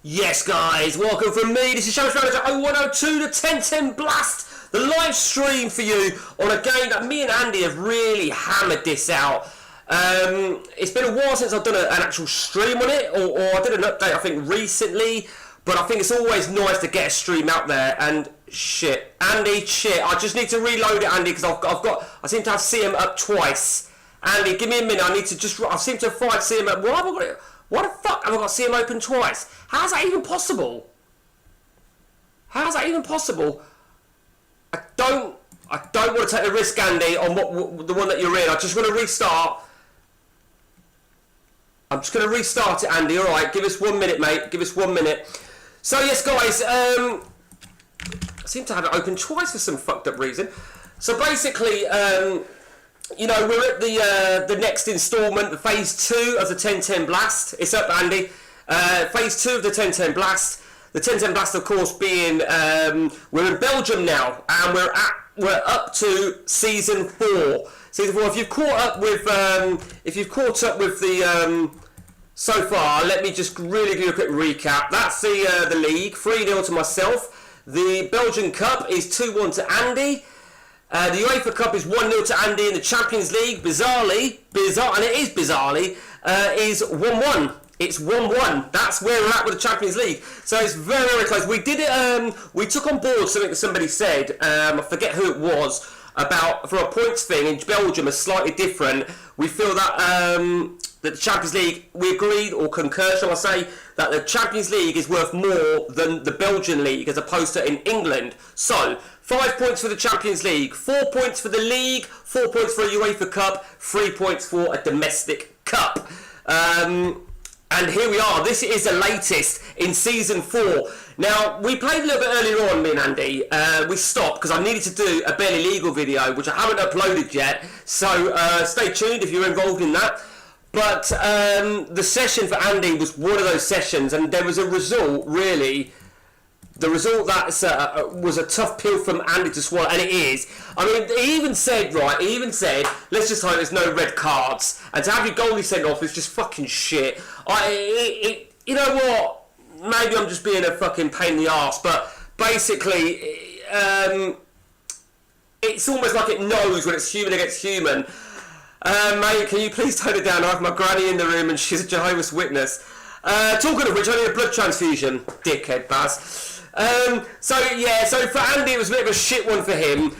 Yes, guys, welcome from me. This is Showbiz Manager 0102, the 1010 Blast, the live stream for you on a game that me and Andy have really hammered this out. It's been a while since I've done an actual stream on it, or I did an update, I think, recently, but I think it's always nice to get a stream out there, and shit, Andy, I just need to reload it, Andy, because I seem to have CM up twice. Andy, give me a minute, I seem to have fired CM up. Why have I got it? Why the fuck have I got CM open twice? How's that even possible? How's that even possible? I don't want to take the risk, Andy, on the one that you're in. I just want to restart. I'm just going to restart it, Andy. All right, give us 1 minute, mate. Give us 1 minute. So yes, guys, I seem to have it open twice for some fucked up reason. So basically, you know, we're at the next instalment, the phase 2 of the 1010 Blast. It's up, Andy. Phase 2 of the 1010 Blast. The 1010 Blast, of course, being we're in Belgium now, and we're up to season 4. Season 4. If you've caught up with the so far, let me just really do a quick recap. That's the league, 3-0 to myself. The Belgian Cup is 2-1 to Andy. The UEFA Cup is 1-0 to Andy, and the Champions League, bizarrely, is 1-1. It's 1-1. That's where we're at with the Champions League. So it's very, very close. We did it. We took on board something that somebody said. I forget who it was, about for a points thing in Belgium is slightly different. We feel that that the Champions League, we agreed or concur, shall I say, that the Champions League is worth more than the Belgian league as opposed to in England. So 5 points for the Champions League, 4 points for the league, 4 points for a UEFA Cup, 3 points for a domestic cup. And here we are. This is the latest in season 4. Now, we played a little bit earlier on, me and Andy. We stopped because I needed to do a Barely Legal video, which I haven't uploaded yet. So stay tuned if you're involved in that. But the session for Andy was one of those sessions, and there was a result, really. The result that was a tough pill from Andy to swallow, and it is. I mean, he even said, let's just hope there's no red cards. And to have your goalie sent off is just fucking shit. You know what? Maybe I'm just being a fucking pain in the arse, but basically, it's almost like it knows when it's human against human. Mate, can you please tone it down? I have my granny in the room and she's a Jehovah's Witness. Talking of which, I need a blood transfusion. Dickhead, Baz. So for Andy it was a bit of a shit one for him.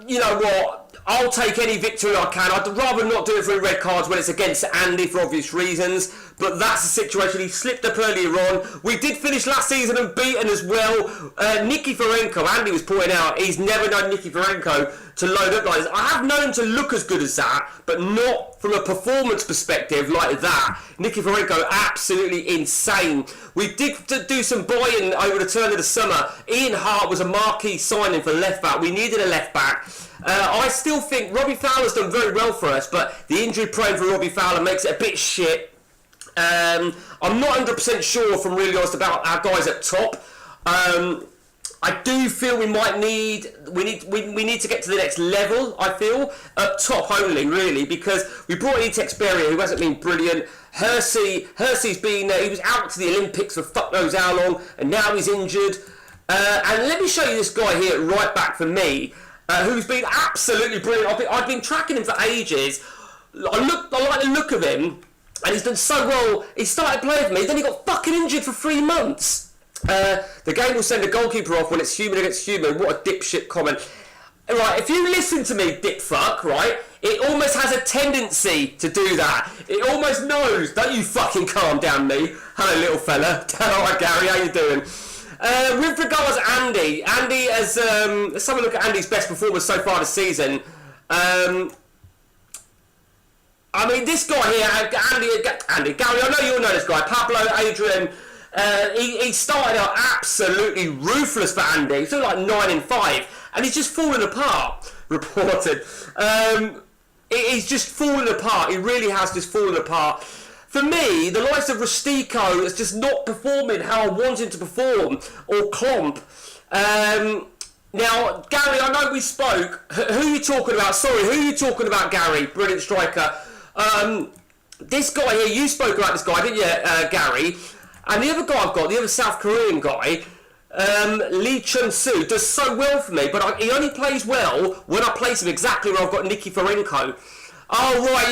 You know what? I'll take any victory I can. I'd rather not do it through red cards when it's against Andy for obvious reasons. But that's the situation. He slipped up earlier on. We did finish last season unbeaten as well. Nikiforenko, Andy was pointing out, he's never known Nikiforenko to load up like this. I have known him to look as good as that, but not from a performance perspective like that. Nikiforenko, absolutely insane. We did do some buying over the turn of the summer. Ian Hart was a marquee signing for left back. We needed a left back. I still think Robbie Fowler's done very well for us, but the injury prone for Robbie Fowler makes it a bit shit. I'm not 100% sure, if I'm really honest, about our guys at top. I do feel we need to get to the next level, I feel, up top only, really, because we brought in Texperia, who hasn't been brilliant. Hersey's been, he was out to the Olympics for fuck knows how long, and now he's injured. And let me show you this guy here, right back for me, who's been absolutely brilliant. I've been tracking him for ages. I like the look of him, and he's done so well. He started playing for me, then he got fucking injured for 3 months. The game will send a goalkeeper off when it's human against human. What a dipshit comment. Right, if you listen to me, dick fuck, right, it almost has a tendency to do that. It almost knows. Don't you fucking calm down, me. Hello, little fella. Alright, Gary, how you doing? With regards to Andy has, let's have a look at Andy's best performance so far this season. I mean, this guy here, Andy, Gary, I know you'll know this guy, Pablo Adrian. He started out absolutely ruthless for Andy. He's like 9-5, and he's just fallen apart. Reported. He's just fallen apart. He really has just fallen apart. For me, the likes of Rustico is just not performing how I want him to perform, or Klomp. Now, Gary, I know we spoke. Who are you talking about? Sorry, who are you talking about, Gary? Brilliant striker. This guy here, you spoke about this guy, didn't you, Gary? And the other guy I've got, the other South Korean guy, Lee Chun-soo, does so well for me, but he only plays well when I place him exactly where I've got Nikiforenko. Oh, right,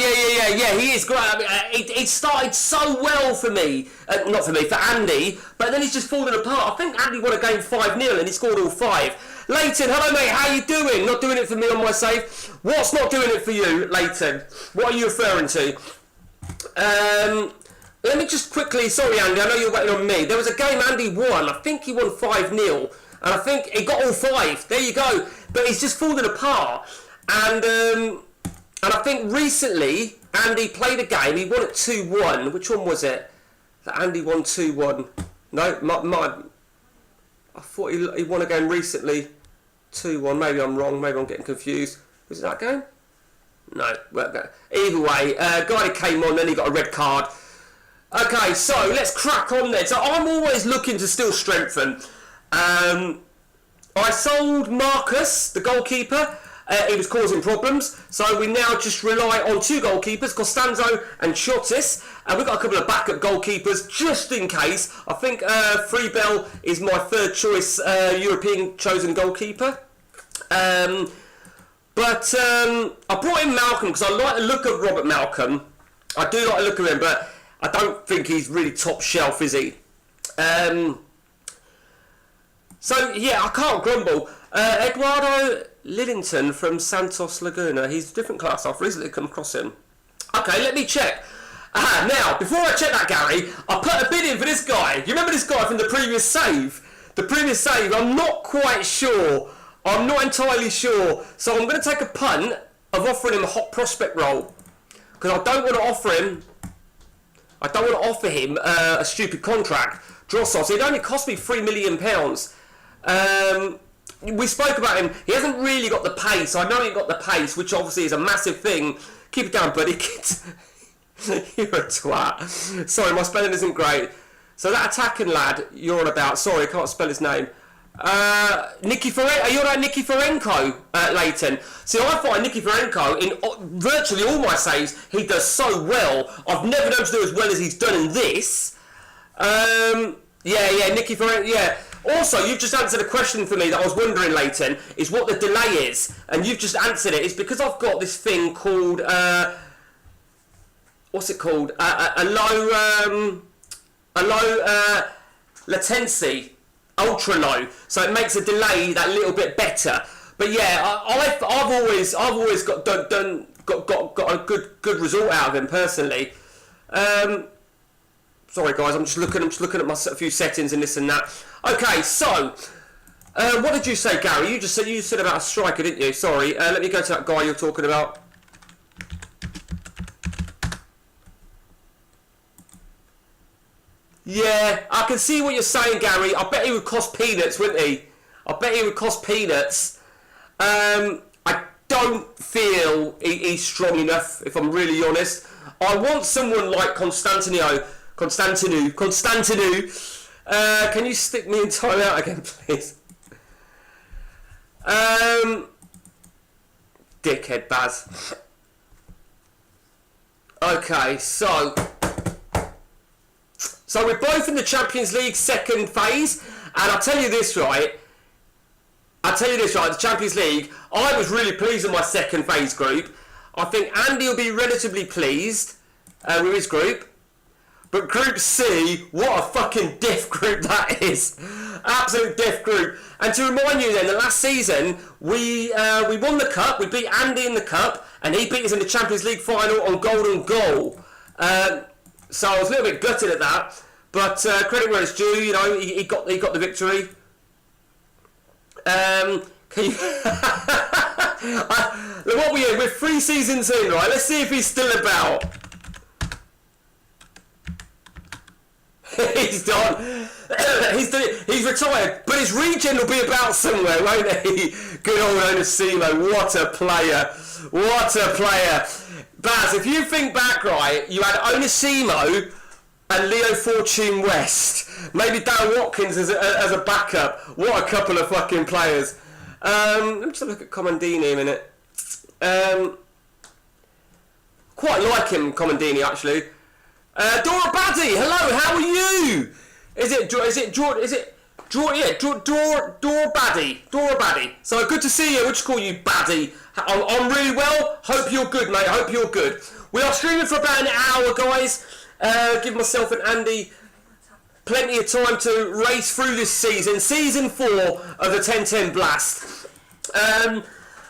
yeah, he is great. I mean, it started so well for me. Not for me, for Andy, but then he's just fallen apart. I think Andy won a game 5-0 and he scored all 5. Leighton, hello mate, how you doing? Not doing it for me on my save. What's not doing it for you, Leighton? What are you referring to? Let me just quickly, sorry Andy, I know you're waiting on me. There was a game Andy won, I think he won 5-0, and I think he got all 5. There you go. But he's just fallen apart. And I think recently, Andy played a game, he won it 2-1. Which one was it? That Andy won 2-1. No, I thought he won a game recently 2-1. Maybe I'm wrong, maybe I'm getting confused. Was it that game? No. Well, either way, guy that came on, then he got a red card. Okay, so let's crack on then. So I'm always looking to still strengthen. I sold Marcus, the goalkeeper. He was causing problems, so we now just rely on 2 goalkeepers, Costanzo and Chotis, and we've got a couple of backup goalkeepers just in case. I think Freebell is my 3rd choice European chosen goalkeeper. I brought in Malcolm because I like the look of Robert Malcolm. I do like the look of him, but I don't think he's really top shelf, is he? So yeah, I can't grumble. Eduardo Lidington from Santos Laguna. He's a different class. I've recently come across him. Okay, let me check. Now, before I check that, Gary, I put a bid in for this guy. You remember this guy from the previous save? The previous save, I'm not quite sure. I'm not entirely sure. So I'm going to take a punt of offering him a hot prospect role. Because I don't want to offer him a stupid contract. Drossos, it only cost me £3 million. We spoke about him. He hasn't really got the pace. I know he got the pace, which obviously is a massive thing. Keep it down, buddy. You're a twat. Sorry, my spelling isn't great. So that attacking lad you're on about, sorry, I can't spell his name. Are you on about Nikiforenko, Leighton? See, I find Nikiforenko, in virtually all my saves, he does so well. I've never known him to do as well as he's done in this. Nikiforenko, yeah. Also, you've just answered a question for me that I was wondering, Leighton, is what the delay is. And you've just answered it. It's because I've got this thing called, what's it called? A low latency, ultra low. So it makes the delay that little bit better. But yeah, I've always got a good result out of him personally. Sorry guys, I'm just looking at a few settings and this and that. Okay, so what did you say, Gary? You said about a striker, didn't you? Sorry. Let me go to that guy you're talking about. Yeah, I can see what you're saying, Gary. I bet he would cost peanuts, wouldn't he? I bet he would cost peanuts. I don't feel he's strong enough, if I'm really honest. I want someone like Constantinu. Can you stick me in time out again, please? Dickhead Baz. Okay, so we're both in the Champions League second phase, and I'll tell you this, right? The Champions League, I was really pleased with my second phase group. I think Andy will be relatively pleased with his group. But Group C, what a fucking diff group that is. Absolute diff group. And to remind you then, the last season, we won the cup, we beat Andy in the cup, and he beat us in the Champions League final on golden goal. So I was a little bit gutted at that. But credit where it's due, you know, he got the victory. Can you... Look, what we're 3 seasons in, right? Let's see if he's still about. He's done. He's retired, but his regen will be about somewhere, won't he? Good old Onasimo, what a player! What a player! Baz, if you think back, right, you had Onasimo and Leo Fortune West, maybe Dan Watkins as a backup. What a couple of fucking players! Let me just look at Comandini a minute. Quite like him, Comandini, actually. Dora Baddy, hello, how are you? Dora Baddy. So good to see you. We'll just call you Baddy. I'm really well. Hope you're good, mate. Hope you're good. We are streaming for about an hour, guys. Give myself and Andy plenty of time to race through this season. Season 4 of the 1010 Blast.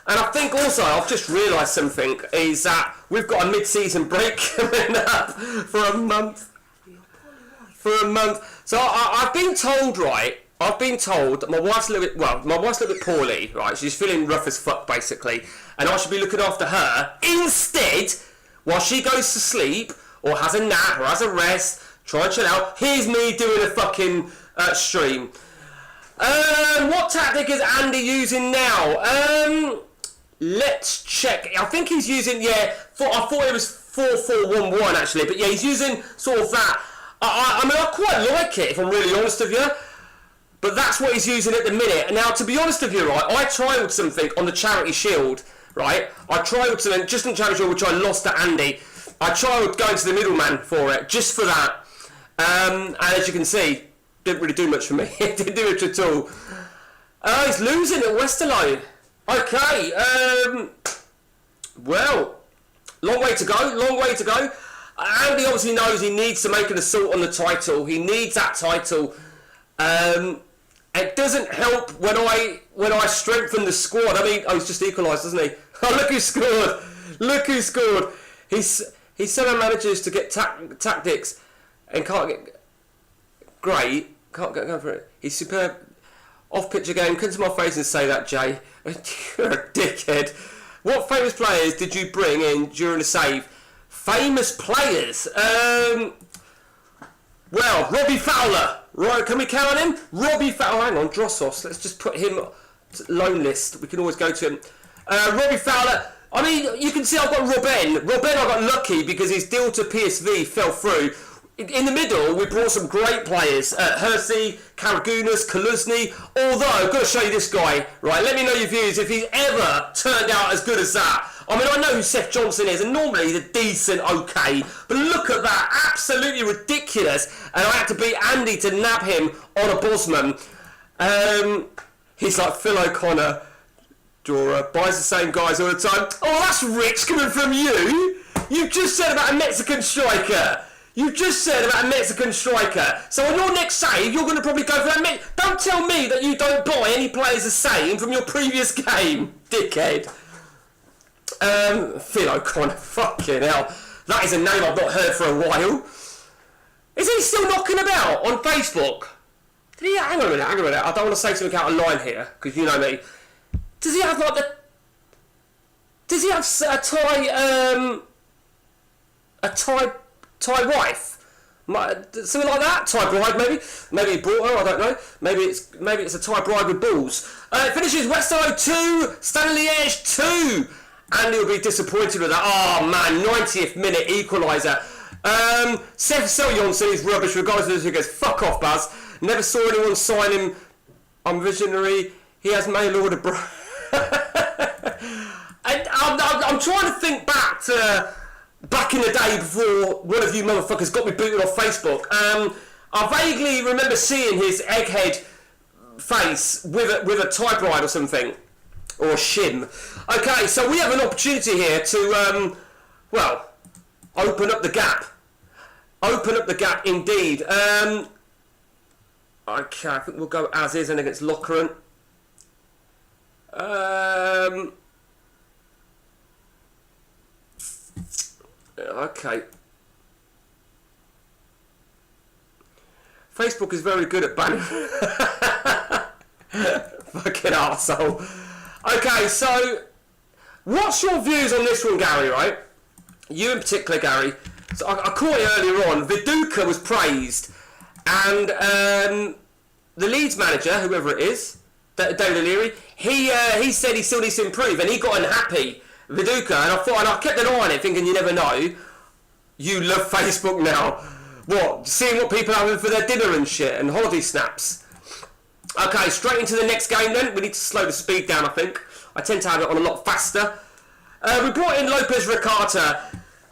And I think also, I've just realised something, is that we've got a mid-season break coming up for a month. So I've been told, right, that my wife's a little bit poorly, right, she's feeling rough as fuck, basically, and I should be looking after her instead, while she goes to sleep, or has a nap, or has a rest, try and chill out. Here's me doing a fucking stream. What tactic is Andy using now? Let's check. I think he's using, I thought it was 4-4-1-1 actually, but yeah, he's using sort of that. I mean, I quite like it, if I'm really honest with you, but that's what he's using at the minute. Now, to be honest with you, right, I trialled something on the Charity Shield, right? I trialled something just on Charity Shield, which I lost to Andy. I trialled going to the middleman for it, just for that. And as you can see, didn't really do much for me. It didn't do much at all. He's losing at Westerlo. Okay, well, long way to go. Andy obviously knows he needs to make an assault on the title. He needs that title. It doesn't help when I strengthen the squad. I mean, he's just equalised, doesn't he? Oh, look who scored. He somehow manages to get tactics and can't get great. Can't get going for it. He's superb. Off-pitch again. Come to my face and say that, Jay. You're a dickhead. What famous players did you bring in during the save? Famous players? Well, Robbie Fowler. Right, can we count him? Robbie Fowler. Hang on, Drossos. Let's just put him loan list. We can always go to him. Robbie Fowler. I mean, you can see I've got Robben. Robben, I got lucky because his deal to PSV fell through. In the middle, we brought some great players. Hersey, Karagunas, Kaluzny. Although, I've got to show you this guy. Right, let me know your views if he's ever turned out as good as that. I mean, I know who Seth Johnson is, and normally he's a decent okay. But look at that. Absolutely ridiculous. And I had to beat Andy to nab him on a Bosman. He's like Phil O'Connor. Dora buys the same guys all the time. Oh, that's rich coming from you. You just said about a Mexican striker. So on your next save, you're going to probably go for that. Don't tell me that you don't buy any players the same from your previous game, dickhead. Phil O'Connor, fucking hell. That is a name I've not heard for a while. Is he still knocking about on Facebook? Hang on a minute. I don't want to say something out of line here, because you know me. Does he have like the... Does he have a Thai wife? Something like that? Thai bride, maybe? Maybe he brought her, I don't know. Maybe it's a Thai bride with balls. It finishes Westerlo 2, Stade Liège 2. Andy will be disappointed with that. Oh man, 90th minute equaliser. Seth Seljonsen is rubbish regardless who goes, fuck off, Buzz. Never saw anyone sign him. I'm visionary. He has mail order, bro. I'm trying to think back to back in the day before one of you motherfuckers got me booted off Facebook. I vaguely remember seeing his egghead face with a Thai bride or something. Or a shim. Okay, so we have an opportunity here to, open up the gap. Open up the gap indeed. Okay, I think we'll go as is and against Lokeren. Okay. Facebook is very good at banning. Fucking arsehole. Okay, so what's your views on this one, Gary, right? You in particular, Gary. So I caught it earlier on. Viduka was praised, and the Leeds manager, whoever it is, David O'Leary, he said he still needs to improve, and he got unhappy, Viduka, and I kept an eye on it, thinking you never know. You love Facebook now. What? Seeing what people are having for their dinner and shit, and holiday snaps. Okay, straight into the next game then. We need to slow the speed down, I think. I tend to have it on a lot faster. We brought in Lopez Ricata.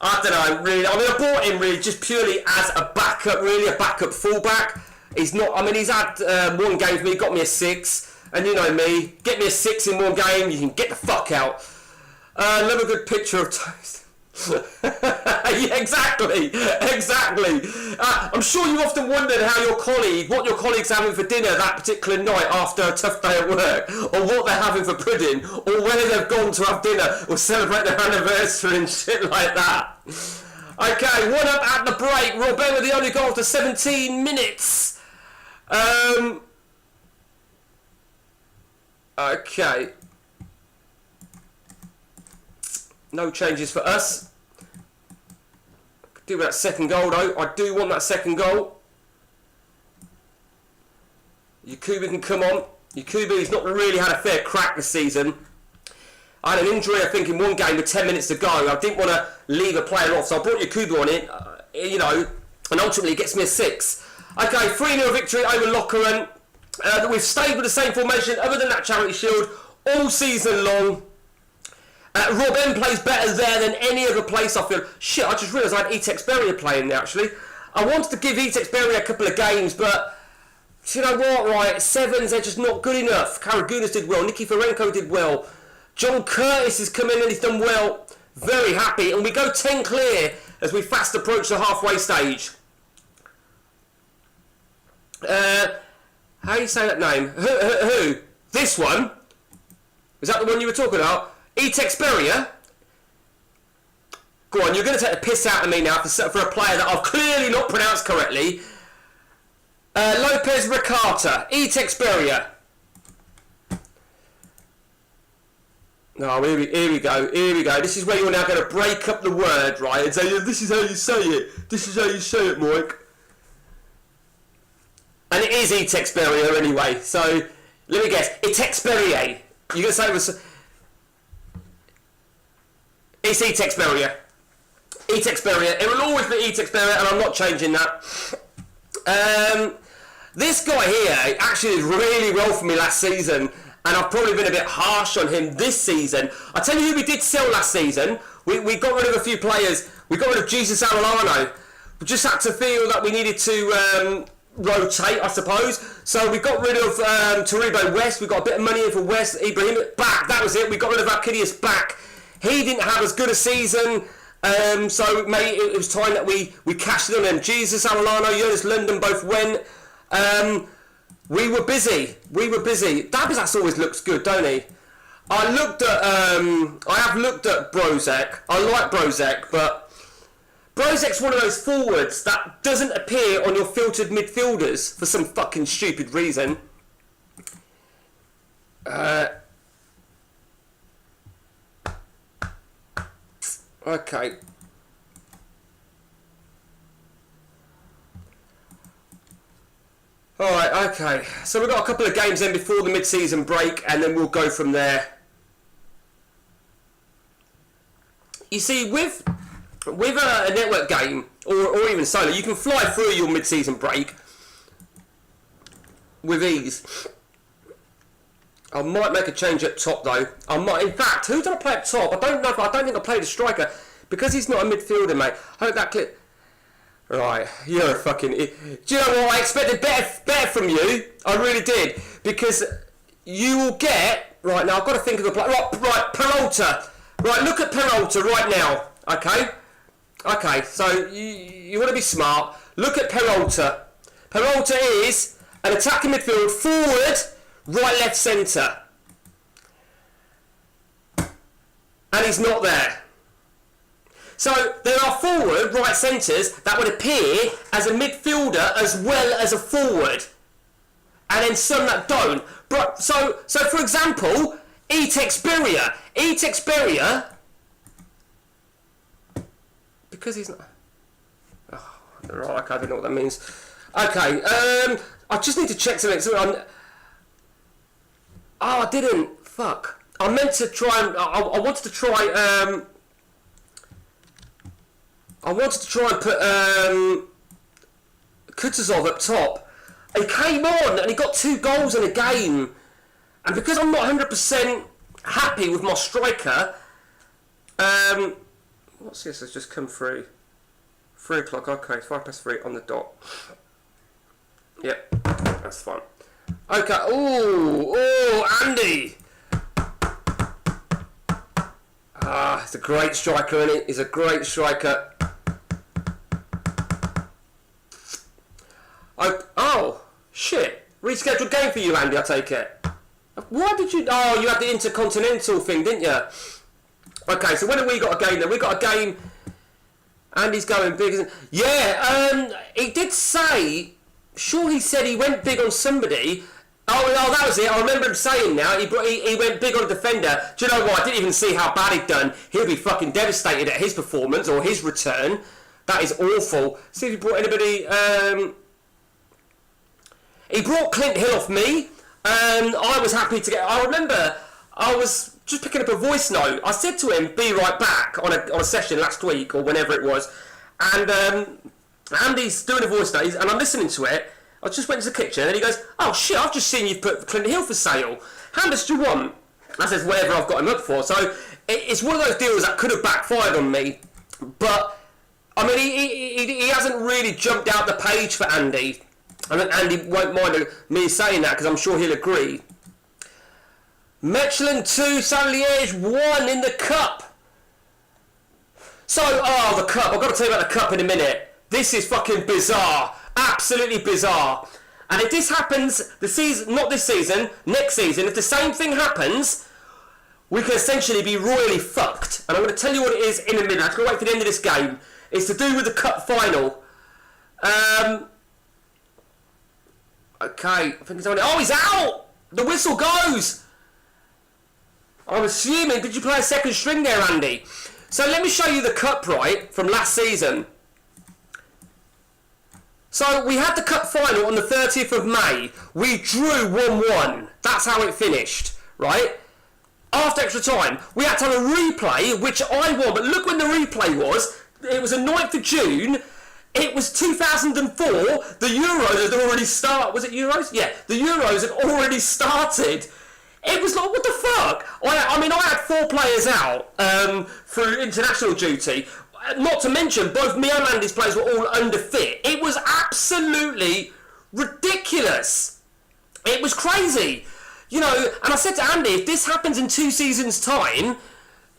I don't know, really. I mean, I bought him really just purely as a backup, really a backup fullback. He's not. I mean, he's had one game for me, got me a 6, and you know me, get me a 6 in one game, you can get the fuck out. Another good picture of toast. Yeah, exactly. I'm sure you often wondered what your colleague's having for dinner that particular night after a tough day at work, or what they're having for pudding, or whether they've gone to have dinner or celebrate their anniversary and shit like that. Okay, 1-up at the break. Robben with the only goal after 17 minutes. Okay. No changes for us. Do that second goal though. I do want that second goal. Yakubu can come on. Yakubu's not really had a fair crack this season. I had an injury, I think, in one game with 10 minutes to go. I didn't want to leave a player off, so I brought Yakubu on it, and ultimately it gets me a 6. Okay, 3-0 victory over Lokeren. We've stayed with the same formation other than that Charity Shield all season long. Robben plays better there than any other place, I feel. Shit, I just realised I had Etex Beria playing there, actually. I wanted to give Etex Beria a couple of games, but you know what, right? 7s, they're just not good enough. Karagunas did well. Nicky Ferenko did well. John Curtis has come in and he's done well. Very happy. And we go 10 clear as we fast approach the halfway stage. How do you say that name? Who? This one? Is that the one you were talking about? Etex Beria? Go on, you're going to take the piss out of me now for a player that I've clearly not pronounced correctly. Lopez Ricata. Etex Beria. Oh, here we go. This is where you're now going to break up the word, right? And say, this is how you say it. This is how you say it, Mike. And it is Etex Beria anyway. So, let me guess. Etex Beria. You're going to say it was... It's Etex Beria. Etex Beria. It will always be Etex Beria, and I'm not changing that. This guy here actually did really well for me last season, and I've probably been a bit harsh on him this season. I tell you who we did sell last season. We got rid of a few players. We got rid of Jesus Arellano. We just had to feel that we needed to rotate, I suppose. So we got rid of Taribo West. We got a bit of money in for West. Ibrahim back. That was it. We got rid of Arkidius back. He didn't have as good a season, so maybe it was time that we cashed in on him. Jesus Arellano, Jonas London both went. We were busy. Dabizas always looks good, don't he? I have looked at Brozek. I like Brozek, but Brozek's one of those forwards that doesn't appear on your filtered midfielders for some fucking stupid reason. Okay. Alright, okay. So we've got a couple of games then before the mid-season break, and then we'll go from there. You see, with a network game, or even solo, you can fly through your mid-season break with ease. I might make a change up top though. In fact, who did I play up top? I don't know. I don't think I played a striker because he's not a midfielder, mate. I hope that clip. Right, you're a fucking. Do you know what? I expected better from you. I really did, because you will get right now. I've got to think of the play. Right, Peralta. Right, look at Peralta right now. Okay. So you want to be smart. Look at Peralta. Peralta is an attacking midfield forward. Right, left, centre. And he's not there. So there are forward, right centres that would appear as a midfielder as well as a forward. And then some that don't. But, so for example, Etex Beria, because he's not... Oh, right, okay, I don't know what that means. Okay, I just need to check something. Oh, I didn't. Fuck. I meant to try and... I wanted to try... I wanted to try and put Kutuzov up top. He came on and he got 2 goals in a game. And because I'm not 100% happy with my striker... What's this? Has just come through. 3 o'clock. Okay, 3:05 on the dot. Yep, that's fine. Okay. Oh, Andy. Ah, he's a great striker, isn't he? He's a great striker. Oh, shit. Rescheduled game for you, Andy, I take it. Why did you... Oh, you had the Intercontinental thing, didn't you? Okay, so when have we got a game then? We got a game... Andy's going big, isn't... Yeah, he did say... Sure, he said he went big on somebody... Oh, that was it. I remember him saying now. He went big on a defender. Do you know what? I didn't even see how bad he'd done. He'll be fucking devastated at his performance or his return. That is awful. See if he brought anybody... He brought Clint Hill off me. I was happy to get... I remember I was just picking up a voice note. I said to him, be right back on a session last week or whenever it was. And Andy's doing a voice note and I'm listening to it. I just went to the kitchen and he goes, oh shit, I've just seen you've put Clint Hill for sale. How much do you want? I says, whatever I've got him up for. So it's one of those deals that could have backfired on me. But, I mean, he hasn't really jumped out the page for Andy. And Andy won't mind me saying that because I'm sure he'll agree. Mechelen 2, Saint-Liège 1 in the Cup. So, the Cup. I've got to tell you about the Cup in a minute. This is fucking bizarre. Absolutely bizarre. And if this happens, not this season, next season, if the same thing happens, we can essentially be royally fucked. And I'm going to tell you what it is in a minute. I'm going to wait for the end of this game. It's to do with the Cup final. Okay, I think it's on it. Oh, he's out! The whistle goes! I'm assuming, did you play a second string there, Andy? So let me show you the Cup, right, from last season. So we had the Cup final on the 30th of May. We drew 1-1. That's how it finished, right? After extra time, we had to have a replay, which I won. But look when the replay was. It was the 9th of June. It was 2004. The Euros had already started. Was it Euros? Yeah, the Euros had already started. It was like, what the fuck? I mean, I had 4 players out through international duty. Not to mention, both me and Andy's players were all underfit. It was absolutely ridiculous. It was crazy. You know, and I said to Andy, if this happens in 2 seasons' time,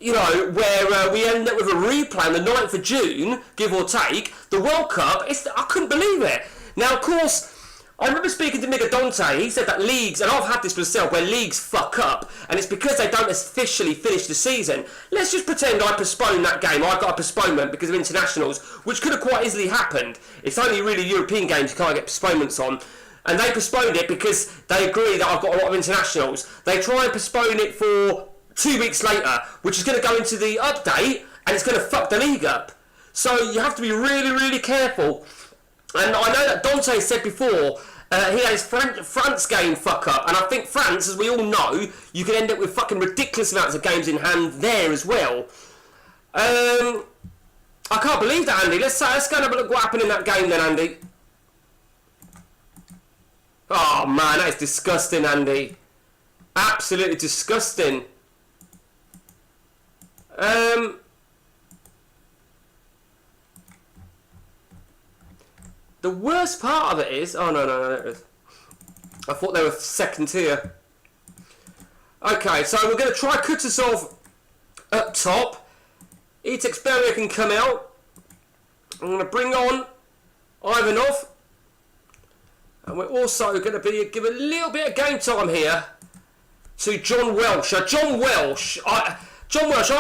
you know, where we end up with a replay on the 9th of June, give or take, the World Cup, I couldn't believe it. Now, of course, I remember speaking to Mika Dante, he said that leagues, and I've had this myself, where leagues fuck up, and it's because they don't officially finish the season. Let's just pretend I postponed that game, I got a postponement because of internationals, which could have quite easily happened. It's only really European games you can't get postponements on. And they postponed it because they agree that I've got a lot of internationals. They try and postpone it for 2 weeks later, which is going to go into the update, and it's going to fuck the league up. So you have to be really, really careful. And I know that Dante said before, he had his France game fuck up, and I think France, as we all know, you can end up with fucking ridiculous amounts of games in hand there as well. I can't believe that, Andy. Let's go and have a look what happened in that game then, Andy. Oh man, that is disgusting, Andy. Absolutely disgusting. The worst part of it is... Oh, no, there it is. I thought they were second tier. Okay, so we're going to try Kutasov up top. Etexperia can come out. I'm going to bring on Ivanov. And we're also going to give a little bit of game time here to John Welsh. John Welsh, I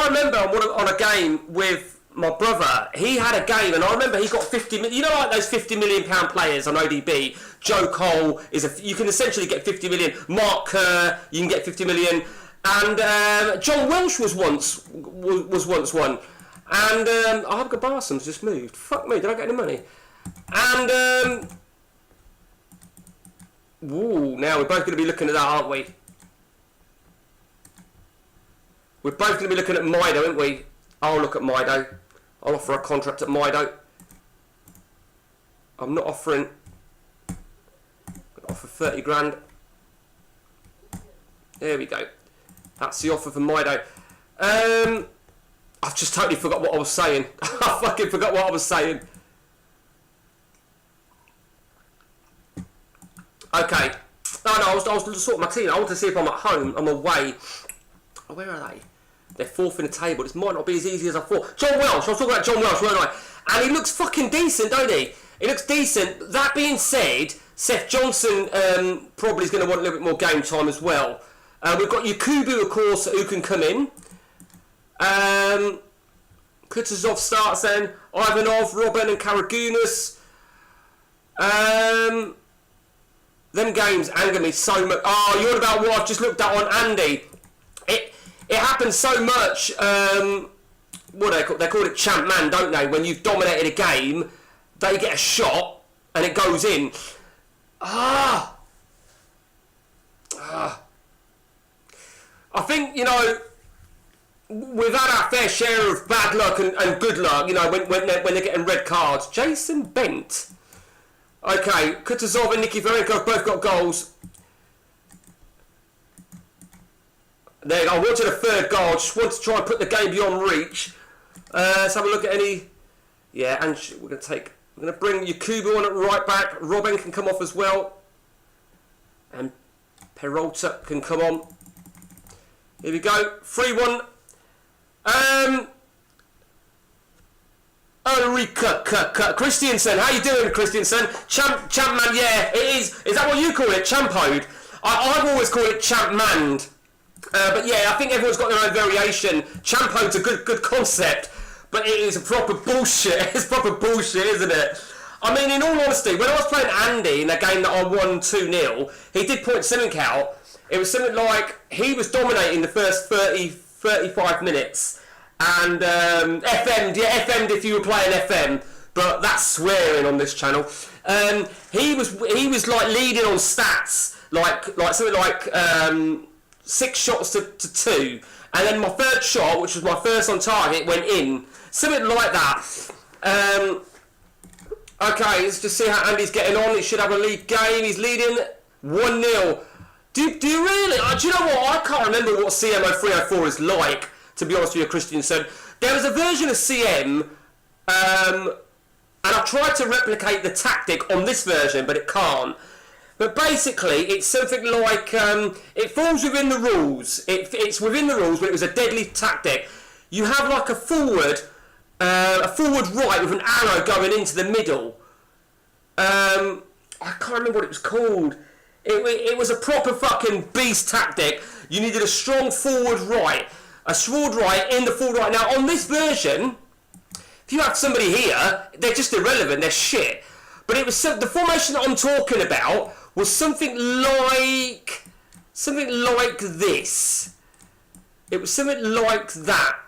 remember on a game with my brother, he had a game, and I remember he got 50 million. You know, like those 50 million pound players on ODB. Joe Cole you can essentially get 50 million. Mark Kerr, you can get 50 million. And John Welsh was once one. And Arga Barsum's just moved. Fuck me, did I get any money? And ooh, now we're both going to be looking at that, aren't we? We're both going to be looking at Mido, aren't we? I'll look at Mido. I'll offer a contract at Mido. I'm not offering... I'll offer 30 grand. There we go. That's the offer for Mido. I've just totally forgot what I was saying. I fucking forgot what I was saying. Okay. No, I was sorting my team. I want to see if I'm at home. I'm away. Oh, where are they? They're fourth in the table. This might not be as easy as I thought. John Welsh. I was talking about John Welsh, weren't I? And he looks fucking decent, don't he? He looks decent. That being said, Seth Johnson probably is going to want a little bit more game time as well. We've got Yakubu, of course, who can come in. Kutuzov starts then. Ivanov, Robin and Karagunas. Them games anger me so much. Oh, you're on about what I've just looked at on Andy. It happens so much. What they call it champ man, don't they? When you've dominated a game, they get a shot and it goes in. I think, you know, we've had our fair share of bad luck and good luck, you know, when they're getting red cards. Jason Bent. Okay, Kutuzov and Nikiforenko have both got goals. There you go. I wanted a third goal. I just want to try and put the game beyond reach. Let's have a look at any... Yeah, and we're going to bring Yakubu on at right back. Robin can come off as well. And Peralta can come on. Here we go. 3-1. Ulrika Christiansen. How you doing, Christiansen? Champ man, yeah, it is. Is that what you call it? Champoed? I've always called it champ manned. But yeah, I think everyone's got their own variation. Champoed's a good concept, but it is a proper bullshit. It's proper bullshit, isn't it? I mean, in all honesty, when I was playing Andy in a game that I won 2-0, he did point something out. It was something like he was dominating the first 35 minutes, and FM'd if you were playing FM, but that's swearing on this channel. He was like leading on stats, like something like 6 shots to 2, and then my third shot, which was my first on target, went in, something like that. Okay, let's just see how Andy's getting on. He should have a league game. He's leading 1-0. Do you really? Do you know what? I can't remember what CMO 304 is like, to be honest with you, Christiansen. There was a version of CM, and I tried to replicate the tactic on this version, but it can't. But basically, it's something like, it falls within the rules. It's within the rules, but it was a deadly tactic. You have like a forward right with an arrow going into the middle. I can't remember what it was called. It was a proper fucking beast tactic. You needed a strong forward right. A forward right in the forward right. Now, on this version, if you have somebody here, they're just irrelevant. They're shit. But it was the formation that I'm talking about was something like this. It was something like that.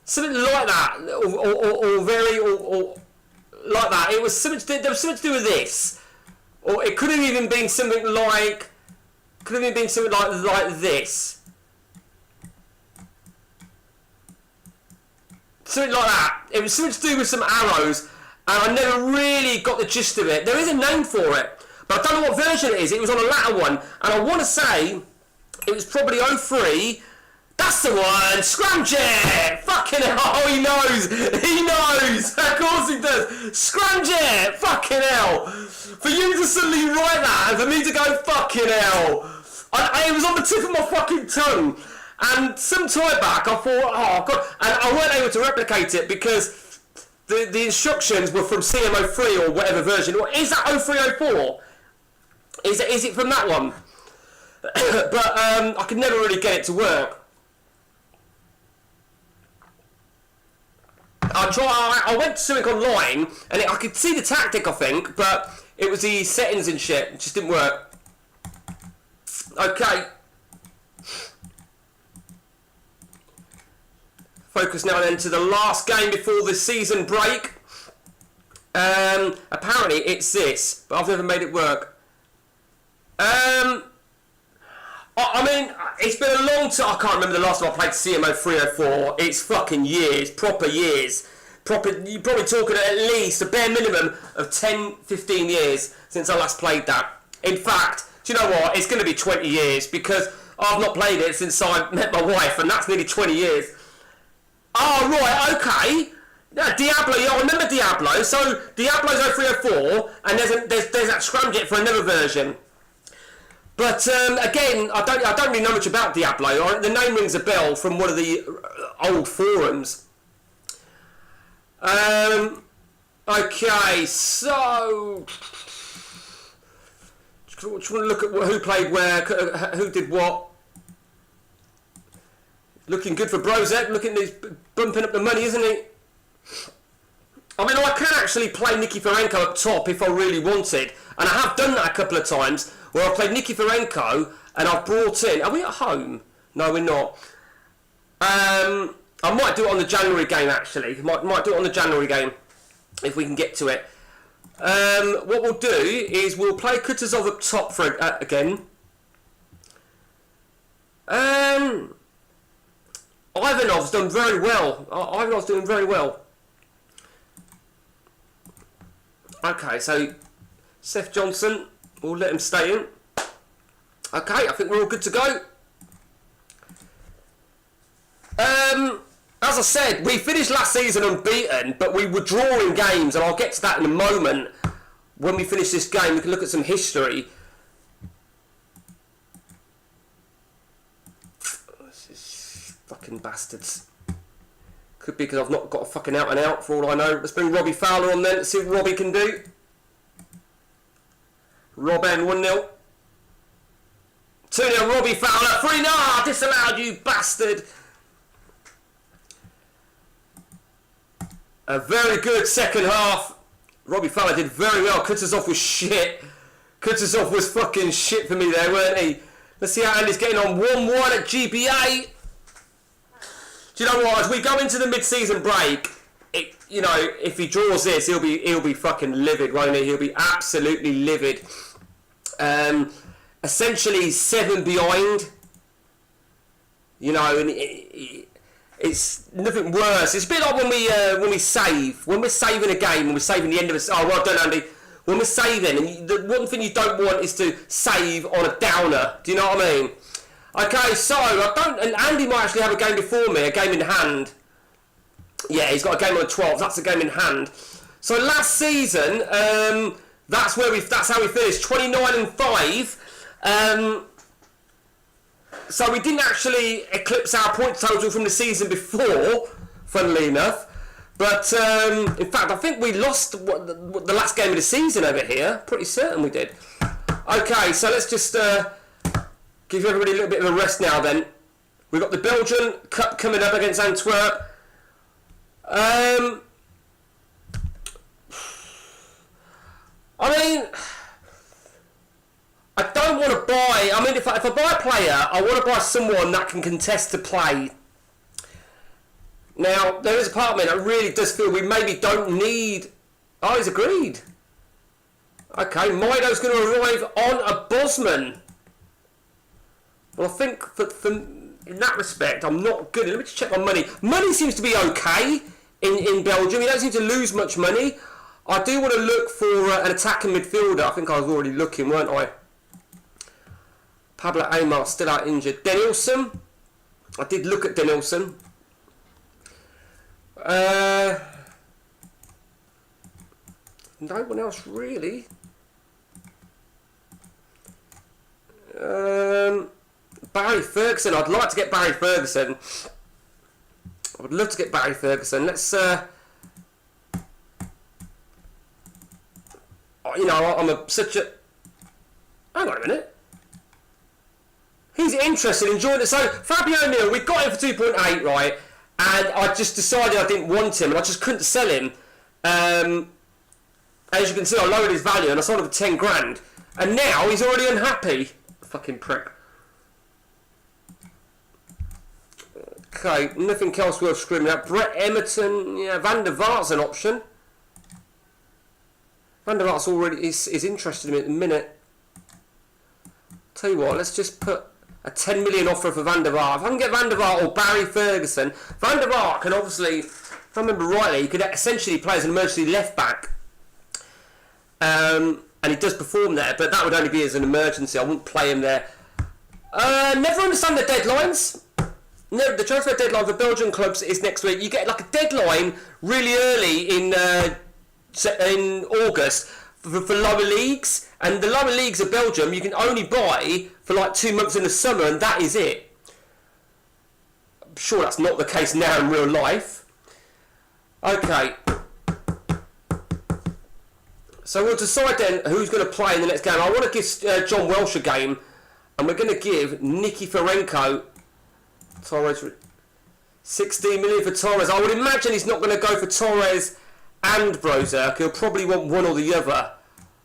Something like that, or like that. It was something. There was something to do with this, or it could have even been something like. Like this. Something like that. It was something to do with some arrows, and I never really got the gist of it. There is a name for it, but I don't know what version it is. It was on a latter one, and I want to say it was probably 03. That's the one! Scramjet! Fucking hell, he knows! He knows! Of course he does! Scramjet! Fucking hell! For you to suddenly write that and for me to go fucking hell! It was on the tip of my fucking tongue. And some time back I thought, oh god, and I weren't able to replicate it because the instructions were from CM03 or whatever version. Or is that 0304? Is it from that one? But I could never really get it to work. I went to something online and I could see the tactic, I think, but it was the settings and shit. It just didn't work. Okay. Focus now then to the last game before the season break. Apparently it's this, but I've never made it work. I mean, it's been a long time. I can't remember the last time I played CMO 304. It's fucking years, proper years. You're probably talking at least a bare minimum of 10, 15 years since I last played that. In fact, do you know what? It's going to be 20 years because I've not played it since I met my wife, and that's nearly 20 years. Oh, right, okay. Yeah, Diablo, yeah, I remember Diablo. So, Diablo's 0304, and there's that scramjet for another version. But, again, I don't really know much about Diablo. The name rings a bell from one of the old forums. Okay, so... Just want to look at who played where, who did what. Looking good for Brozek, looking he's bumping up the money, isn't he? I mean, I can actually play Nikiforenko up top if I really wanted, and I have done that a couple of times, where I've played Nikiforenko, and I've brought in... Are we at home? No, we're not. I might do it on the January game, actually. Might do it on the January game, if we can get to it. What we'll do is we'll play Kutuzov up top for again. Ivanov's done very well. Ivanov's doing very well. Okay, so Seth Johnson, we'll let him stay in. Okay, I think we're all good to go. As I said, we finished last season unbeaten, but we were drawing games, and I'll get to that in a moment. When we finish this game, we can look at some history. Fucking bastards. Could be because I've not got a fucking out and out for all I know. Let's bring Robbie Fowler on then. Let's see what Robbie can do. Robin 1-0. 2-0 Robbie Fowler. 3-0. I disallowed you bastard. A very good second half. Robbie Fowler did very well. Kutuzov was shit. Kutuzov was fucking shit for me there, weren't he? Let's see how Andy's getting on. 1-1 at GBA. Do you know what? As we go into the mid-season break, you know, if he draws this, he'll be fucking livid, won't he? He'll be absolutely livid. Essentially 7 behind. You know, and it's nothing worse. It's a bit like when we save. When we're saving a game, when we're saving the end of a... Oh, well done, Andy. When we're saving, and the one thing you don't want is to save on a downer. Do you know what I mean? Okay, so and Andy might actually have a game before me, a game in hand. Yeah, he's got a game on the 12th. That's a game in hand. So last season, that's how we finished, 29-5. So we didn't actually eclipse our point total from the season before, funnily enough. But in fact, I think we lost the last game of the season over here. Pretty certain we did. Okay, so let's just give everybody a little bit of a rest now then. We've got the Belgian Cup coming up against Antwerp. I mean, I don't want to buy... I mean, if I buy a player, I want to buy someone that can contest to play. Now, there is a part of me that really does feel we maybe don't need... Oh, he's agreed. Okay, Mido's going to arrive on a Bosman. Well, I think in that respect, I'm not good. Let me just check my money. Money seems to be okay in Belgium. You don't seem to lose much money. I do want to look for an attacking midfielder. I think I was already looking, weren't I? Pablo Aymar still out injured. Denilson. I did look at Denilson. No one else really. Barry Ferguson. I'd like to get Barry Ferguson. I would love to get Barry Ferguson. Let's. You know, such a. Hang on a minute. He's interested, enjoying it. So Fabio O'Neill, we got him for 2.8, right? And I just decided I didn't want him, and I just couldn't sell him. As you can see, I lowered his value, and I sold him for 10 grand. And now he's already unhappy. Fucking prick. Okay, nothing else worth screaming at. Brett Emerton, yeah, Van der Vaart's an option. Van der Vaart's already is interested in me at the minute. Tell you what, let's just put a 10 million offer for Van der Vaart. If I can get Van der Vaart or Barry Ferguson, Van der Vaart can obviously, if I remember rightly, he could essentially play as an emergency left back. And he does perform there, but that would only be as an emergency. I wouldn't play him there. Never understand the deadlines. No, the transfer deadline for Belgian clubs is next week. You get like a deadline really early in August for lower leagues, and the lower leagues of Belgium you can only buy for like 2 months in the summer, and that is it. I'm sure that's not the case now in real life. Okay. So we'll decide then who's going to play in the next game. I want to give John Welsh a game, and we're going to give Nicky Ferenko Torres 16 million for Torres. I would imagine he's not going to go for Torres and Brozovic. He'll probably want one or the other,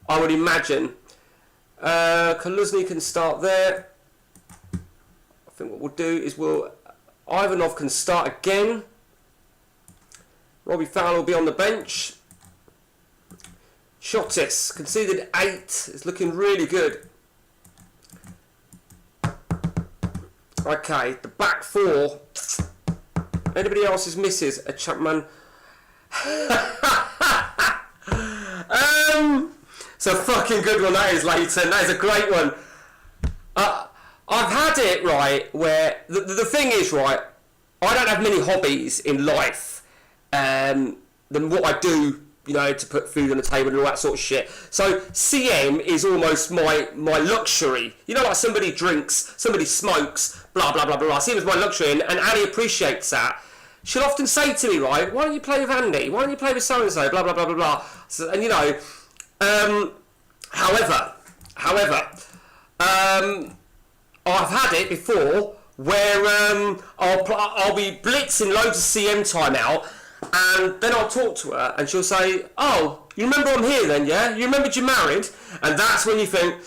I would imagine. Kaluzny can start there. I think what we'll do is Ivanov can start again. Robbie Fowler will be on the bench. Shotis conceded 8. It's looking really good. Okay, the back four. Anybody else's misses? A Chapman. It's a fucking good one, that is, Leighton. That is a great one. I've had it, right, where... The thing is, right, I don't have many hobbies in life than what I do, you know, to put food on the table and all that sort of shit. So CM is almost my luxury. You know, like somebody drinks, somebody smokes, blah, blah, blah, blah. CM is my luxury, and Annie appreciates that. She'll often say to me, right, why don't you play with Andy? Why don't you play with so-and-so? Blah, blah, blah, blah, blah. So, and, you know, however, I've had it before where I'll be blitzing loads of CM time out, and then I'll talk to her, and she'll say, oh, you remember I'm here then, yeah? You remembered you're married? And that's when you think,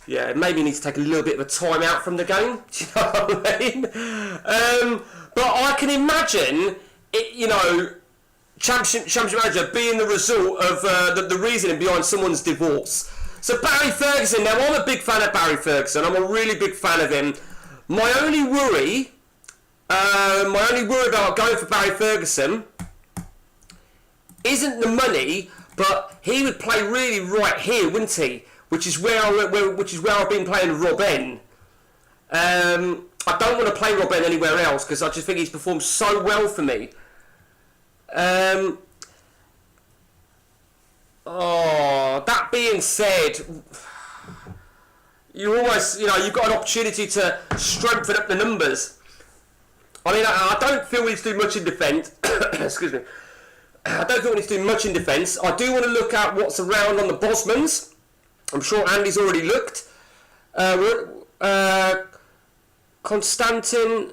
yeah, maybe you need to take a little bit of a time out from the game. Do you know what I mean? But I can imagine, it, you know, Championship Manager being the result of the reasoning behind someone's divorce. So Barry Ferguson, now I'm a big fan of Barry Ferguson. I'm a really big fan of him. My only worry about going for Barry Ferguson isn't the money, but he would play really right here, wouldn't he? Which is where I've been playing Robben. I don't want to play Robben anywhere else because I just think he's performed so well for me. That being said, you almost, you know, you've got an opportunity to strengthen up the numbers. I mean, I don't feel we need to do much in defence. Excuse me. I don't think we need to do much in defence. I do want to look at what's around on the Bosmans. I'm sure Andy's already looked. Konstantin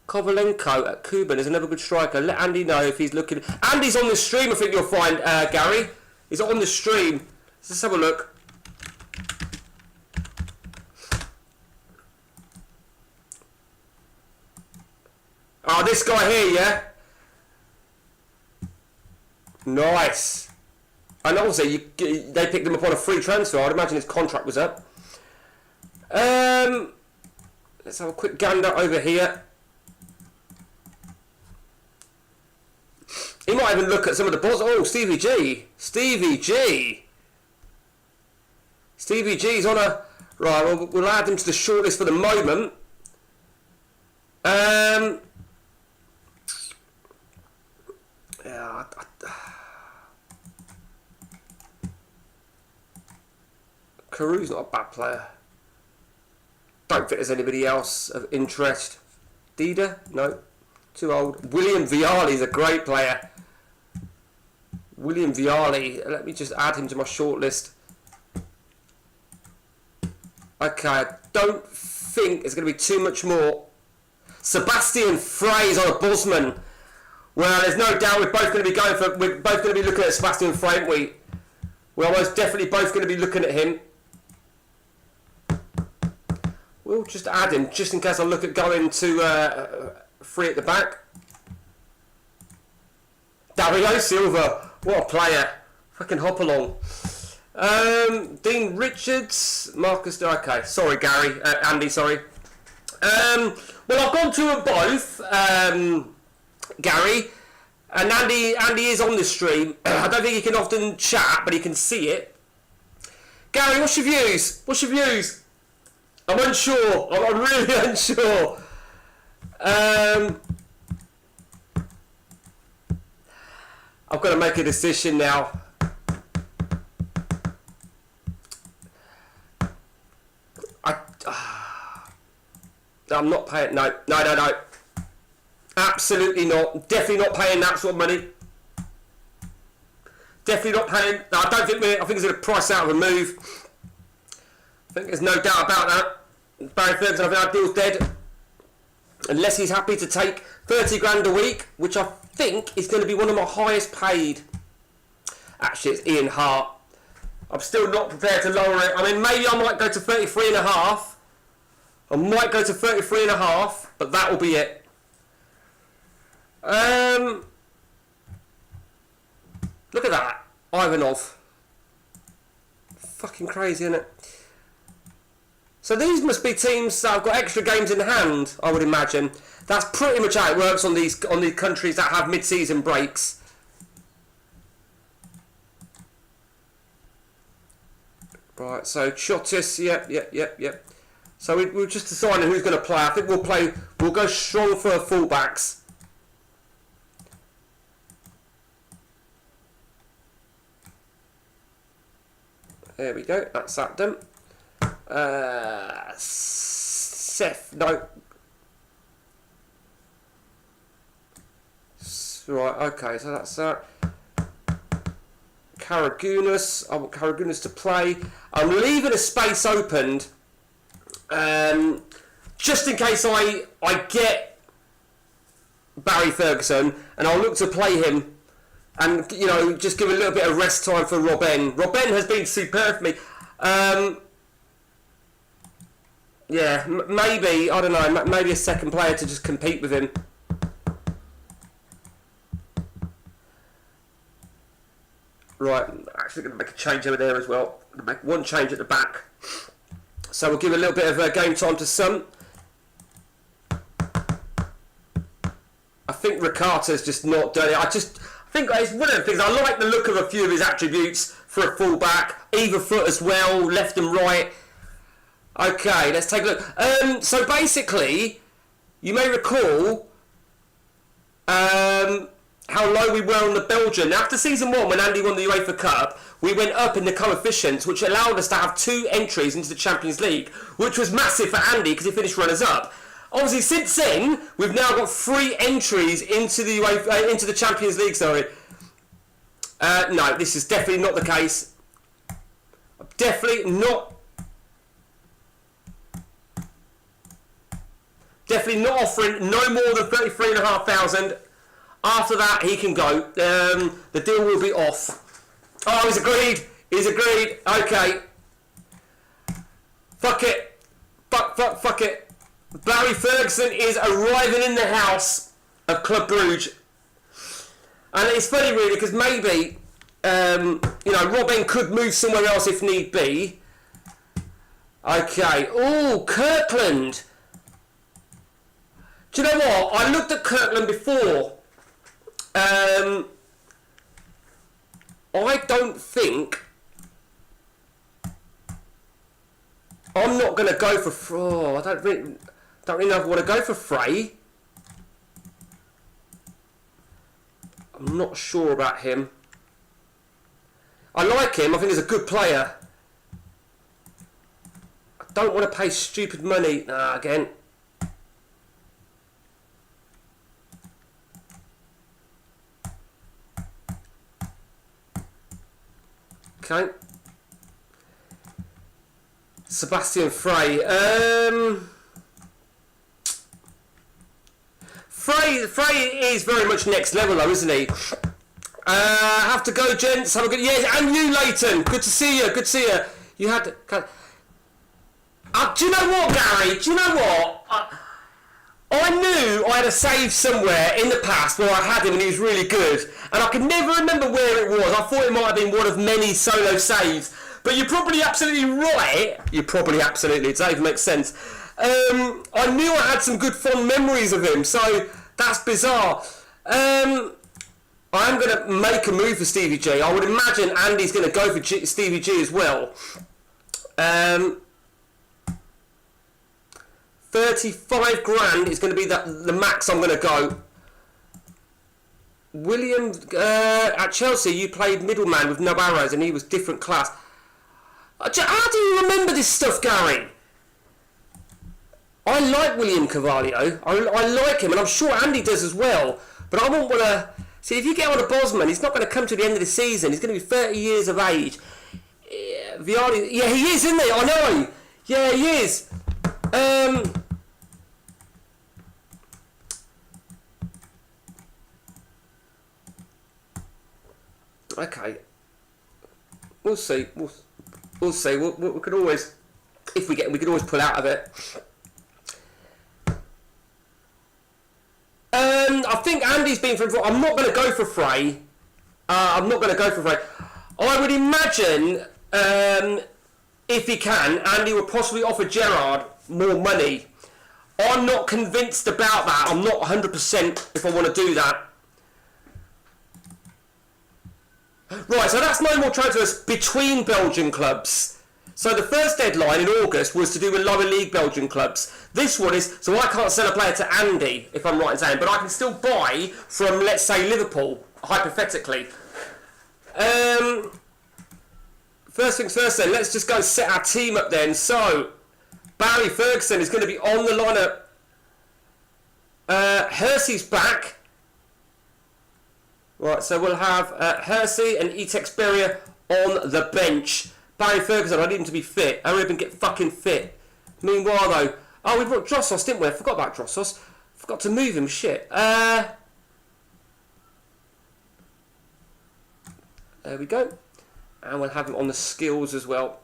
Kovalenko at Kuban is another good striker. Let Andy know if he's looking. Andy's on the stream, I think you'll find, Gary. He's on the stream. Let's have a look. Oh, this guy here, yeah? Nice. And also, they picked him up on a free transfer. I'd imagine his contract was up. Let's have a quick gander over here. He might even look at some of the balls. Oh, Stevie G. Stevie G. Stevie G's on a... Right, well, we'll add him to the shortlist for the moment. Yeah, Caru's not a bad player. Don't think there's anybody else of interest. Dida? No. Too old. William Vialli's a great player. William Vialli. Let me just add him to my shortlist. Okay, I don't think there's going to be too much more. Sebastian Frey is on a Bosman. Well, there's no doubt we're both going to be we're both going to be looking at Sebastian Frey, aren't we? We're almost definitely both going to be looking at him. We'll just add him, just in case I look at going to Free at the back. Dario Silva, what a player. Fucking hop along. Dean Richards, Marcus, okay, sorry Gary, Andy, sorry. Well, I've gone to them both, Gary, and Andy is on the stream. I don't think he can often chat, but he can see it. Gary, what's your views? What's your views? I'm unsure. I'm really unsure. I've got to make a decision now. I'm not paying. No. Absolutely not. Definitely not paying that sort of money. Definitely not paying. No, I don't think I think it's a price out of a move. I think there's no doubt about that. Barry Ferguson, I think that deal's dead. Unless he's happy to take 30 grand a week, which I think is going to be one of my highest paid. Actually, it's Ian Hart. I'm still not prepared to lower it. I mean, maybe I might go to 33 and a half. I might go to 33 and a half, but that will be it. Look at that. Ivanov. Fucking crazy, isn't it? So these must be teams that have got extra games in hand, I would imagine. That's pretty much how it works on these countries that have mid-season breaks. Right, so Chotis, yep. So we're just deciding who's going to play. I think we'll go strong for fullbacks. There we go, that's that done. Seth, no. Right, okay, so that's that. Karagunas, I want Karagunas to play. I'm leaving a space opened, just in case I get Barry Ferguson, and I'll look to play him, and just give a little bit of rest time for Robben. Robben has been superb for me. Yeah, maybe, I don't know, maybe a second player to just compete with him. Right, I'm actually going to make a change over there as well. I'm going to make one change at the back. So we'll give a little bit of game time to Son. I think Ricardo's just not done it. I think it's one of the things, I like the look of a few of his attributes for a full-back. Either foot as well, left and right. Okay, let's take a look. So basically, you may recall how low we were on the Belgian. After season 1, when Andy won the UEFA Cup, we went up in the coefficients, which allowed us to have 2 entries into the Champions League, which was massive for Andy because he finished runners-up. Obviously, since then, we've now got 3 entries into the UEFA, into the Champions League. Sorry. No, this is definitely not the case. Definitely not offering no more than 33,500. After that, he can go. The deal will be off. Oh, he's agreed. He's agreed. Okay. Fuck it. Fuck it. Barry Ferguson is arriving in the house of Club Brugge. And it's funny, really, because maybe, Robben could move somewhere else if need be. Okay. Oh, Kirkland. Do you know what? I looked at Kirkland before. I don't think I'm not going to go for. Oh, I don't really know if I want to go for Frey. I'm not sure about him. I like him. I think he's a good player. I don't want to pay stupid money. Nah, again. Okay. Sebastian Frey. Frey is very much next level though, isn't he? Have to go, gents. Have a good. Yeah, and you, Leighton. Good to see you. Good to see you. You had. Do you know what, Gary? Do you know what? I knew I had a save somewhere in the past where I had him and he was really good, and I could never remember where it was. I thought it might have been one of many solo saves, but you're probably absolutely right. You're probably absolutely. It even makes sense. I knew I had some good fond memories of him, so that's bizarre. I'm going to make a move for Stevie G. I would imagine Andy's going to go for Stevie G as well. 35 grand is going to be the max I'm going to go. William, at Chelsea, you played middleman with no arrows and he was different class. How do you remember this stuff, Gary? I like William Carvalho. I like him, and I'm sure Andy does as well. But I won't want to... See, if you get on a Bosman, he's not going to come to the end of the season. He's going to be 30 years of age. Vialli... Yeah, he is, isn't he? I know. Yeah, he is. Okay. We'll see. We'll see. We could always... If we get... We could always pull out of it. I think Andy's been for... I'm not going to go for Frey. I would imagine, if he can, Andy would possibly offer Gerrard more money. I'm not convinced about that. I'm not 100% if I want to do that. Right, so that's no more transfers between Belgian clubs. So the first deadline in August was to do with lower league Belgian clubs. This one is, so I can't sell a player to Andy, if I'm right in saying, but I can still buy from, let's say, Liverpool, hypothetically. First things first then, let's just go set our team up then. So, Barry Ferguson is going to be on the lineup. Hersey's back. Right, so we'll have Hersey and Etex Berrier on the bench. Barry Ferguson, I need him to be fit. Hurry up and get fucking fit. Meanwhile, though... Oh, we brought Drossos, didn't we? I forgot about Drossos. Forgot to move him, shit. There we go. And we'll have him on the skills as well.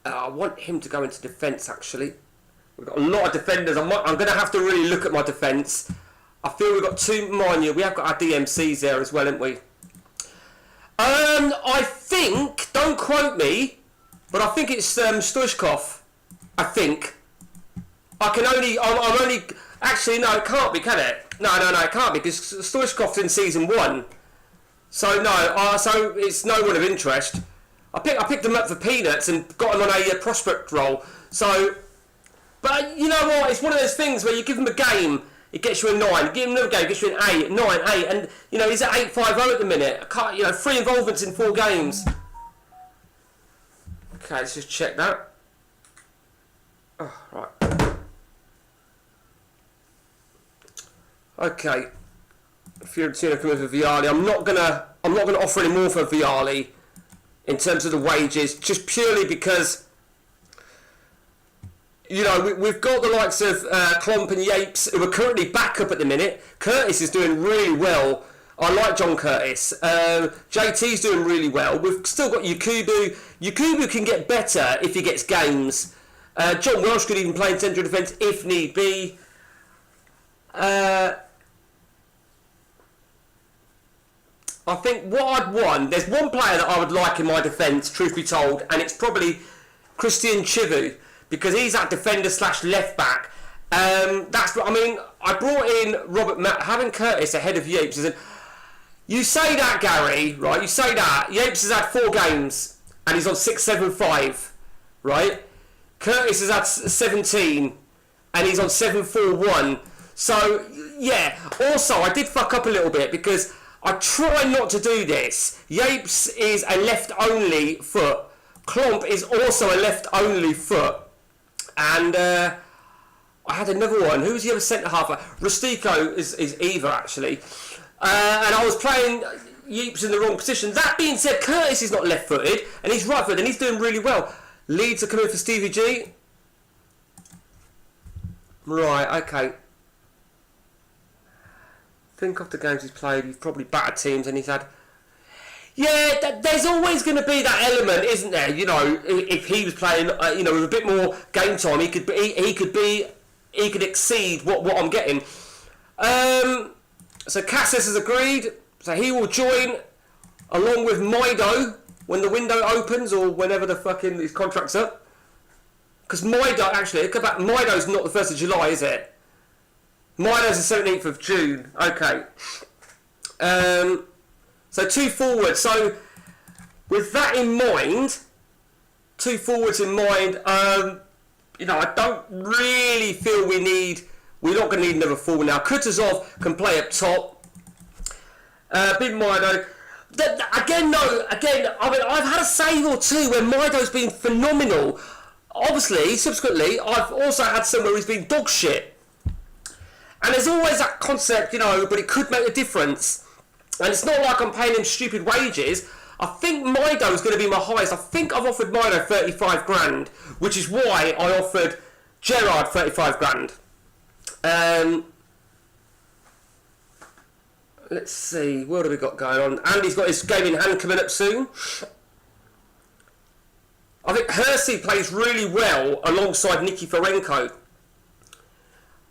I want him to go into defence, actually. We've got a lot of defenders. I'm going to have to really look at my defence. I feel we've got two... Mind you, we have got our DMCs there as well, haven't we? I think, don't quote me, but I think it's Stoichkov. I think. I'm only, actually no, it can't be, can it? No, it can't be, because Stoichkov's in season 1. So no, so it's no one of interest. I picked them up for peanuts and got them on a prospect roll. So, but you know what, it's one of those things where you give them a game, it gets you a 9. Give him another game, it gets you an 8, 9, 8. And, you know, he's at 8.50 at the minute. I can't, you know, 3 involvements in 4 games. Okay, let's just check that. Oh, right. Okay. Fiorentina coming for Vialli. I'm not gonna offer any more for Vialli in terms of the wages, just purely because... You know, we've got the likes of Klomp and Yapes, who are currently back up at the minute. Curtis is doing really well. I like John Curtis. JT's doing really well. We've still got Yakubu. Yakubu can get better if he gets games. John Welsh could even play in central defence if need be. I think what I'd want... There's one player that I would like in my defence, truth be told, and it's probably Christian Chivu. Because he's that defender / left back. That's what I mean. I brought in Robert having Curtis ahead of Yapes. You say that, Gary, right? You say that. Yapes has had 4 games and he's on 6.75, right? Curtis has had 17 and he's on 7.41. So yeah. Also, I did fuck up a little bit because I try not to do this. Yapes is a left-only foot. Klomp is also a left-only foot. And I had another one. Who was the other centre-half? Rustico is either, actually. And I was playing Yeeps in the wrong position. That being said, Curtis is not left-footed, and he's right-footed, and he's doing really well. Leeds are coming for Stevie G. Right, okay. Think of the games he's played. He's probably battered teams, and he's had... Yeah, there's always going to be that element, isn't there? You know, if he was playing, you know, with a bit more game time, he could exceed what I'm getting. So Cassis has agreed, so he will join along with Mido when the window opens or whenever the fucking his contract's up. Because Mido, actually, Mido's not the 1st of July, is it? Mido's the 17th of June. Okay. So 2 forwards. So with that in mind, 2 forwards in mind, I don't really feel we're not going to need another forward now. Kutuzov can play up top. Bin Mido. Again, I mean, I've had a save or two where Mido's been phenomenal. Obviously, subsequently, I've also had some where he's been dog shit. And there's always that concept, but it could make a difference. And it's not like I'm paying him stupid wages. I think Mido's going to be my highest. I think I've offered Mido 35 grand, which is why I offered Gerrard 35 grand. Let's see, what have we got going on? Andy's got his game in hand coming up soon. I think Hersey plays really well alongside Nikiforenko.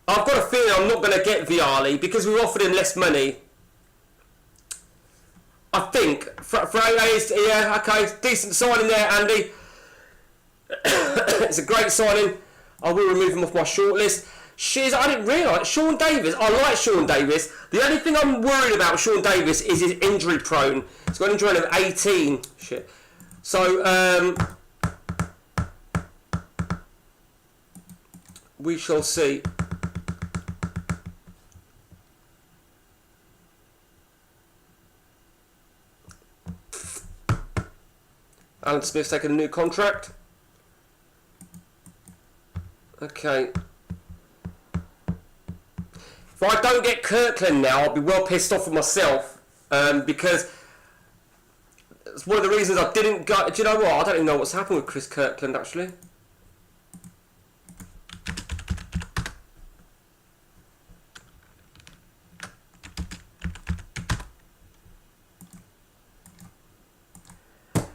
I've got a feeling I'm not going to get Vialli because we've offered him less money. I think. Yeah, okay, decent signing there, Andy. It's a great signing. I will remove him off my shortlist. I didn't realise, Sean Davis, I like Sean Davis. The only thing I'm worried about Sean Davis is his injury prone. He's got an injury of 18. Shit. So, we shall see. Alan Smith's taking a new contract. Okay. If I don't get Kirkland now, I'll be well pissed off with myself, because it's one of the reasons I didn't go. Do you know what? I don't even know what's happened with Chris Kirkland, actually.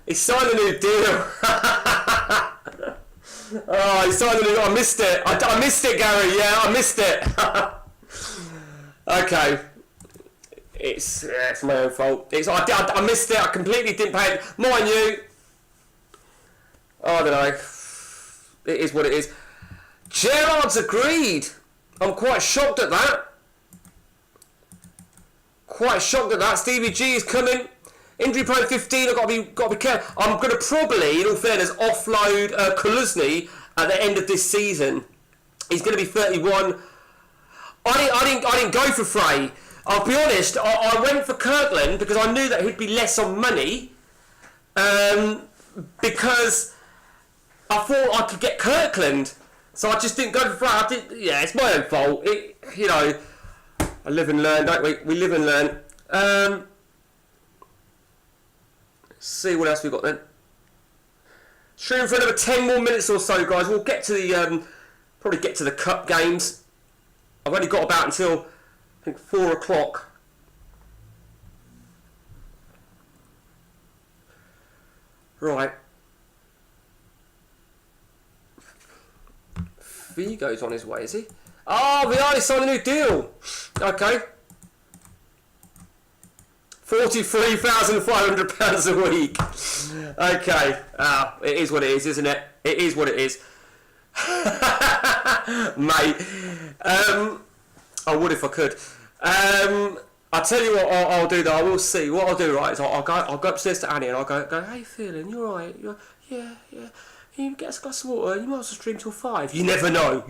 He signed a new deal. Oh, he signed a new... I missed it. I missed it, Gary. Yeah, I missed it. Okay. It's my own fault. I missed it. I completely didn't pay it. Mind you, I don't know. It is what it is. Gerrard's agreed. I'm quite shocked at that. Quite shocked at that. Stevie G is coming. Injury prone 15. I've got to be careful. I'm going to probably, in all fairness, offload Kaluzny at the end of this season. He's going to be 31. I didn't go for Frey. I'll be honest. I went for Kirkland because I knew that he'd be less on money. Because I thought I could get Kirkland, so I just didn't go for Frey. Yeah, it's my own fault. I live and learn, don't we? We live and learn. Let's see what else we got then. Stream for another 10 more minutes or so, guys. We'll get to the probably get to the cup games. I've only got about until I think 4 o'clock. Right. Vigo's on his way, is he? Oh, Vialli signed a new deal. Okay. £43,500 a week. Okay. It is what it is, isn't it? It is what it is. Mate. I would if I could. I'll tell you what I'll do though. I will see. What I'll do, right, is I'll go upstairs to Annie and I'll go, how you feeling? You alright? Yeah. You get us a glass of water, you might as well stream till 5. You never know.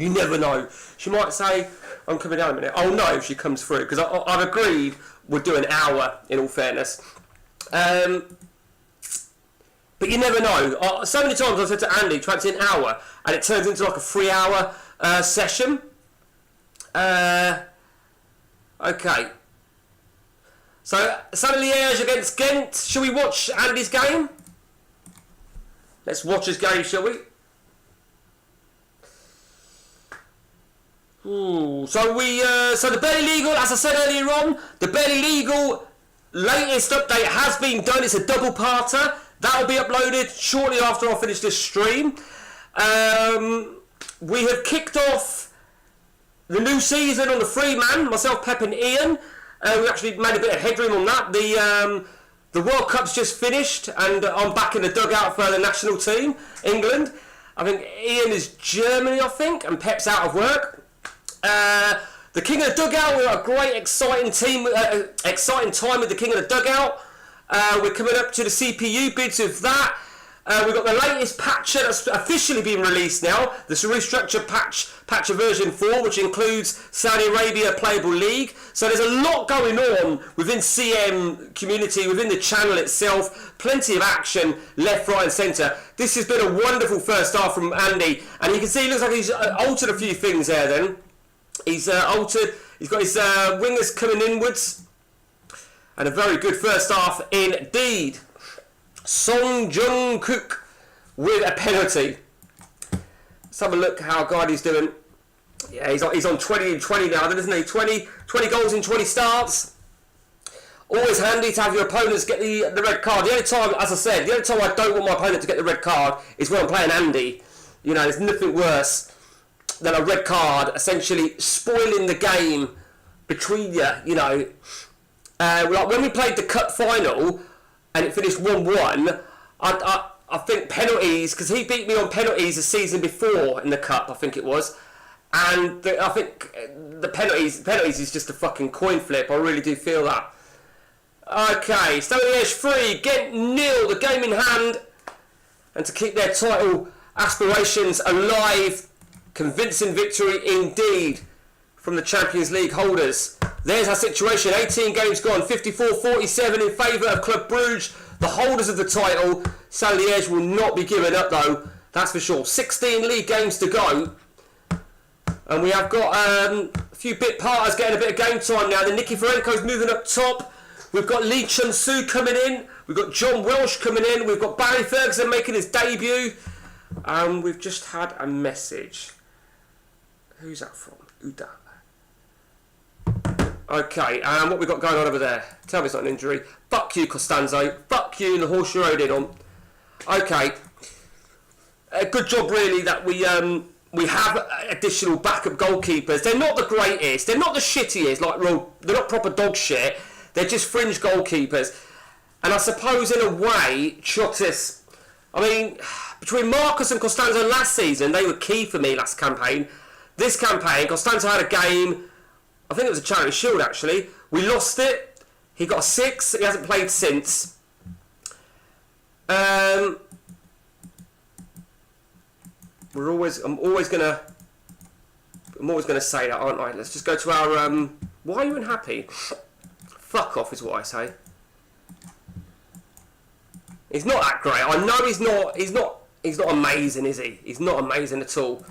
She might say, I'm coming down in a minute. I'll know if she comes through, because I've agreed we'll do an hour, in all fairness. But you never know. So many times I've said to Andy, try to an hour, and it turns into like a 3-hour session. Okay. So, Saint Liège against Ghent. Shall we watch Andy's game? Let's watch his game, shall we? Ooh, so the Barely Legal, as I said earlier on, the Barely Legal latest update has been done. It's a double-parter. That'll be uploaded shortly after I finish this stream. We have kicked off the new season on the free man, myself, Pep and Ian. We actually made a bit of headroom on that. The World Cup's just finished, and I'm back in the dugout for the national team, England. I think Ian is Germany, I think, and Pep's out of work. The King of the Dugout, we're a great, exciting time with the King of the Dugout. We're coming up to the CPU bids of that. We've got the latest patcher that's officially been released now. The restructured patcher version 4, which includes Saudi Arabia Playable League. So there's a lot going on within CM community, within the channel itself. Plenty of action, left, right and centre. This has been a wonderful first half from Andy. And you can see it looks like he's altered a few things there then. He's altered, he's got his wingers coming inwards. And a very good first half indeed. Song Jung-kook with a penalty. Let's have a look how Guardi's doing. Yeah, he's on 20 and 20 now, isn't he? 20 goals in 20 starts. Always handy to have your opponents get the red card. The only time, as I said, the only time I don't want my opponent to get the red card is when I'm playing Andy. You know, there's nothing worse than a red card essentially spoiling the game between you, you know. Like when we played the cup final and it finished 1-1, I think penalties, because he beat me on penalties the season before in the cup, I think it was, and I think the penalties is just a fucking coin flip. I really do feel that. Okay, Stony Edge 3, Ghent 0, the game in hand, and to keep their title aspirations alive, convincing victory indeed from the Champions League holders. There's our situation, 18 games gone, 54-47 in favour of Club Brugge, the holders of the title. Stade Liège will not be giving up though, that's for sure. 16 league games to go. And we have got a few bit parters getting a bit of game time now. The Nikiforenko's moving up top. We've got Lee Chun-Soo coming in. We've got John Welsh coming in. We've got Barry Ferguson making his debut. And we've just had a message. Who's that from? Uda. Okay, and what we got going on over there? Tell me it's not an injury. Fuck you, Costanzo. Fuck you, the horse you rode in on. Okay. A good job, really, that we have additional backup goalkeepers. They're not the greatest. They're not the shittiest. Like, they're not proper dog shit. They're just fringe goalkeepers. And I suppose, in a way, Chotis... I mean, between Marcus and Costanzo last season, they were key for me last campaign. This campaign, Costanzo had a game... I think it was a Charity Shield, actually. We lost it. He got a 6. He hasn't played since. I'm always gonna say that, aren't I? Let's just go to our. Why are you unhappy? Fuck off is what I say. He's not that great. I know he's not. He's not amazing, is he? He's not amazing at all.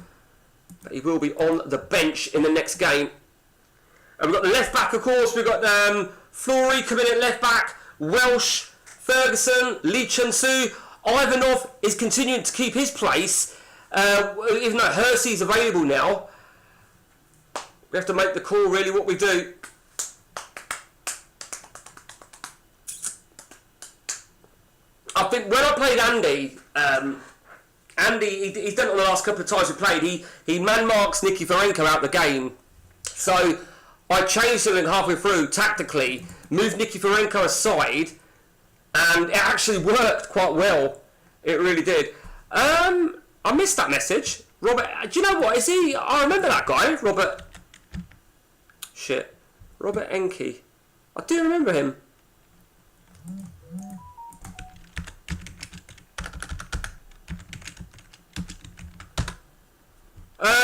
But he will be on the bench in the next game. And we've got the left back, of course. We've got Flory coming in at left back. Welsh, Ferguson, Lee Chun-Soo. Ivanov is continuing to keep his place. Even though Hersey's available now. We have to make the call, really, what we do. I think when I played Andy, he's done it on the last couple of times we played. He man-marks Nikiforenko out the game. So I changed something halfway through, tactically, moved Nikiforenko aside, and it actually worked quite well. It really did. I missed that message. Robert, do you know what? Is he... I remember that guy, Robert... Shit. Robert Enke. I do remember him.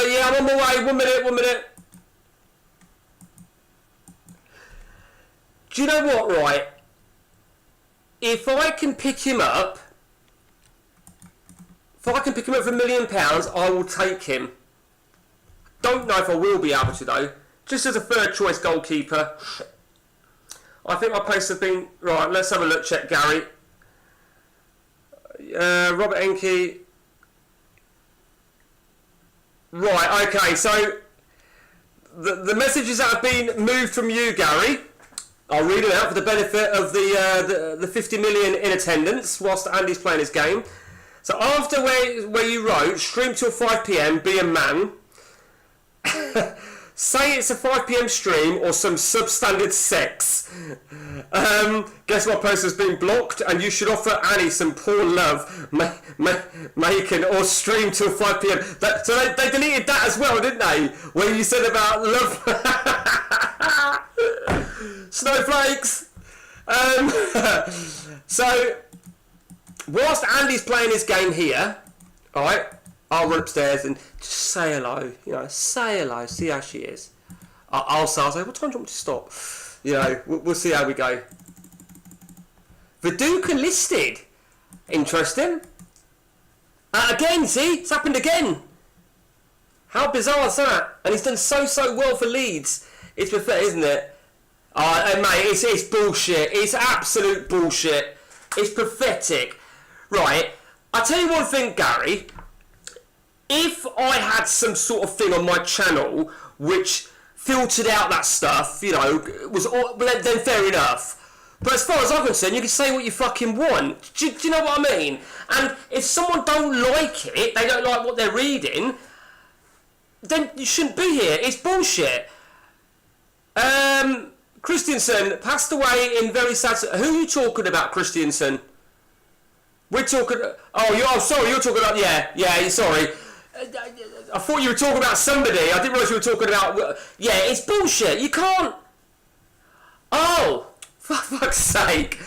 Yeah, I'm on my way. 1 minute. Do you know what, right? If I can pick him up... If I can pick him up for £1 million, I will take him. Don't know if I will be able to, though. Just as a third choice goalkeeper. I think my posts have been... Right, let's have a look. Check Gary. Robert Enke. Right, okay, so... The messages that have been moved from you, Gary... I'll read it out for the benefit of the 50 million in attendance whilst Andy's playing his game. So after where you wrote, stream till 5 PM, be a man. Say it's a 5 PM stream or some substandard sex. Guess what post has been blocked, and you should offer Annie some poor love, making or stream till 5 PM. So they deleted that as well, didn't they? Where you said about love. Snowflakes. So whilst Andy's playing his game here, alright, I'll run upstairs and just say hello, say hello, see how she is. I'll say, what time do you want me to stop? We'll see how we go. Viduka listed. Interesting. Again, see? It's happened again. How bizarre is that? And he's done so well for Leeds. It's pathetic, isn't it? Mate, it's bullshit. It's absolute bullshit. It's pathetic. Right, I'll tell you one thing, Gary. If I had some sort of thing on my channel which filtered out that stuff, was all, then fair enough. But as far as I'm concerned, you can say what you fucking want. Do you know what I mean? And if someone don't like it, they don't like what they're reading, then you shouldn't be here. It's bullshit. Christiansen passed away in very sad... Who are you talking about, Christiansen? We're talking... sorry, you're talking about... Yeah, sorry. I thought you were talking about somebody. I didn't realise you were talking about... Yeah, it's bullshit. You can't... Oh, for fuck's sake.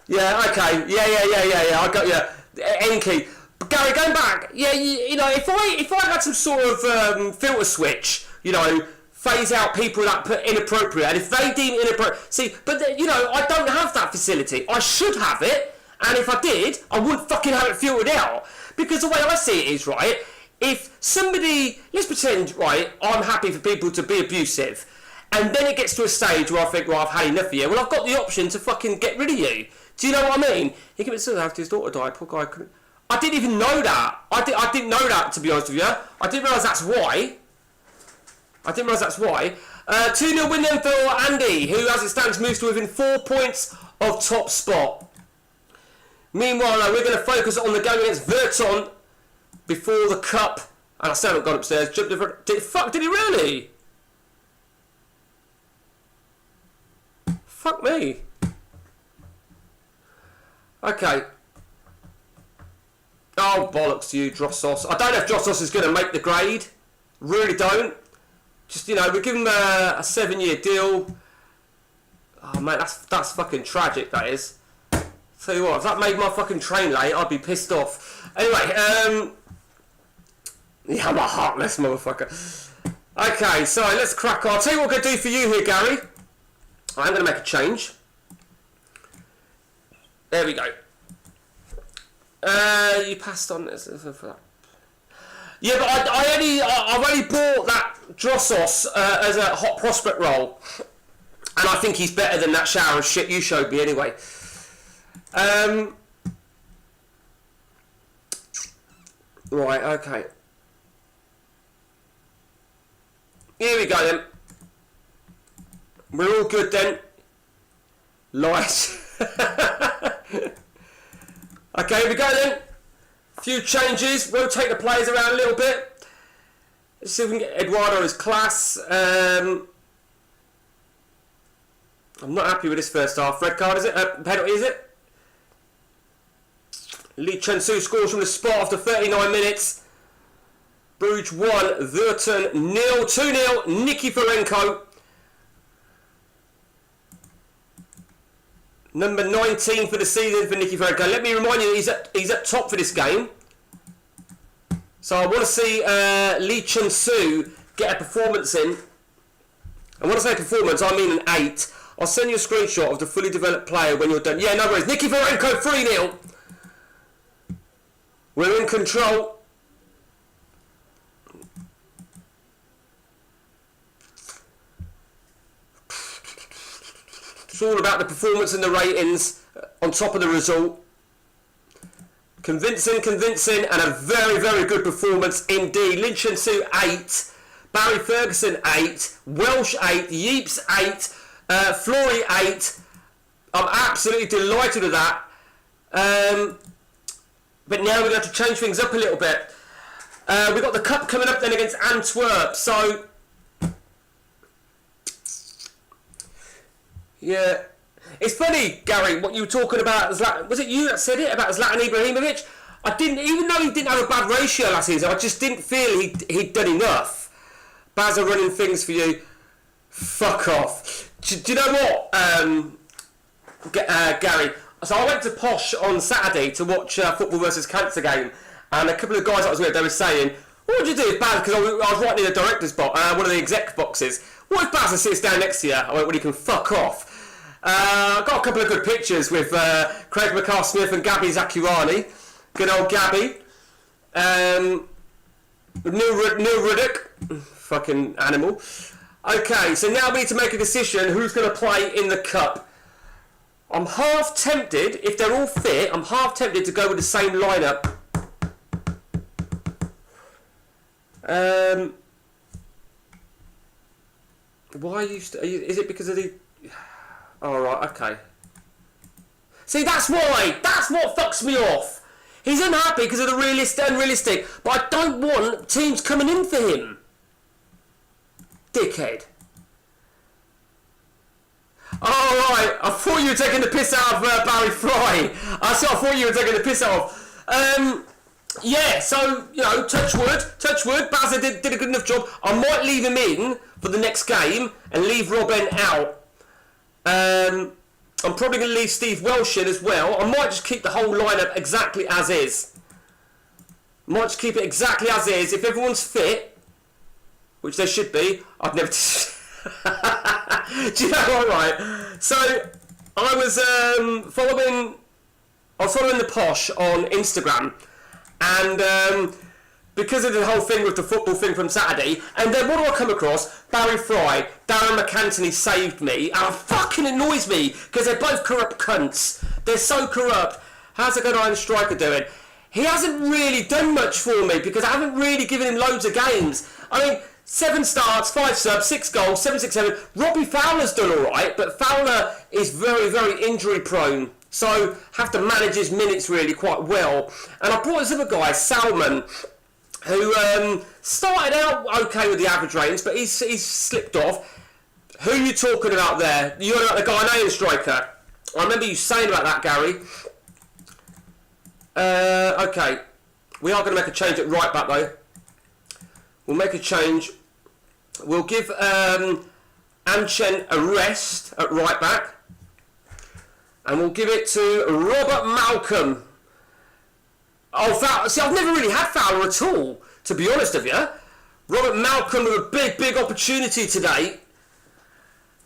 Yeah, okay. Yeah. I got you. Enki. But Gary, going back, if I had some sort of filter switch, phase out people that put inappropriate, and if they deem inappropriate... See, but, I don't have that facility. I should have it, and if I did, I wouldn't fucking have it filtered out. Because the way I see it is, right, if somebody... Let's pretend, right, I'm happy for people to be abusive, and then it gets to a stage where I think, well, I've had enough of you. Well, I've got the option to fucking get rid of you. Do you know what I mean? He committed suicide after his daughter died. Poor guy couldn't... I didn't even know that. I didn't know that, to be honest with you. I didn't realise that's why. 2-0 win then for Andy, who, as it stands, moves to within 4 points of top spot. Meanwhile, we're going to focus on the game against Verton before the cup. And I still haven't gone upstairs. Jumped over. Did he really? Fuck me. Okay. Oh, bollocks to you, Drossos. I don't know if Drossos is going to make the grade. Really don't. Just, we give him a 7-year deal. Oh, mate, that's fucking tragic, that is. Tell you what, if that made my fucking train late, I'd be pissed off. Anyway, yeah, I'm a heartless motherfucker. Okay, so let's crack on. I'll tell you what I'm going to do for you here, Gary. I'm going to make a change. There we go. You passed on this for that. Yeah, but I've only bought that Drossos as a hot prospect role, and I think he's better than that shower of shit you showed me anyway. Right, okay. Here we go then. We're all good then. Light. Okay, here we go then. Few changes, rotate the players around a little bit. Let's see if we can get Eduardo as class. I'm not happy with this first half. Red card, is it? Penalty, is it? Lee Chen-Su scores from the spot after 39 minutes. Bruges 1, Verton 0. 2-0, Nikiforenko. Number 19 for the season for Nikiforenko. Let me remind you, he's at top for this game. So I want to see Lee Chen-Su get a performance in. And when I say performance, I mean an 8. I'll send you a screenshot of the fully developed player when you're done. Yeah, no worries. Nikiforenko 3-0. We're in control. It's all about the performance and the ratings on top of the result. Convincing, and a very, very good performance indeed. Lee Chen-Su 8, Barry Ferguson 8, Welsh 8, Yeeps 8, Flory 8. I'm absolutely delighted with that. But now we're going to have to change things up a little bit. We've got the cup coming up then against Antwerp, so... Yeah. It's funny, Gary, what you were talking about. Was it you that said it about Zlatan Ibrahimovic? I didn't, even though he didn't have a bad ratio last season, I just didn't feel he'd done enough. Baz are running things for you. Fuck off. Do you know what, Gary? So I went to Posh on Saturday to watch Football versus Cancer game, and a couple of guys I was with, they were saying, what would you do if Baz, because I was right near the director's box, one of the exec boxes, what if Baz sits down next to you? I went, well, you can fuck off. I got a couple of good pictures with Craig McCarr-Smith and Gabby Zakuani. Good old Gabby. Neil Ruddock. Fucking animal. Okay, so now we need to make a decision who's going to play in the cup. I'm half tempted, if they're all fit, I'm half tempted to go with the same lineup. Why are you... is it because of the... Oh, right, okay. See, that's why! That's what fucks me off! He's unhappy because of the unrealistic, but I don't want teams coming in for him. Dickhead. Oh, right, I thought you were taking the piss out of Barry Fry. I thought you were taking the piss out of... yeah, so, you know, touch wood, Bazza did a good enough job. I might leave him in for the next game and leave Robben out. I'm probably going to leave Steve Welsh in as well. I might just keep the whole lineup exactly as is. Might just keep it exactly as is. If everyone's fit, which they should be, I'd never... Do you know what, right? So, I was following the Posh on Instagram, and because of the whole thing with the football thing from Saturday, and then what do I come across? Barry Fry, Darren McAntony saved me, and it fucking annoys me, because they're both corrupt cunts. They're so corrupt. How's the good Iron Striker doing? He hasn't really done much for me, because I haven't really given him loads of games. I mean, 7 starts, 5 subs, 6 goals, 767. Robbie Fowler's done alright, but Fowler is very, very injury prone. So, have to manage his minutes really quite well. And I brought this other guy, Salman, who started out okay with the average ratings, but he's slipped off. Who are you talking about there? You're about the Ghanaian striker. I remember you saying about that, Gary. Okay. We are going to make a change at right back, though. We'll make a change. We'll give Anchen a rest at right back. And we'll give it to Robert Malcolm. Oh, Fowler. See, I've never really had Fowler at all, to be honest with you. Robert Malcolm with a big, big opportunity today.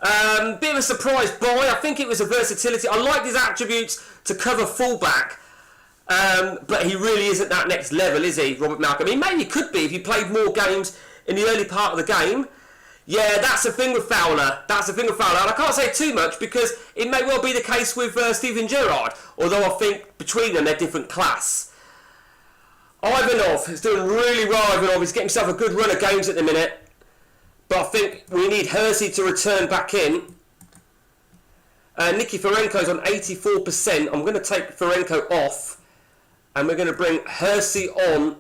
Bit of a surprise buy. I think it was a versatility. I liked his attributes to cover fullback. But he really isn't that next level, is he, Robert Malcolm? I mean, maybe he could be if he played more games in the early part of the game. Yeah, that's the thing with Fowler. And I can't say too much because it may well be the case with Steven Gerrard. Although I think between them, they're different class. Ivanov is doing really well, Ivanov. He's getting himself a good run of games at the minute. But I think we need Hersey to return back in. Nicky Ferenko's on 84%. I'm going to take Ferenko off. And we're going to bring Hersey on.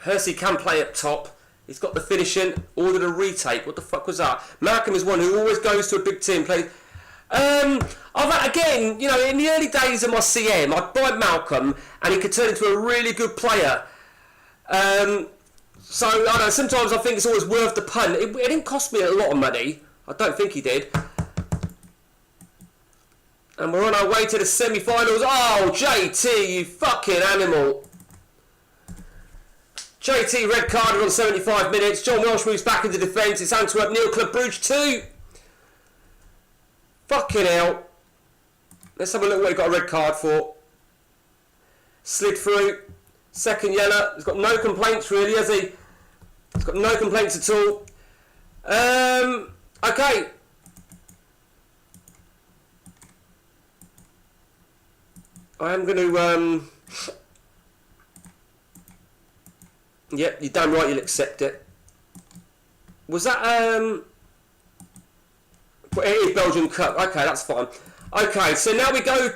Hersey can play up top. He's got the finishing. Ordered a retake. What the fuck was that? Malcolm is one who always goes to a big team. Plays. Again, you know, in the early days of my CM, I'd buy Malcolm and he could turn into a really good player. So, I don't know, sometimes I think it's always worth the punt. It didn't cost me a lot of money. I don't think he did. And we're on our way to the semi-finals. Oh, JT, you fucking animal. JT red carded on 75 minutes. John Welsh moves back into defence. It's Antwerp nil, Club Brugge 2. Fucking hell. Let's have a look what he got a red card for. Slid through. Second yellow. He's got no complaints really, has he? He's got no complaints at all. Okay. I am going to... Yep, you're damn right you'll accept it. Was that... It is Belgian Cup. Okay, that's fine. Okay, so now we go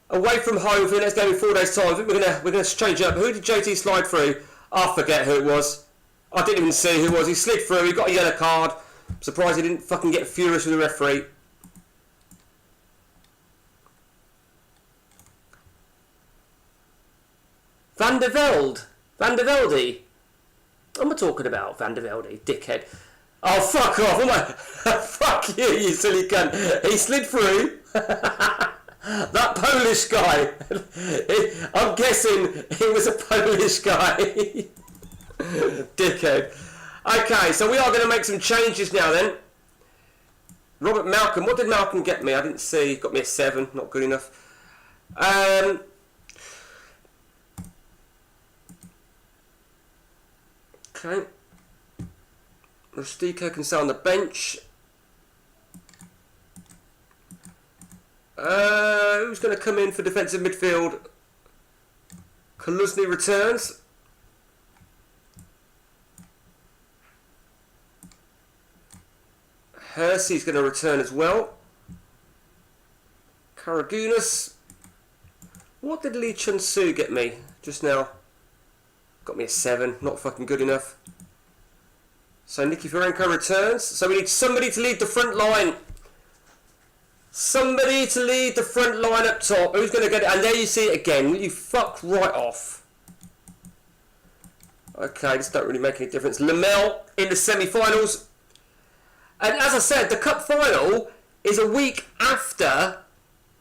away from home for the next game in 4 days' time. I think we're gonna change up. Who did JT slide through? I forget who it was. I didn't even see who it was. He slid through. He got a yellow card. I'm surprised he didn't fucking get furious with the referee. Van der Velde. Van der Velde. What am I talking about? Van der Velde, dickhead. Oh, fuck off. Fuck you, you silly cunt. He slid through. That Polish guy. I'm guessing he was a Polish guy. Dickhead. Okay, so we are going to make some changes now then. Robert Malcolm. What did Malcolm get me? I didn't see. Got me a 7. Not good enough. Okay. Rustico can stay on the bench. Who's going to come in for defensive midfield? Kaluzny returns. Hersey's going to return as well. Karagunas. What did Lee Chun-Soo get me just now? Got me a 7. Not fucking good enough. So Nicky Ferenko returns. So we need somebody to lead the front line. Somebody to lead the front line up top. Who's going to get it? And there you see it again. Will you fuck right off? Okay, this don't really make any difference. Lamel in the semi-finals. And as I said, the cup final is a week after...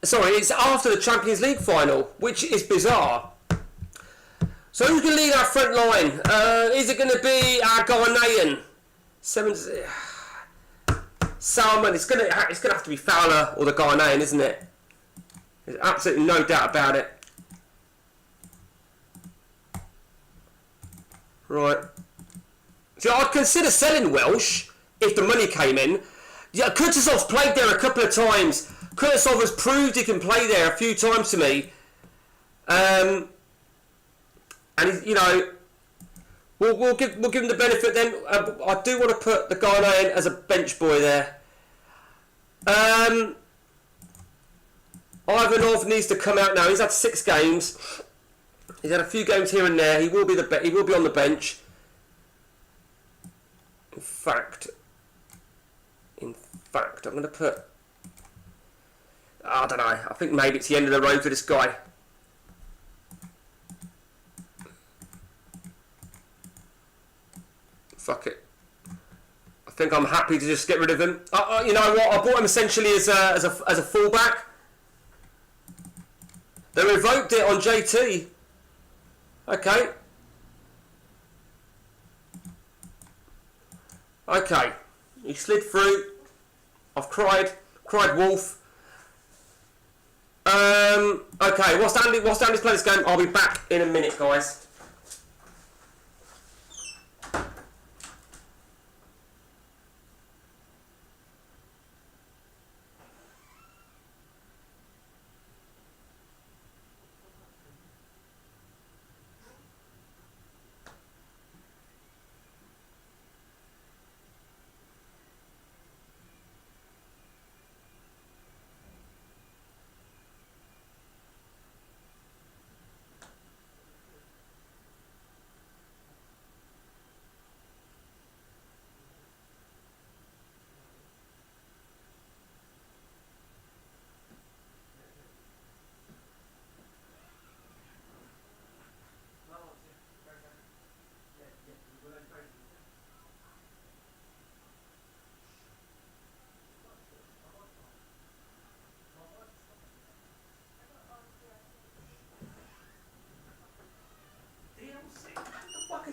Sorry, it's after the Champions League final, which is bizarre. So who's going to lead our front line? Is it going to be our Ghanaian? Salmon. It's going to have to be Fowler or the Ghanaian, isn't it? There's absolutely no doubt about it. Right. So I'd consider selling Welsh if the money came in. Yeah, Kutasov's played there a couple of times. Kutasov has proved he can play there a few times to me. And you know, we'll give him the benefit then. I do want to put the Ghanaian as a bench boy there. Ivanov needs to come out now. He's had 6 games. He's had a few games here and there. He will be on the bench. In fact, I'm going to put... I don't know. I think maybe it's the end of the road for this guy. Fuck it. I think I'm happy to just get rid of him. You know what? I bought him essentially as a fullback. They revoked it on JT. Okay. Okay. He slid through. I've cried wolf. Okay. Whilst Andy's playing this game, I'll be back in a minute, guys.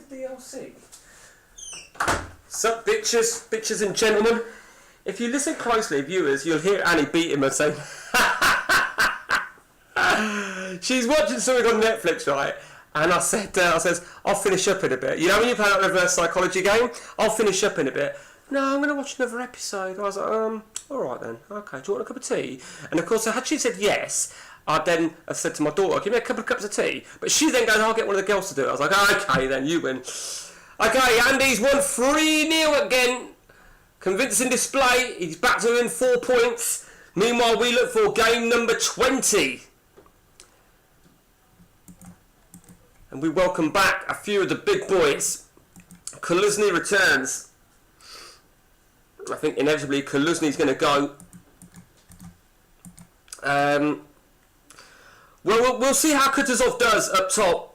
DLC. Sup, bitches and gentlemen. If you listen closely, viewers, you'll hear Annie beat him and say, she's watching something on Netflix, right? And I says, I'll finish up in a bit. You know when you play that reverse psychology game? I'll finish up in a bit. No, I'm going to watch another episode. I was like, alright then. Okay, do you want a cup of tea? And of course, had she said yes, I'd then have said to my daughter, give me a couple of cups of tea. But she then goes, I'll get one of the girls to do it. I was like, okay then, you win. Okay, Andy's won 3-0 again. Convincing display. He's back to win 4 points. Meanwhile, we look for game number 20. And we welcome back a few of the big boys. Kaluzny returns. I think inevitably Kaluzny's going to go. Well, we'll see how Kutuzov does up top.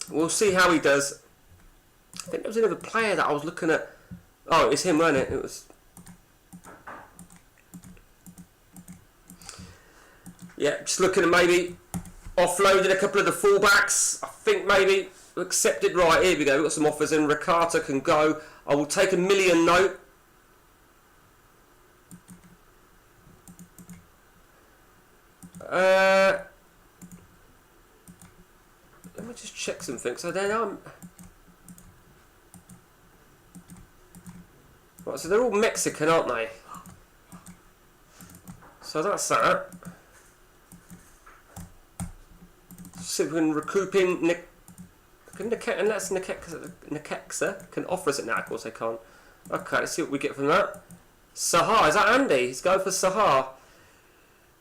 We'll see how he does. I think there was another player that I was looking at. Oh, it's him, wasn't it? It was. Yeah, just looking at maybe offloading a couple of the fullbacks. I think maybe accepted. Right, here we go. We've got some offers in. Ricardo can go. I will take a million note. Let me just check something. So then right, so they're all Mexican, aren't they? So that's that. See if we can recoup in unless Necaxa can offer us it now. Of course they can't. Okay, let's see what we get from that. Sahar, is that Andy? He's going for Sahar.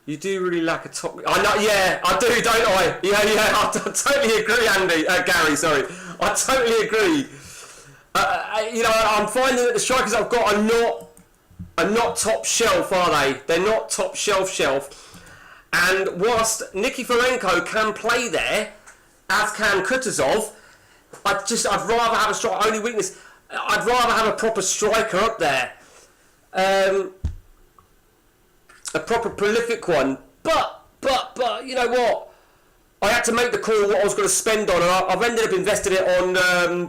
You do really lack a top. I know, yeah, I do, don't I? Yeah, I totally agree, Andy. Gary, sorry. I totally agree. You know, I'm finding that the strikers I've got are not top shelf, are they? They're not top shelf. And whilst Nikiforenko can play there, as can Kutuzov, I'd rather have a striker. Only weakness, I'd rather have a proper striker up there. A proper prolific one. But, you know what? I had to make the call what I was going to spend on, and I've ended up investing it on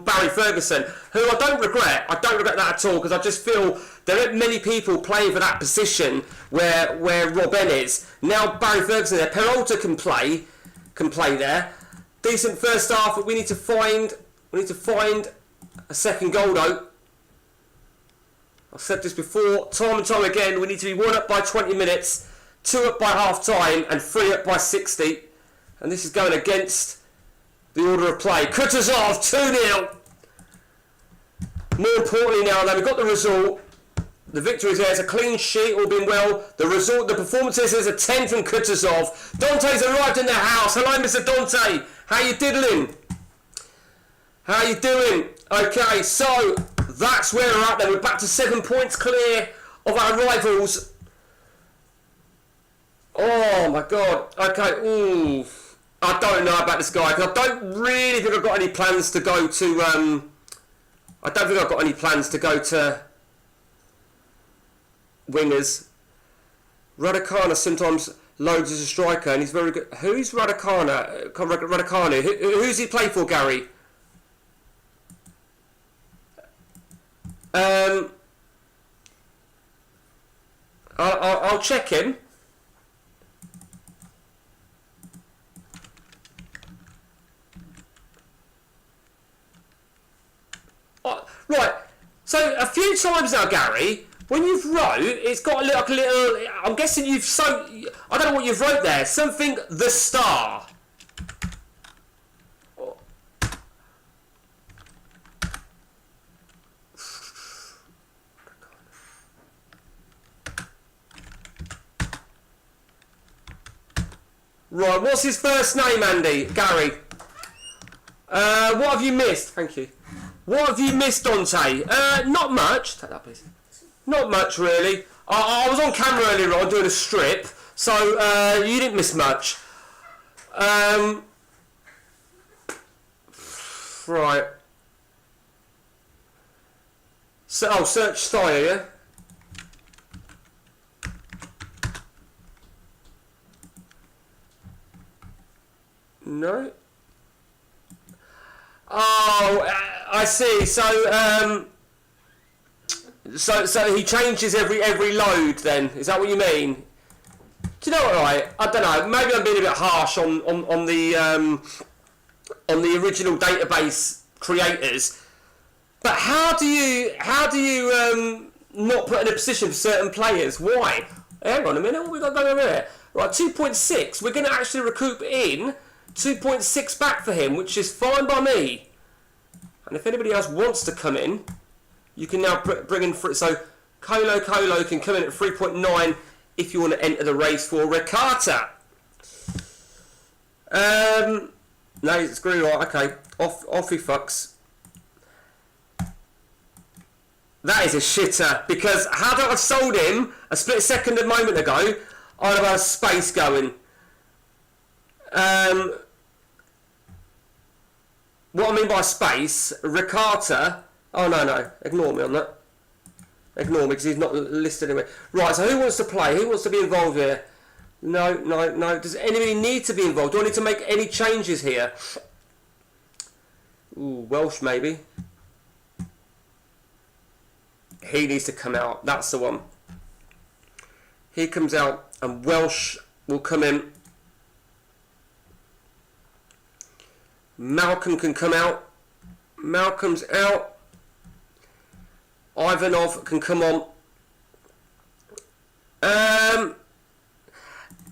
Barry Ferguson, who I don't regret. I don't regret that at all, because I just feel there aren't many people playing for that position where Robben is. Now Barry Ferguson there, Peralta can play there. Decent first half, but we need to find a second goal though. I've said this before, time and time again, we need to be 1 up by 20 minutes, 2 up by half time, and 3 up by 60. And this is going against the order of play. Kutuzov, 2-0. More importantly now, though, we've got the result. The victory is there. It's a clean sheet, all being well. The result, the performance is a 10 from Kutuzov. Dante's arrived in the house. Hello, Mr. Dante. How you diddling? How you doing? Okay, so that's where we're at then. We're back to 7 points clear of our rivals. Oh my God. Okay, ooh. I don't know about this guy, because I don't really think I've got any plans to go to, I don't think I've got any plans to go to wingers. Radicana sometimes loads as a striker, and he's very good. Who's Radicana? Radicana. Who's he play for, Gary? I'll check him. Right, so a few times now, Gary, when you've wrote, it's got a little, I'm guessing I don't know what you've wrote there, something, the star. Right, what's his first name, Andy? Gary. What have you missed? Thank you. What have you missed, Dante? Not much. Take that, please. Not much, really. I was on camera earlier on doing a strip, so you didn't miss much. Right. So, search Steyer, yeah? No. Oh, I see. So, so he changes every load. Then is that what you mean? Do you know what? Right, I don't know. Maybe I'm being a bit harsh on the original database creators. But how do you not put in a position for certain players? Why? Hang on a minute. What we got going over here? Right, 2.6. We're going to actually recoup in 2.6 back for him, which is fine by me. And if anybody else wants to come in, you can now bring in... So, Colo can come in at 3.9 if you want to enter the race for Ricardo. No, it's screw right. Okay, off he fucks. That is a shitter, because had I sold him a split second a moment ago, I'd have had a space going. What I mean by space, Ricardo... Oh, no, ignore me on that. Ignore me, because he's not listed anywhere. Right, so who wants to play? Who wants to be involved here? No. Does anybody need to be involved? Do I need to make any changes here? Ooh, Welsh maybe. He needs to come out. That's the one. He comes out and Welsh will come in. Malcolm can come out. Malcolm's out. Ivanov can come on.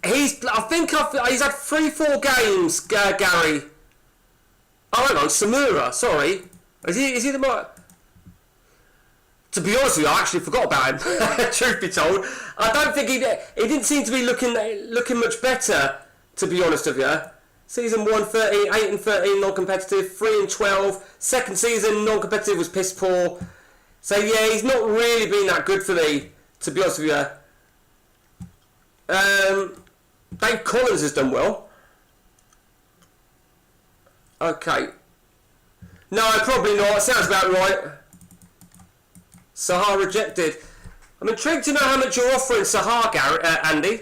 He's had 3-4 games, Gary. Oh, hang on, Samura, sorry. Is he the more... To be honest with you, I actually forgot about him, truth be told. I don't think he didn't seem to be looking much better, to be honest with you. Season 1, 13, 8 and 13, non-competitive, 3 and 12. Second season, non-competitive was piss poor. So yeah, he's not really been that good for me, to be honest with you. Dave Collins has done well. Okay. No, probably not. Sounds about right. Sahar rejected. I'm intrigued to know how much you're offering Sahar, Andy.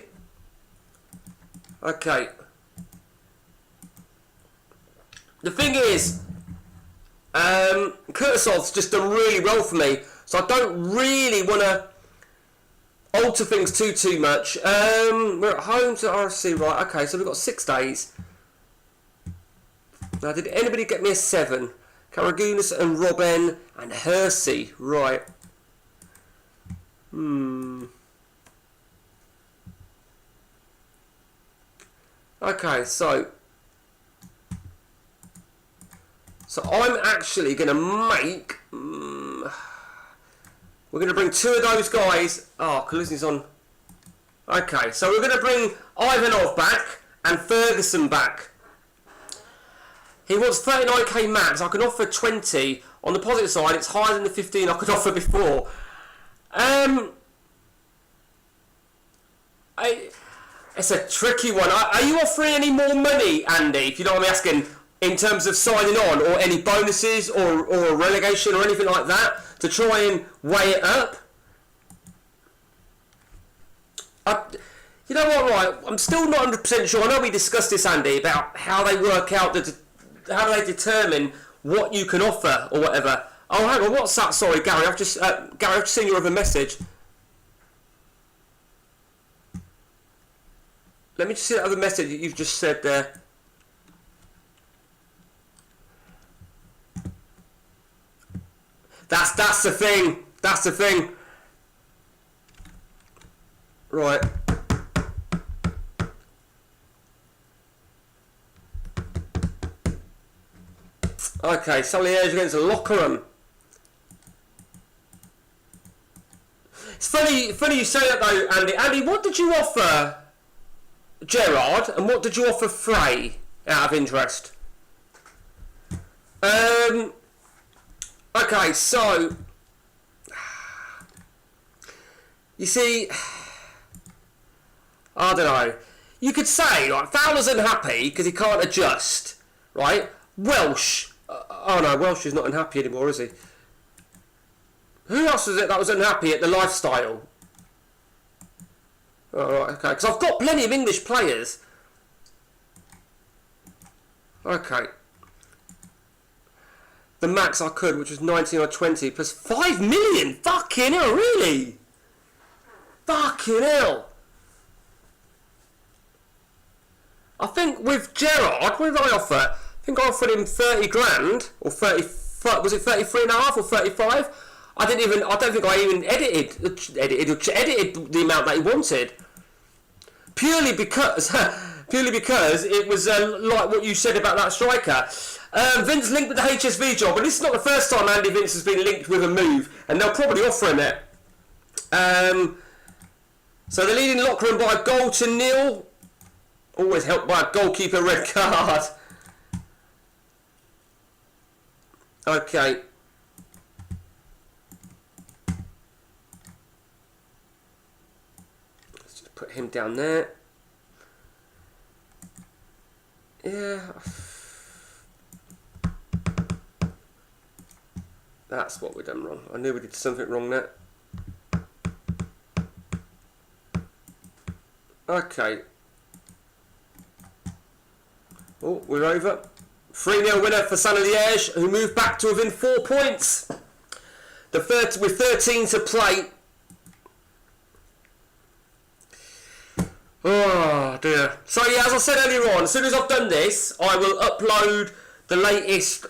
Okay. The thing is, Kurtisov's just done really well for me, so I don't really want to alter things too much. We're at home to RFC, right? Okay, so we've got 6 days. Now, did anybody get me a 7? Karagunis and Robin and Hersey, right? Okay, so I'm actually going to make... we're going to bring 2 of those guys... Oh, Kaluzny's on... Okay, so we're going to bring Ivanov back and Ferguson back. He wants 39k max. I can offer 20. On the positive side, it's higher than the 15 I could offer before. It's a tricky one. Are you offering any more money, Andy, if you don't mind me asking, in terms of signing on, or any bonuses, or a relegation, or anything like that, to try and weigh it up? You know what, right, I'm still not 100% sure. I know we discussed this, Andy, about how they work out, how do they determine what you can offer, or whatever. Oh, hang on, what's that? Sorry, Gary, I've just seen your other message. Let me just see that other message that you've just said there. That's the thing. That's the thing. Right. Okay, Saliers against Lockerham. It's funny you say that though, Andy. Andy, what did you offer Gerard, and what did you offer Frey, out of interest? Okay, so you see, I don't know. You could say, like, Fowler's unhappy because he can't adjust, right? Welsh. Oh no, Welsh is not unhappy anymore, is he? Who else was it that was unhappy at the lifestyle? Alright, okay, because I've got plenty of English players. Okay. The max I could, which was 19 or 20, plus 5 million! Fucking hell, really? Fucking hell! I think with Gerard, what did I offer? I think I offered him 30 grand, or 30, was it 33 and a half or 35? I don't think I even edited the amount that he wanted. Purely because it was like what you said about that striker. Vince linked with the HSV job, and this is not the first time Andy Vince has been linked with a move, and they'll probably offer him it. So they're leading Lockerham by a goal to 0. Always helped by a goalkeeper red card. Okay. Let's just put him down there. Yeah. That's what we've done wrong. I knew we did something wrong there. Okay. Oh, we're over. 3-0 winner for Saint Liège, who moved back to within 4 points. With 13 to play. Oh dear. So yeah, as I said earlier on, as soon as I've done this, I will upload the latest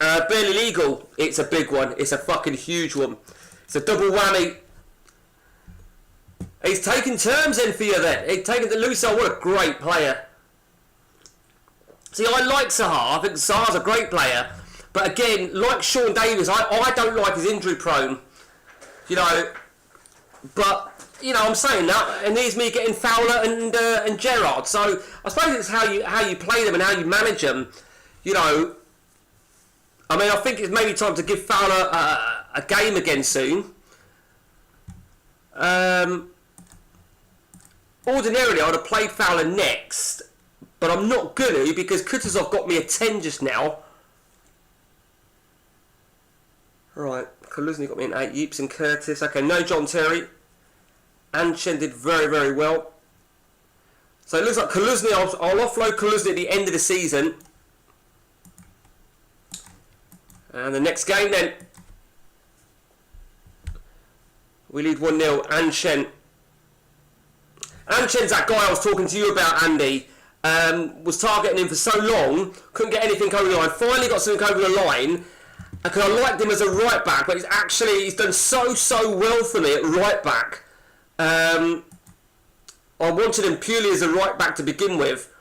Barely Legal. It's a big one. It's a fucking huge one. It's a double whammy. He's taken terms in for you then. He's taken the Louisa. What a great player. See, I like Sahar. I think Sahar's a great player. But again, like Sean Davis, I don't like his injury prone. You know, but you know, I'm saying that, and here's me getting Fowler and Gerrard. So I suppose it's how you play them and how you manage them. You know, I mean, I think it's maybe time to give Fowler a game again soon. Ordinarily, I would have played Fowler next, but I'm not going to because Kutuzov got me a 10 just now. Right, Kaluzny got me an 8. Yeeps and Curtis. Okay, no John Terry. Anchen did very, very well. So it looks like Kaluzny, I'll offload Kaluzny at the end of the season. And the next game then. We lead 1-0. Anchen. Anchen's that guy I was talking to you about, Andy. Was targeting him for so long, couldn't get anything over the line. Finally got something over the line. Because I liked him as a right back, but he's done so well for me at right back. I wanted him purely as a right back to begin with.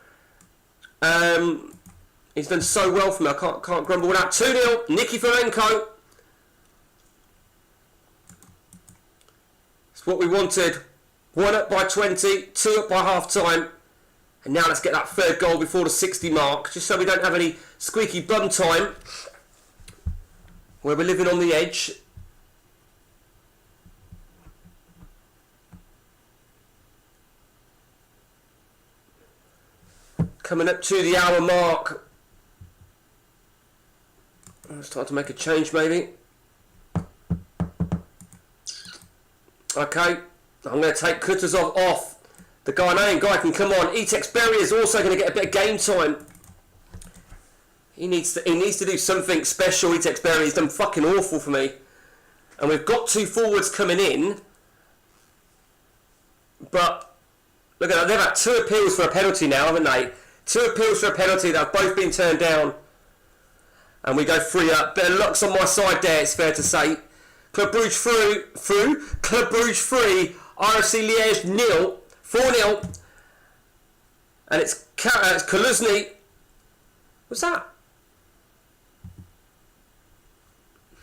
He's done so well for me. I can't grumble with that. 2-0. Nicky Fomenko. It's what we wanted. 1 up by 20, 2 up by half time. And now let's get that third goal before the 60 mark, just so we don't have any squeaky bum time where we're living on the edge. Coming up to the hour mark. It's time to make a change maybe. Okay, I'm going to take Kutuzov off. The Ghanaian guy can come on. Etex Berry is also going to get a bit of game time. He needs to do something special. Etex Berry, he's done fucking awful for me. And we've got 2 forwards coming in. But look at that, they've had 2 appeals for a penalty now, haven't they? 2 appeals for a penalty that have both been turned down. And we go 3 up. Bit of luck's on my side there, it's fair to say. Club Brugge through. Club Brugge 3. RFC Liège 0. 4-0. And it's Kaluzny. What's that?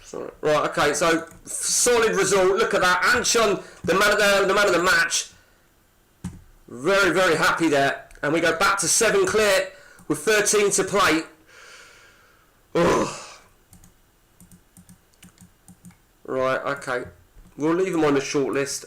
Sorry. Right, okay, so solid result. Look at that. Anchon, the man of the match. Very, very happy there. And we go back to 7 clear with 13 to play. Oh. Right, okay. We'll leave them on the short list.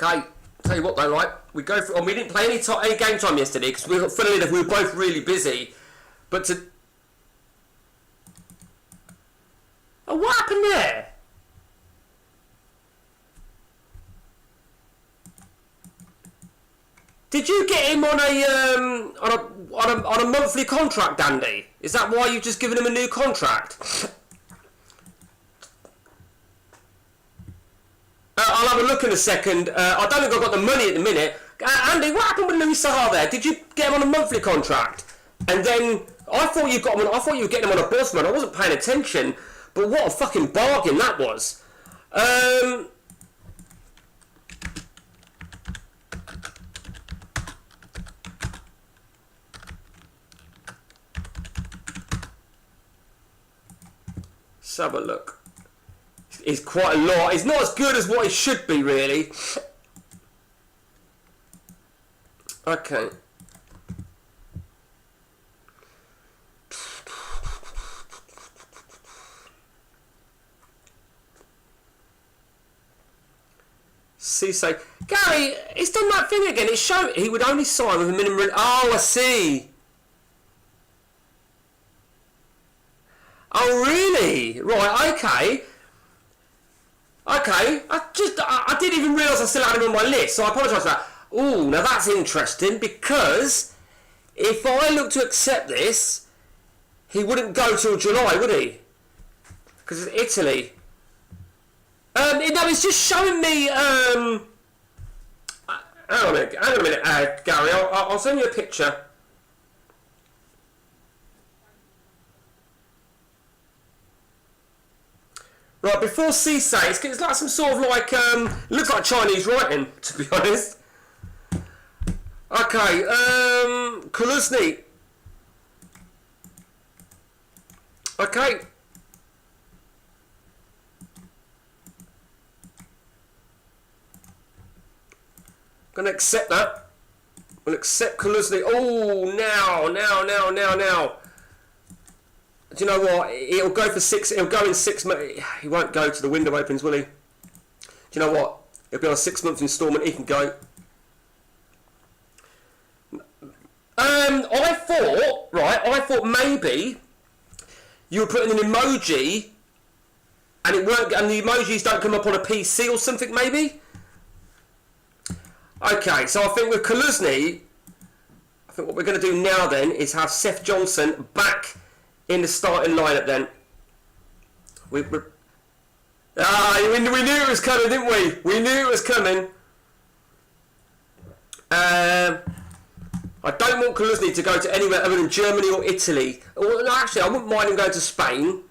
Okay, tell you what though, right? We go for. We didn't play any game time yesterday because funnily enough, we were both really busy. But oh, what happened there? Did you get him on a monthly contract, Andy? Is that why you've just given him a new contract? I'll have a look in a second. I don't think I've got the money at the minute. Andy, what happened with Louis Sahar there? Did you get him on a monthly contract? And then I thought you got him. I thought you were getting him on a Bosman. I wasn't paying attention. But what a fucking bargain that was. Let's have a look. It's quite a lot. It's not as good as what it should be, really. Okay. Cisse. Gary, it's done that thing again. It showed he would only sign with a minimum. Oh, I see. Oh, really? Right, okay. Okay. I didn't even realise I still had him on my list, so I apologise for that. Oh, now that's interesting, because if I look to accept this, he wouldn't go till July, would he? Because it's Italy. No, it's just showing me, hang on a minute, Gary, I'll send you a picture. Right, before Cisse, it's like some sort of like, looks like Chinese writing, to be honest. Okay, Kaluzny. Okay. Gonna accept that. We'll accept Kaluzny. Oh, now. Do you know what? It'll go for 6. It'll go in 6 months. He won't go to the window opens, will he? Do you know what? It'll be on a 6-month instalment. He can go. I thought maybe you were putting an emoji, and it weren't, and the emojis don't come up on a PC or something, maybe. Okay, so I think with Kaluzny, I think what we're going to do now then is have Seth Johnson back in the starting lineup. Then we knew it was coming, didn't we? We knew it was coming. I don't want Kaluzny to go to anywhere other than Germany or Italy. Or, no, actually, I wouldn't mind him going to Spain,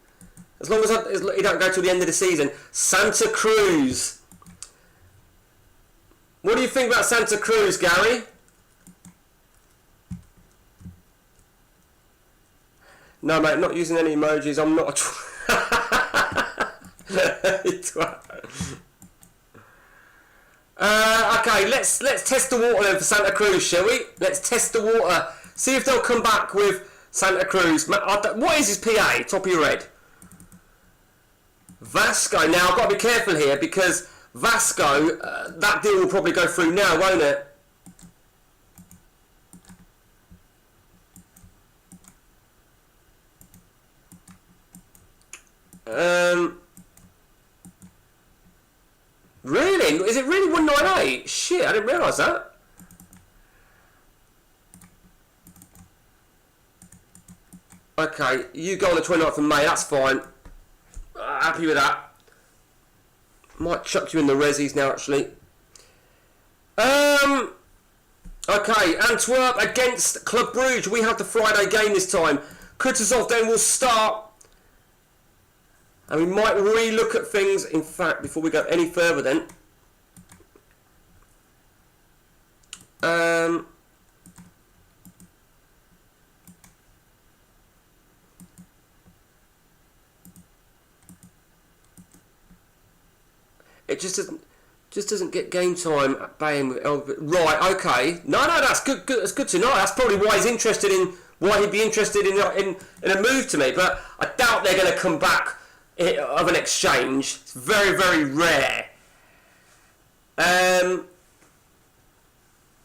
as long as he don't go till the end of the season. Santa Cruz. What do you think about Santa Cruz, Gary? No, mate, not using any emojis. I'm not okay, let's test the water then for Santa Cruz, shall we? Let's test the water. See if they'll come back with Santa Cruz. What is his PA? Top of your head. Vasco. Now, I've got to be careful here, because Vasco, that deal will probably go through now, won't it? Really? Is it really 198? Shit, I didn't realise that. Okay, you go on the 29th of May, that's fine. Happy with that. Might chuck you in the resis now, actually. Okay, Antwerp against Club Brugge. We have the Friday game this time. Kutuzov then will start. And we might re-look at things, in fact, before we go any further then. It just doesn't get game time at Bayern with Elbit. Right, okay. No, that's good. That's good to know. That's probably why he's interested in, why he'd be interested in a move to me. But I doubt they're going to come back of an exchange. It's very, very rare.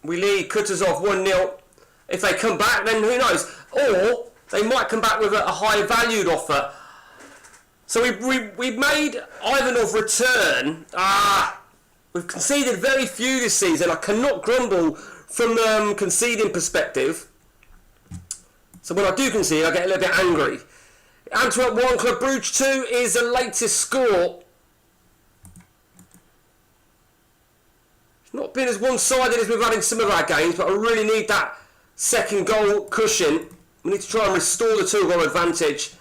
We lead Kutuzov 1-0. If they come back, then who knows? Or they might come back with a high valued offer. So we've made Ivanov return. We've conceded very few this season. I cannot grumble from conceding perspective. So when I do concede, I get a little bit angry. Antwerp 1, Club Brugge 2 is the latest score. It's not been as one-sided as we've had in some of our games, but I really need that second goal cushion. We need to try and restore the 2-goal advantage.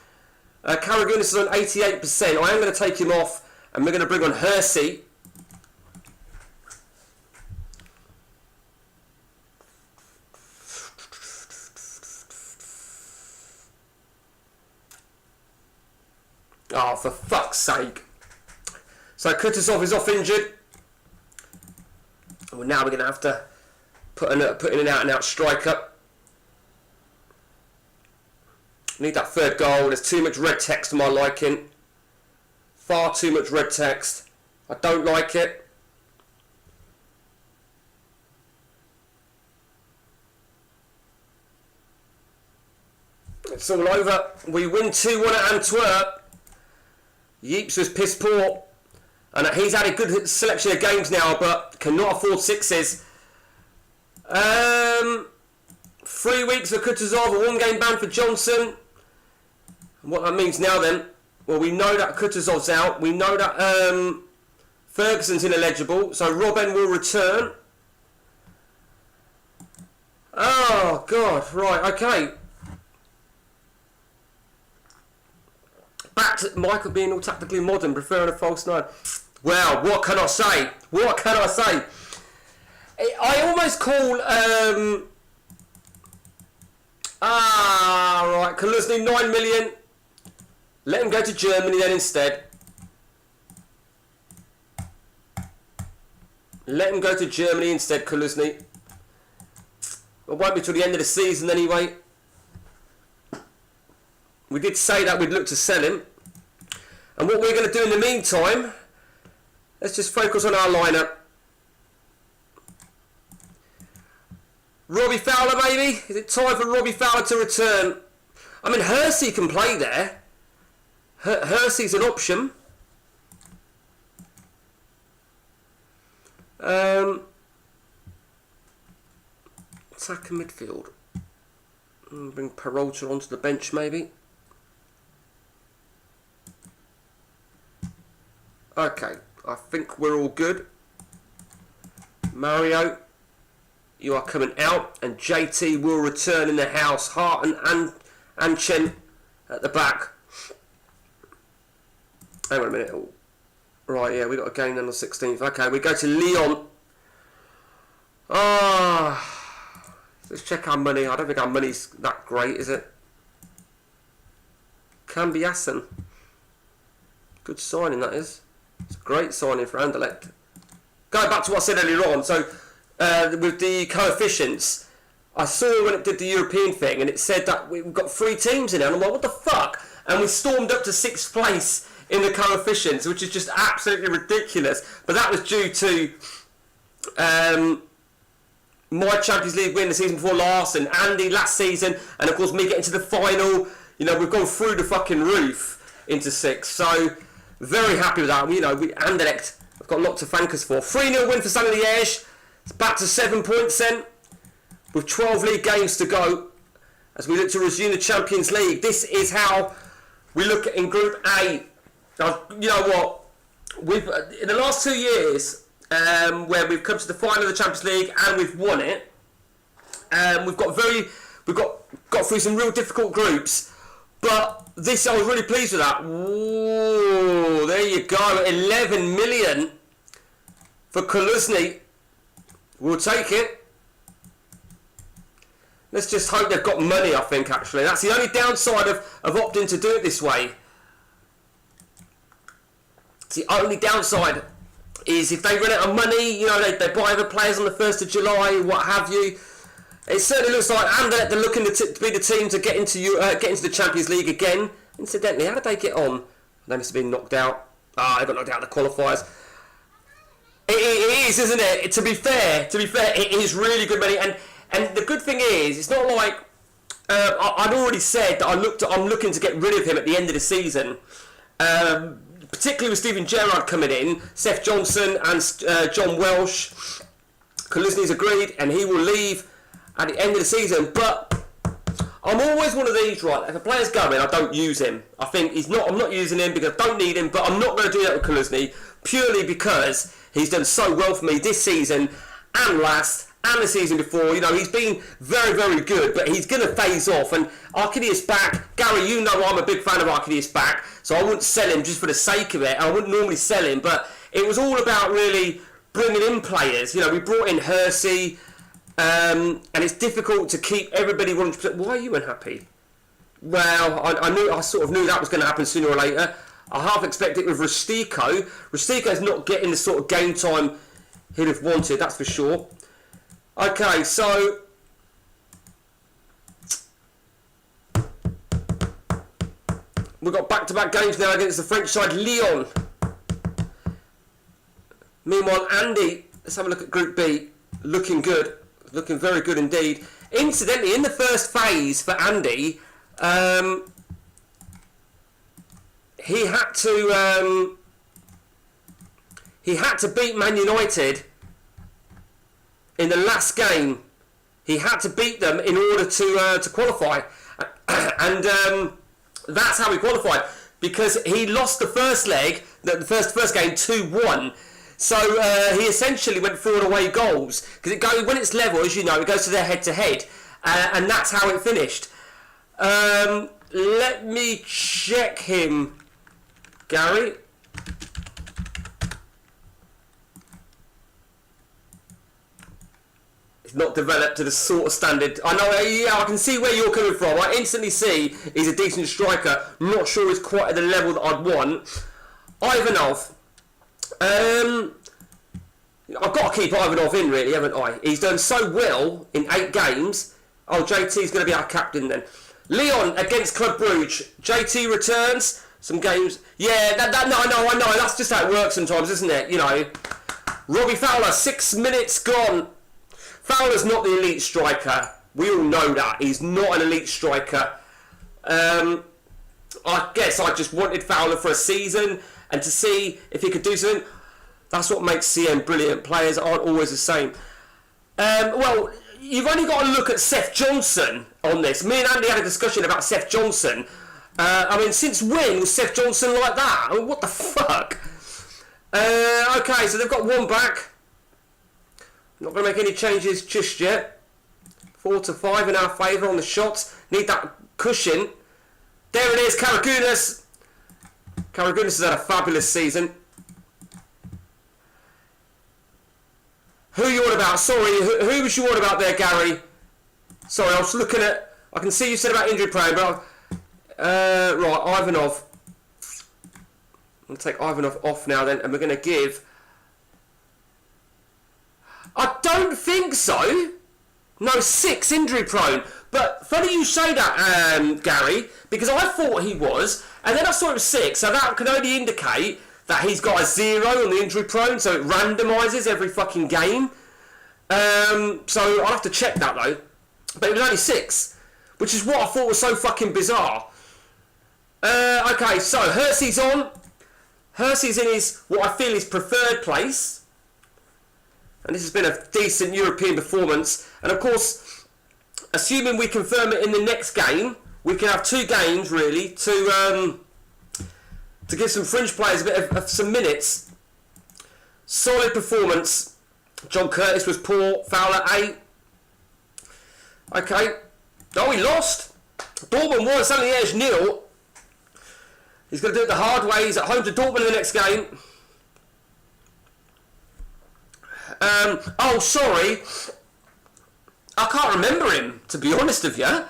Karagunis is on 88%. I am going to take him off, and we're going to bring on Hersey. Oh, for fuck's sake. So Kutuzov is off injured. Well, now we're going to have to put in an out-and-out striker. Need that third goal. There's too much red text to my liking. Far too much red text. I don't like it. It's all over. We win 2-1 at Antwerp. Yeeps was piss poor. And he's had a good selection of games now, but cannot afford sixes. 3 weeks for Kutuzov, a 1-game ban for Johnson. And what that means now then, well, we know that Kutuzov's out. We know that Ferguson's ineligible, so Robben will return. Oh, God, right, okay. Back to Michael being all tactically modern, preferring a false 9. Well, what can I say? What can I say? I almost call... right, Kaluzny, 9 million. Let him go to Germany then instead. Let him go to Germany instead, Kaluzny. It won't be till the end of the season anyway. We did say that we'd look to sell him. And what we're going to do in the meantime, let's just focus on our lineup. Robbie Fowler, maybe? Is it time for Robbie Fowler to return? I mean, Hersey can play there. Hersey's an option. Attacker midfield. Bring Peralta onto the bench, maybe. Okay, I think we're all good. Mario, you are coming out, and JT will return in the house. Hart and Chen at the back. Hang on a minute. Oh, right, yeah, we got a game on the 16th. Okay, we go to Lyon. Let's check our money. I don't think our money's that great, is it? Cambiassen. Good signing, that is. It's a great signing for Anderlecht. Going back to what I said earlier on, so with the coefficients, I saw when it did the European thing, and it said that we've got 3 teams in there, and I'm like, what the fuck? And we stormed up to 6th place in the coefficients, which is just absolutely ridiculous. But that was due to my Champions League win the season before last, and Andy last season, and of course me getting to the final. You know, we've gone through the fucking roof into 6th, so very happy with that. You know, Anderlecht have got a lot to thank us for. 3-0 win for Stade Liège. It's back to 7 points then, with 12 league games to go as we look to resume the Champions League. This is how we look at in Group A. Now, you know what? We've in the last 2 years, where we've come to the final of the Champions League and we've won it. We've got through some real difficult groups, but this I was really pleased with that. Ooh, there you go, 11 million for Kaluzny. We'll take it. Let's just hope they've got money. I think actually that's the only downside of opting to do it this way. It's the only downside. Is if they run out of money, you know, they buy other players on the 1st of July, what have you. It certainly looks like Anderlecht are looking to be the team to get into the Champions League again. Incidentally, how did they get on? They must have been knocked out. They got knocked out in the qualifiers. It is, isn't it? To be fair, it is really good money. And the good thing is, it's not like I'd already said that I'm looking to get rid of him at the end of the season. Particularly with Steven Gerrard coming in, Seth Johnson and John Welsh. Kaluzny's agreed, and he will leave at the end of the season. But I'm always one of these, right? If a player's going, I don't use him. I think I'm not using him because I don't need him, but I'm not going to do that with Kaluzny purely because he's done so well for me this season and last and the season before. You know, he's been very, very good, but he's going to phase off. And Arcadius back. Gary, you know I'm a big fan of Arcadius back, so I wouldn't sell him just for the sake of it. I wouldn't normally sell him, but it was all about really bringing in players. You know, we brought in Hersey, and it's difficult to keep everybody 100%. Why are you unhappy? Well, I sort of knew that was going to happen sooner or later. I half expect it with Rustico. Rustico's not getting the sort of game time he'd have wanted, that's for sure. Okay, so we've got back-to-back games now against the French side, Lyon. Meanwhile, Andy, let's have a look at Group B. Looking good. Looking very good indeed. Incidentally, in the first phase for Andy, He had to beat Man United in the last game. He had to beat them in order to qualify, and that's how he qualified, because he lost the first leg, the first game 2-1. So he essentially went through on away goals, because when it's level, as you know, it goes to their head-to-head, and that's how it finished. Let me check him, Gary. It's not developed to the sort of standard. I know, yeah, I can see where you're coming from. I instantly see he's a decent striker. I'm not sure he's quite at the level that I'd want. Ivanov. I've got to keep Ivanov in, really, haven't I? He's done so well in 8 games. Oh, JT's going to be our captain then. Leon against Club Brugge. JT returns. Some games. Yeah, no, I know. That's just how it works sometimes, isn't it? You know. Robbie Fowler, 6 minutes gone. Fowler's not the elite striker. We all know that. He's not an elite striker. I guess I just wanted Fowler for a season and to see if he could do something. That's what makes CM brilliant. Players aren't always the same. Well, you've only got to look at Seth Johnson on this. Me and Andy had a discussion about Seth Johnson. I mean, since when was Seth Johnson like that? I mean, what the fuck? Okay, so they've got one back. Not going to make any changes just yet. 4-5 in our favour on the shots. Need that cushion. There it is, Karagunas. Karagunas has had a fabulous season. Who are you on about? Sorry, who was you on about there, Gary? Sorry, I was looking at... I can see you said about injury prone, but... right, Ivanov. I'm going to take Ivanov off now then, and we're going to give... I don't think so. No, 6 injury prone. But funny you say that, Gary, because I thought he was, and then I saw it was 6, so that can only indicate that he's got a 0 on the injury prone, so it randomises every fucking game. So I'll have to check that though. But it was only 6, which is what I thought was so fucking bizarre. Okay, so Hersey's on. Hersey's in his, what I feel is preferred place. And this has been a decent European performance. And of course, assuming we confirm it in the next game, we can have 2 games really to give some fringe players a bit of some minutes. Solid performance. John Curtis was poor. Fowler 8. Okay. Oh, he lost. Dortmund won. St. Liège 0. He's going to do it the hard way. He's at home to Dortmund in the next game. Oh, sorry. I can't remember him, to be honest with you. All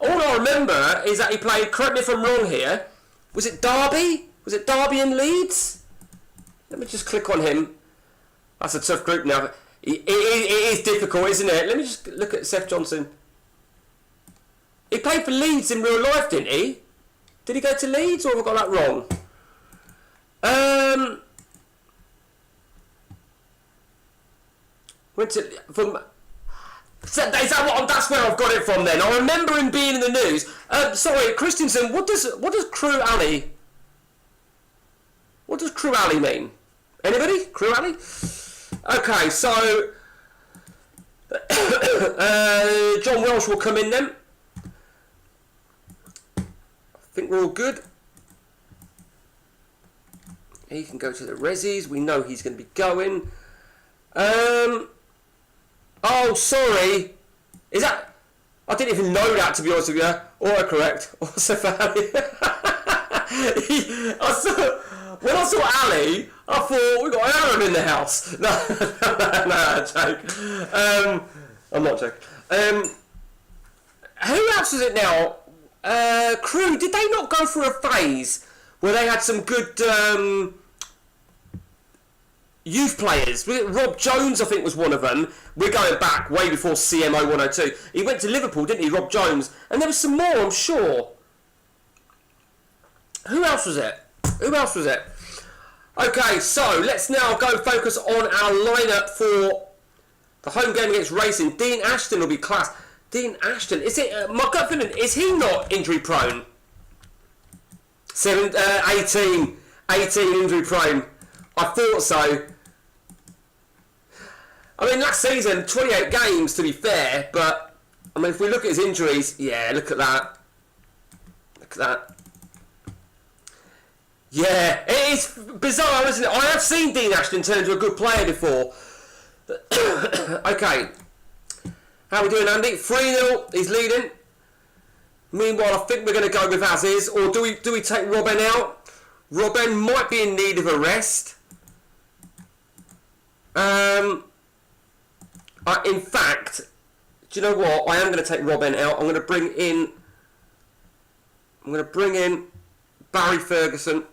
I remember is that he played, correct me if I'm wrong here, was it Derby? Was it Derby and Leeds? Let me just click on him. That's a tough group now. It is difficult, isn't it? Let me just look at Seth Johnson. He played for Leeds in real life, didn't he? Did he go to Leeds, or have I got that wrong? Went to from. Is that what? That's where I've got it from. Then I remember him being in the news. Sorry, Christensen. What does Crew Alley? What does Crew Alley mean? Anybody? Crew Alley? Okay, so John Welsh will come in then. I think we're all good. He can go to the Rezzies. We know he's going to be going. Oh, sorry. Is that... I didn't even know that, to be honest with you. Autocorrect. When I saw Ali, I thought, we got Aaron in the house. No, joke. I'm not joking. Who else was it now? Crew, did they not go through a phase where they had some good... youth players? Rob Jones, I think, was one of them. We're going back way before CMO 102. He went to Liverpool, didn't he, Rob Jones? And there was some more, I'm sure. Who else was it? Okay, so let's now go focus on our lineup for the home game against Racing. Dean Ashton will be class. Dean Ashton, is it, my gut feeling, is he not injury prone? 18 injury prone. I thought so. I mean, last season, 28 games to be fair, but, I mean, if we look at his injuries, yeah, look at that. Look at that. Yeah, it is bizarre, isn't it? I have seen Dean Ashton turn into a good player before. Okay. How are we doing, Andy? 3-0, he's leading. Meanwhile, I think we're going to go with as is, or do we take Robben out? Robben might be in need of a rest. In fact, do you know what? I am going to take Robben out. I'm going to bring in Barry Ferguson.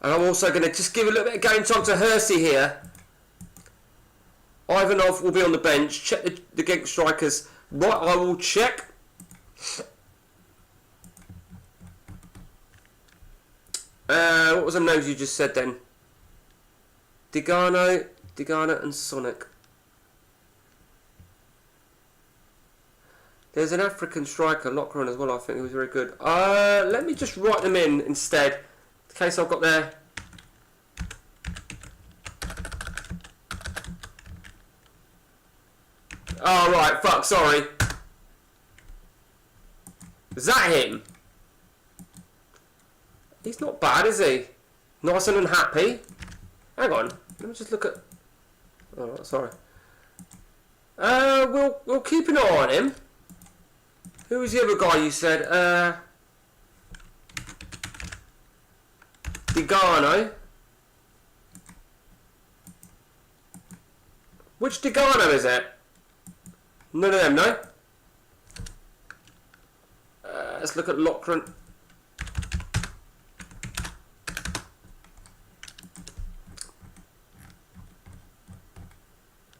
And I'm also going to just give a little bit of game time to Hersey here. Ivanov will be on the bench. Check the Genk strikers. Right, I will check. What was the names you just said then? Digano and Sonic. There's an African striker, Lockron as well, I think, who was very good. Let me just write them in instead, in case I've got their... Oh, right, fuck, sorry. Is that him? He's not bad, is he? Nice and unhappy. Hang on, let me just look at... Oh, sorry. We'll keep an eye on him. Who was the other guy you said? Digano. Which Digano is it? None of them, no? Let's look at Lockron.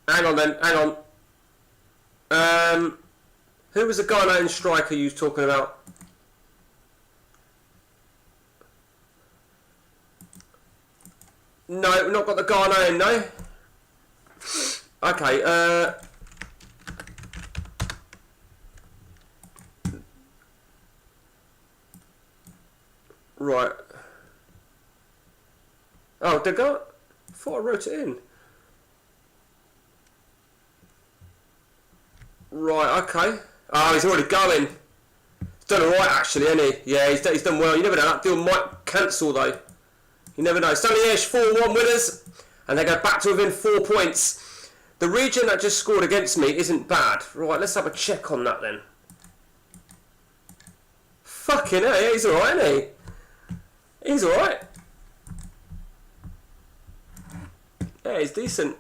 Hang on then, hang on. Who was the Ghanaian striker you was talking about? No, we've not got the Ghanaian, no? Okay, right. Oh, I thought I wrote it in. Right, okay. Oh, he's already going. He's done alright actually, hasn't he? Yeah, he's done well. You never know, that deal might cancel though. You never know. Stoney-Ash 4-1 winners, and they go back to within 4 points. The region that just scored against me isn't bad. Right, let's have a check on that then. Fucking hell, yeah, he's alright, isn't he? He's alright. Yeah, he's decent.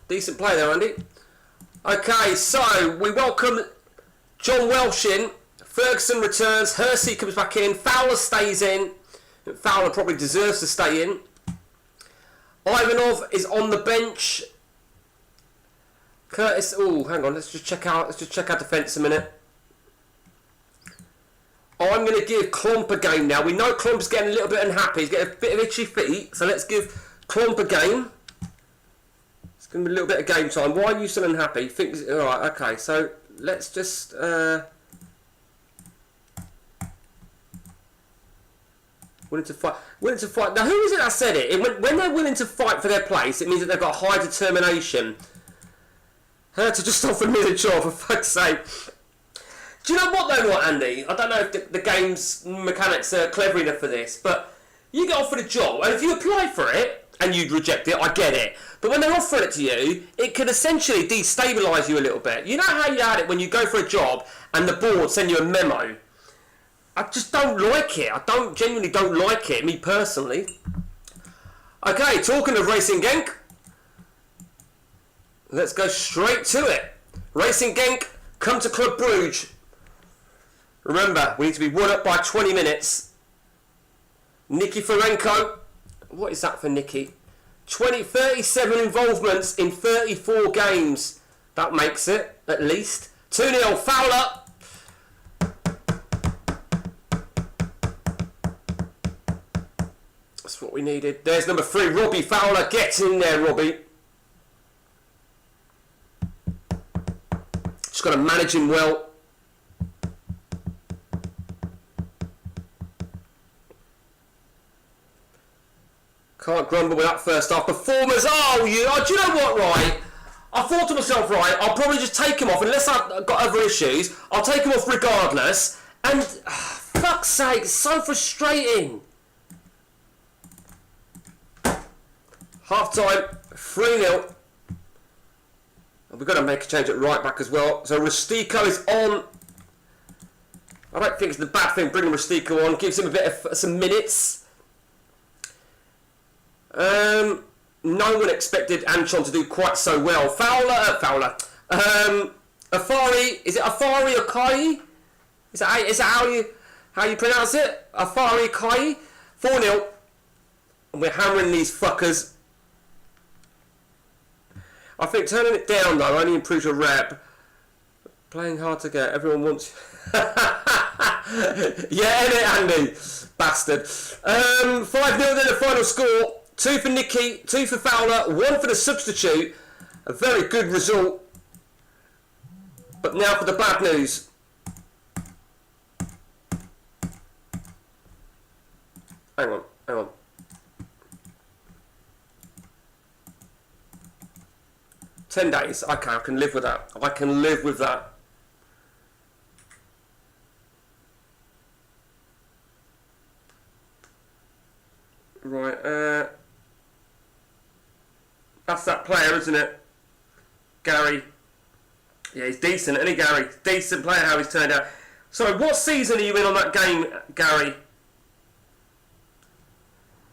Decent play there, Andy. Okay, so we welcome John Welsh in. Ferguson returns. Hersey comes back in. Fowler stays in. Fowler probably deserves to stay in. Ivanov is on the bench. Curtis. Oh, hang on. Let's just check out defence a minute. I'm going to give Klomp a game now. We know Klomp's getting a little bit unhappy. He's getting a bit of itchy feet. So let's give Klomp a game. It's going to be a little bit of game time. Why are you still unhappy? Alright, okay. So let's just... willing to fight. Now, who was it that said it? When they're willing to fight for their place, it means that they've got high determination. To just offer me the job, for fuck's sake. Do you know what though, what, Andy? I don't know if the game's mechanics are clever enough for this, but you get offered a job, and if you apply for it, and you'd reject it, I get it. But when they're offering it to you, it can essentially destabilise you a little bit. You know how you had it when you go for a job, and the board send you a memo? I just don't like it. I genuinely don't like it, me personally. Okay, talking of Racing Genk, let's go straight to it. Racing Genk, come to Club Brugge. Remember, we need to be one up by 20 minutes. Nicky Forenko. What is that for Nicky? 37 involvements in 34 games. That makes it, at least. 2-0, Fowler. That's what we needed. There's number 3, Robbie Fowler. Get in there, Robbie. Just got to manage him well. Can't grumble with that first half performance. Oh, do you know what, right? I thought to myself, right, I'll probably just take him off, unless I've got other issues. I'll take him off regardless. And, fuck's sake, it's so frustrating. Half time, 3-0. We've got to make a change at right back as well. So Rustico is on. I don't think it's the bad thing bringing Rustico on. Gives him a bit of some minutes. No one expected Anchon to do quite so well. Fowler. Afari, is it Afari or Kai? Is that how you pronounce it? Afari Kai. 4-0. And we're hammering these fuckers. I think turning it down though only improves your rep. Playing hard to get. Everyone wants. Yeah, innit, Andy? Bastard. 5-0 then the final score. 2 for Nicky, 2 for Fowler, 1 for the substitute. A very good result. But now for the bad news. Hang on. "10 days. Okay, I can live with that. Right, that's that player, isn't it? Gary. Yeah, he's decent, isn't he, Gary? Decent player, how he's turned out. Sorry, what season are you in on that game, Gary?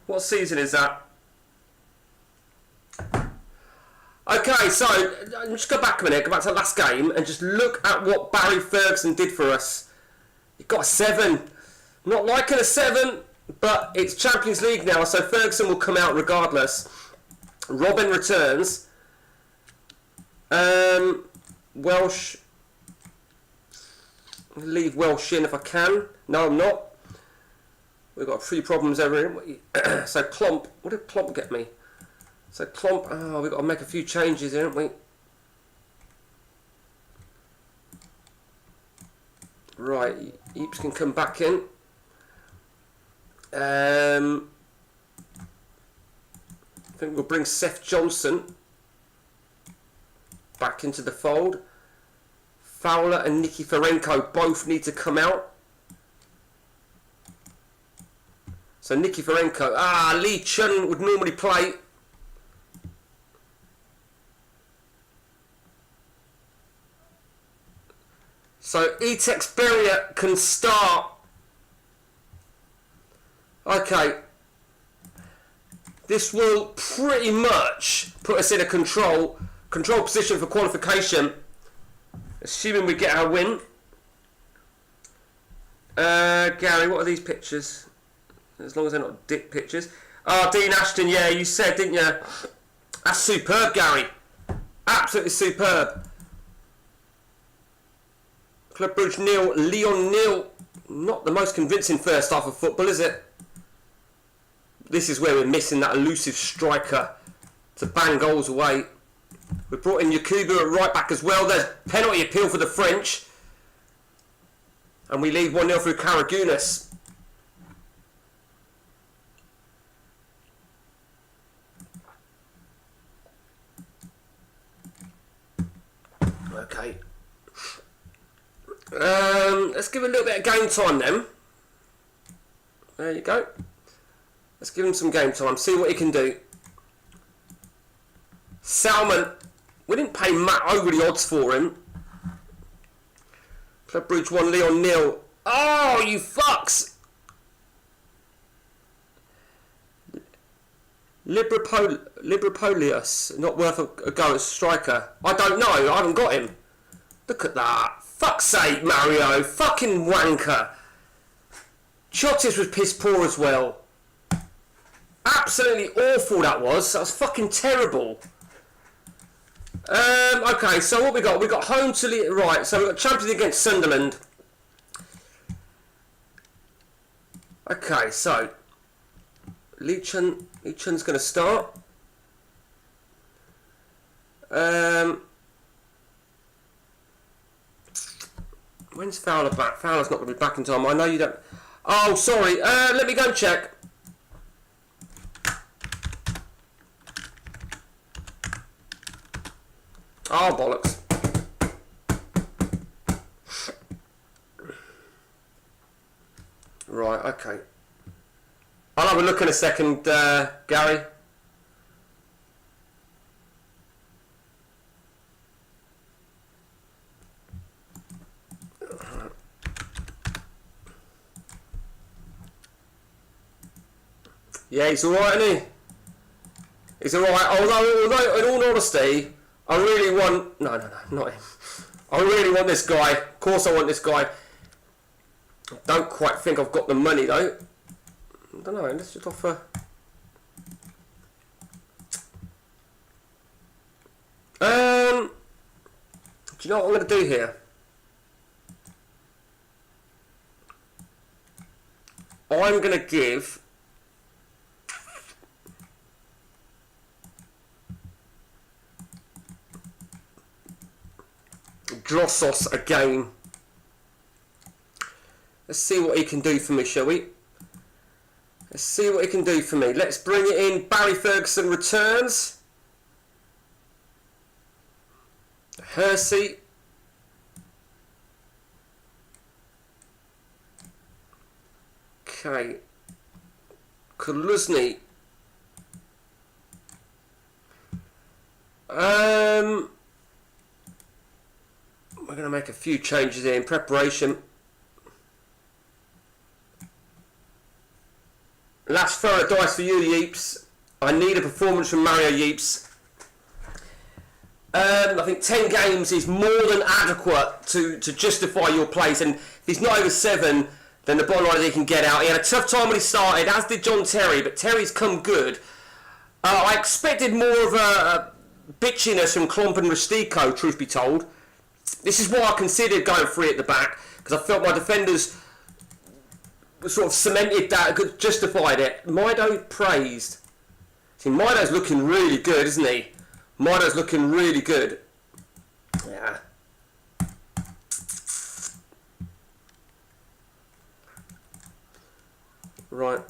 What season is that? Okay, so, just go back a minute, go back to the last game, and just look at what Barry Ferguson did for us. He got a 7. Not liking a 7, but it's Champions League now, so Ferguson will come out regardless. Robin returns. Welsh. Leave Welsh in if I can. No, I'm not. We've got a few problems over here. So Klomp. What did Klomp get me? So Klomp. Oh, we've got to make a few changes here, haven't we? Right. Eeps can come back in. I think we'll bring Seth Johnson back into the fold. Fowler and Nikiforenko both need to come out. So Nikiforenko. Lee Chun would normally play. So Etex Beria can start. Okay. This will pretty much put us in a control position for qualification, assuming we get our win. Gary, what are these pictures? As long as they're not dick pictures. Oh, Dean Ashton, yeah, you said, didn't you? That's superb, Gary. Absolutely superb. Club Brugge 0, Leon 0. Not the most convincing first half of football, is it? This is where we're missing that elusive striker to bang goals away. We brought in Yakubu at right back as well. There's penalty appeal for the French. And we lead 1-0 through Karagunis. Okay. Let's give a little bit of game time then. There you go. Let's give him some game time, see what he can do. Salmon, we didn't pay Matt over the odds for him. Club Brugge 1, Leon 0. Oh, you fucks! Librapolius, not worth a go as striker. I don't know, I haven't got him. Look at that. Fuck's sake, Mario. Fucking wanker. Chotis was piss poor as well. Absolutely awful that was. That was fucking terrible. Okay, so what we got? We got home to right. So we got Champions against Sunderland. Okay, so Lee Chun's going to start. When's Fowler back? Fowler's not going to be back in time. I know you don't... Oh, sorry. Let me go and check. Oh, bollocks. Right, okay. I'll have a look in a second, Gary. Yeah, he's alright, isn't he? He's alright. Although, in all honesty, I really want... No, not him. I really want this guy. Of course I want this guy. I don't quite think I've got the money, though. I don't know, let's just offer... Do you know what I'm going to do here? I'm going to give... Drossos a game. Let's see what he can do for me, shall we? Let's see what he can do for me. Let's bring it in. Barry Ferguson returns. Hersey. Okay. Kuluzny. We're going to make a few changes here in preparation. Last throw of dice for you, Yeeps. I need a performance from Mario Yeeps. I think 10 games is more than adequate to justify your place. And if he's not over 7, then the bottom line is he can get out. He had a tough time when he started, as did John Terry, but Terry's come good. I expected more of a bitchiness from Klomp and Rustico, truth be told. This is why I considered going 3 at the back, because I felt my defenders sort of cemented that, justified it. Mido praised. See, Mido's looking really good, isn't he? Mido's looking really good. Yeah. Right.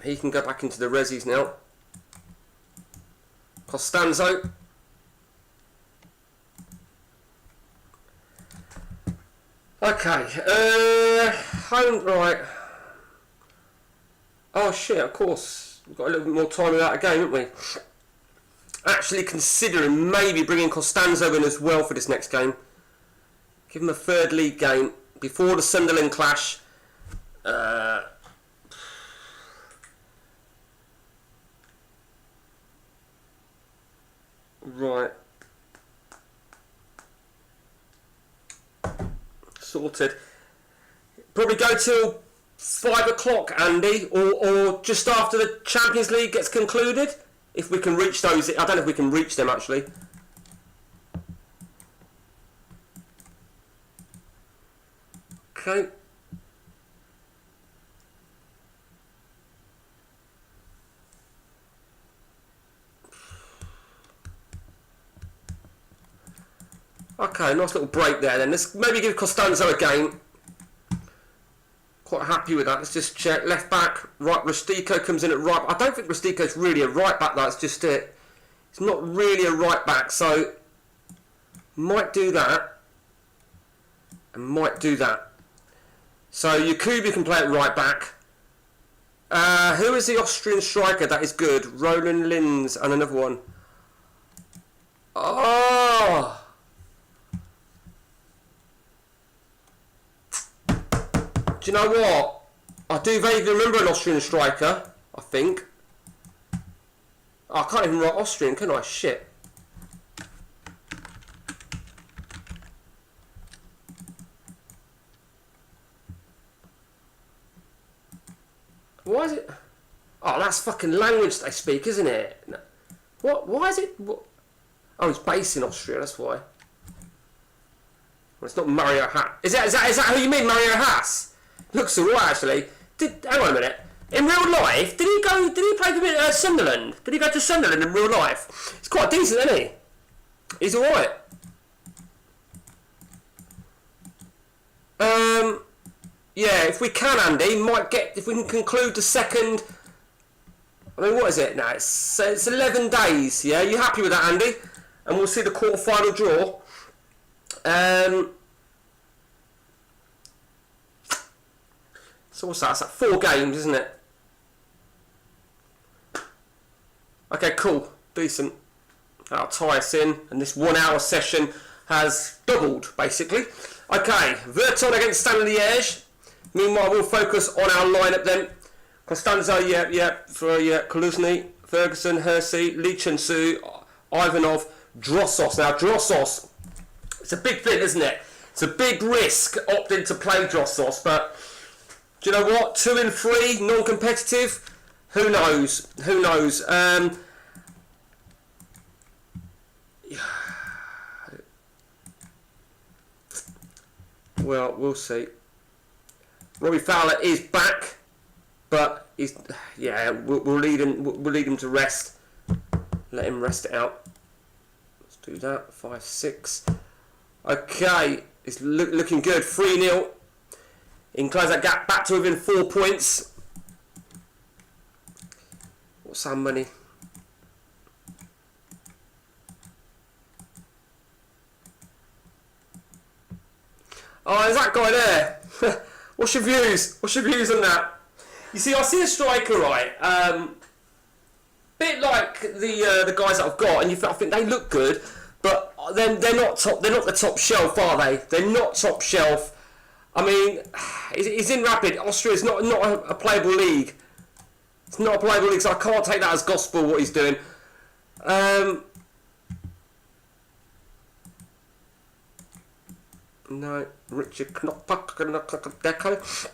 He can go back into the resis now. Costanzo. Okay, home, right. Oh shit, of course. We've got a little bit more time without a game, haven't we? Actually considering maybe bringing Costanzo in as well for this next game. Give him a 3rd league game before the Sunderland clash. Right. Sorted. Probably go till 5 o'clock, Andy, or just after the Champions League gets concluded. If we can reach those, I don't know if we can reach them actually. Okay. Okay, nice little break there then. Let's maybe give Costanzo a game. Quite happy with that. Let's just check. Left back, right. Rustico comes in at right. I don't think Rustico's really a right back, though. It's just it. It's not really a right back, so might do that. And might do that. So Yakubu can play at right back. Who is the Austrian striker that is good? Roland Linz and another one. Oh! Do you know what? I do vaguely remember an Austrian striker, I think. Oh, I can't even write Austrian, can I? Shit. Why is it? Oh, that's fucking language they speak, isn't it? What? Why is it? What? Oh, it's based in Austria, that's why. Well, it's not Mario Haas. Is that who you mean, Mario Haas? Looks alright actually. Hang on a minute. In real life, did he go? Did he play for Sunderland? Did he go to Sunderland in real life? He's quite decent, isn't he? He's all right. Yeah, if we can, Andy, might get if we can conclude the second. I mean, what is it now? It's 11 days. Yeah, you happy with that, Andy? And we'll see the quarter-final draw. So what's that? That's like 4 games, isn't it? Okay, cool, decent. That'll tie us in, and this 1 hour session has doubled, basically. Okay, Verton against Standard Liège. Meanwhile, we'll focus on our lineup then. Constanza, Kaluzny, Ferguson, Hersey, Lee Chun-Soo, Ivanov, Drossos. Now, Drossos, it's a big thing, isn't it? It's a big risk opting to play Drossos, but do you know what? 2 in 3, non-competitive. Who knows? Who knows? Well, we'll see. Robbie Fowler is back, but he's we'll lead him. We'll lead him to rest. Let him rest it out. Let's do that. 5-6. Okay, it's looking good. 3-0. He can close that gap back to within 4 points. What's our money? Oh, there's that guy there. What's your views? What's your views on that? You see, I see a striker, right? Bit like the guys that I've got, and I think they look good, but then they're not top. They're not the top shelf, are they? They're not top shelf. I mean, he's in Rapid. Austria's not a playable league. It's not a playable league, so I can't take that as gospel what he's doing. No, Richard Deco.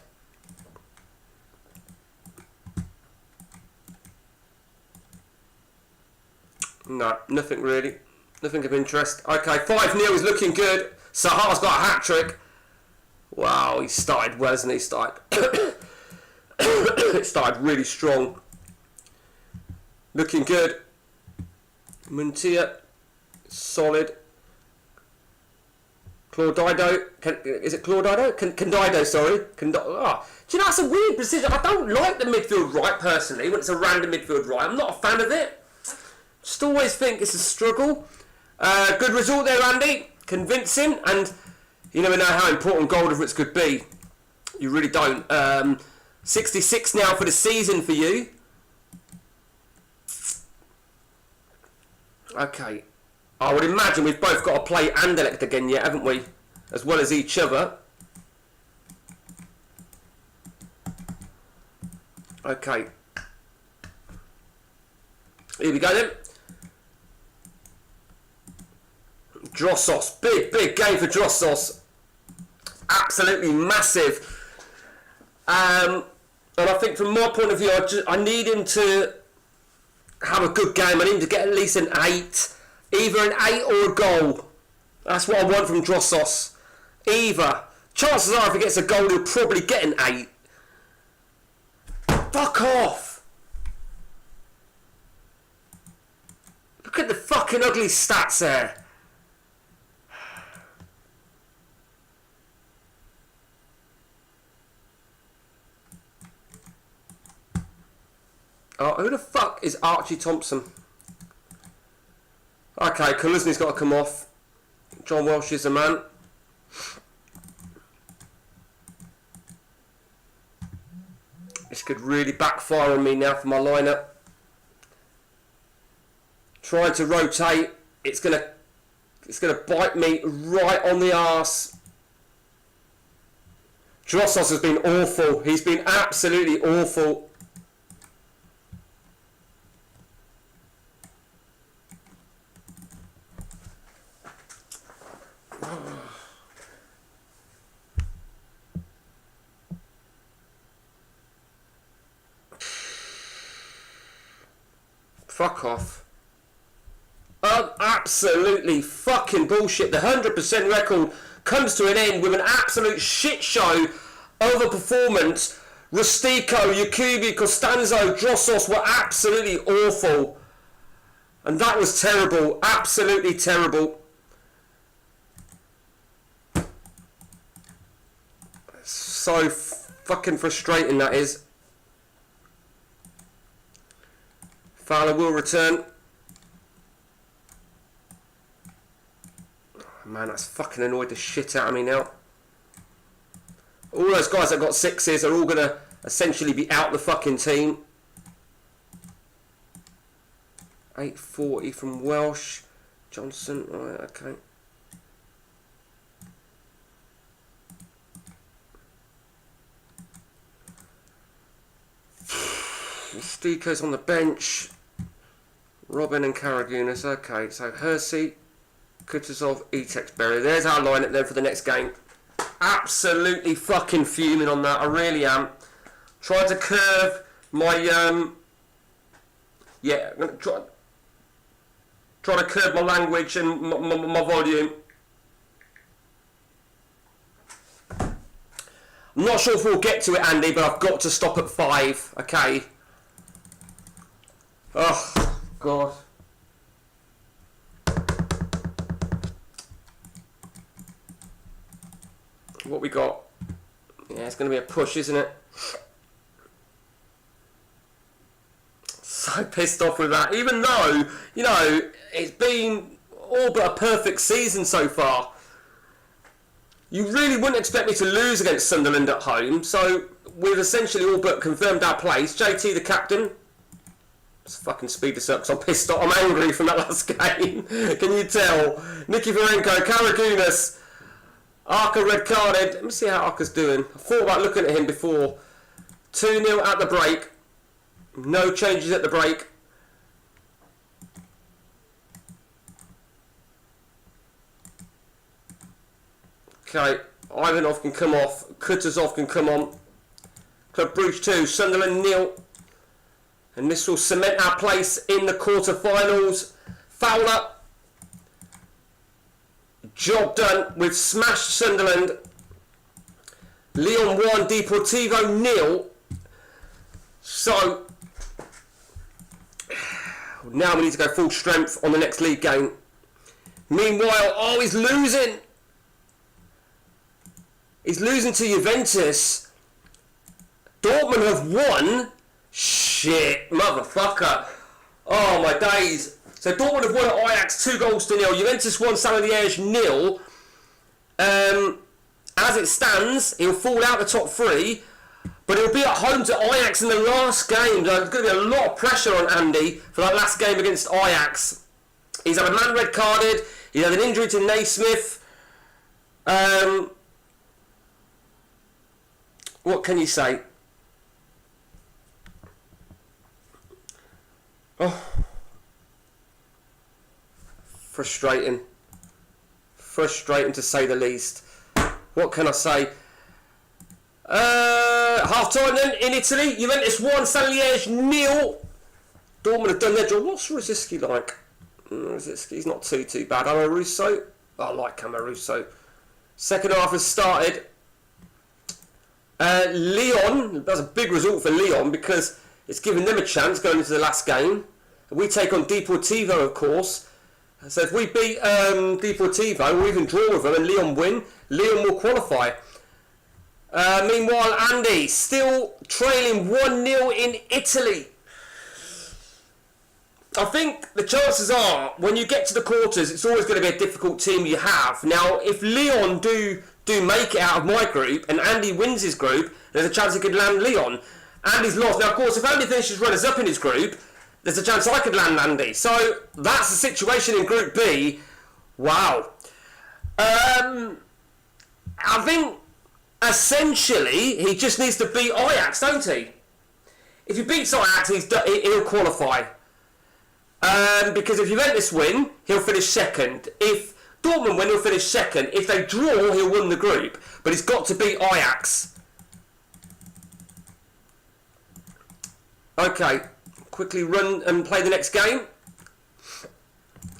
No, nothing really. Nothing of interest. Okay, 5-0 is looking good. Sahar's got a hat-trick. Wow, he started well, hasn't he? It started really strong. Looking good. Muntia, solid. Claudido, is it Claudido? Candido, sorry. Do you know, that's a weird decision. I don't like the midfield right, personally, when it's a random midfield right. I'm not a fan of it. Just always think it's a struggle. Good result there, Andy. Convincing, and you never know how important Goldovitz could be. You really don't. 66 now for the season for you. Okay. I would imagine we've both got to play Anderlecht again yet, haven't we? As well as each other. Okay. Here we go then. Drossos. Big game for Drossos. Absolutely massive. And I think from my point of view, I need him to have a good game. I need him to get at least an 8. Either an 8 or a goal. That's what I want from Drossos. Either. Chances are if he gets a goal, he'll probably get an 8. Fuck off. Look at the fucking ugly stats there. Oh, who the fuck is Archie Thompson? Okay, Kaluzny's got to come off. John Welsh is the man. This could really backfire on me now for my lineup. Trying to rotate, it's gonna bite me right on the arse. Drossos has been awful. He's been absolutely awful. Fuck off. Absolutely fucking bullshit. The 100% record comes to an end with an absolute shit show of a performance. Rustico, Yakubu, Costanzo, Drossos were absolutely awful. And that was terrible. Absolutely terrible. So fucking frustrating that is. Fowler will return. Oh, man, that's fucking annoyed the shit out of me now. All those guys that got sixes are all going to essentially be out the fucking team. 840 from Welsh. Johnson, right, okay. Stico's on the bench. Robin and Karagunas, okay. So Hersey, Kutuzov, Etexberry. There's our lineup then for the next game. Absolutely fucking fuming on that, I really am. Trying to curve my, yeah, I'm going to try to curb my language and my volume. I'm not sure if we'll get to it, Andy, but I've got to stop at 5, okay? Oh, God. What we got? Yeah, it's going to be a push, isn't it? So pissed off with that. Even though, you know, it's been all but a perfect season so far. You really wouldn't expect me to lose against Sunderland at home. So we've essentially all but confirmed our place. JT the captain. Let's fucking speed this up because I'm pissed off. I'm angry from that last game. Can you tell? Nicky Varenko, Karagunas. Arca red carded. Let me see how Arca's doing. I thought about looking at him before. 2-0 at the break. No changes at the break. Okay, Ivanov can come off. Kutuzov can come on. Club Brugge 2, Sunderland 0. And this will cement our place in the quarter-finals. Fowler. Job done. We've smashed Sunderland. Lyon 1, Deportivo 0. So, now we need to go full strength on the next league game. Meanwhile, oh, he's losing. He's losing to Juventus. Dortmund have won. Shit, motherfucker. Oh, my days. So Dortmund have won at Ajax 2-0. Juventus won Saint Liège 0. As it stands, he'll fall out the top 3. But he'll be at home to Ajax in the last game. There's going to be a lot of pressure on Andy for that last game against Ajax. He's had a man red carded. He had an injury to Naismith. What can you say? Oh. Frustrating. Frustrating to say the least. What can I say? Half time then in Italy. Juventus 1, Saint Liège 0. Dortmund have done their job. What's Rosicky like? Rosicky's not too bad. Amoruso. I like Amoruso. Second half has started. Lyon. That's a big result for Lyon because it's given them a chance going into the last game. We take on Deportivo, of course. So if we beat Deportivo, or even draw with them, and Lyon win, Lyon will qualify. Meanwhile, Andy still trailing 1-0 in Italy. I think the chances are, when you get to the quarters, it's always going to be a difficult team you have. Now, if Lyon do make it out of my group, and Andy wins his group, there's a chance he could land Lyon. Andy's lost. Now, of course, if Andy finishes runners-up in his group, there's a chance I could land Andy. So, that's the situation in Group B. Wow. I think, essentially, he just needs to beat Ajax, don't he? If he beats Ajax, he'll qualify. Because if Juventus win, he'll finish second. If Dortmund win, he'll finish second. If they draw, he'll win the group. But he's got to beat Ajax. Okay. Quickly run and play the next game.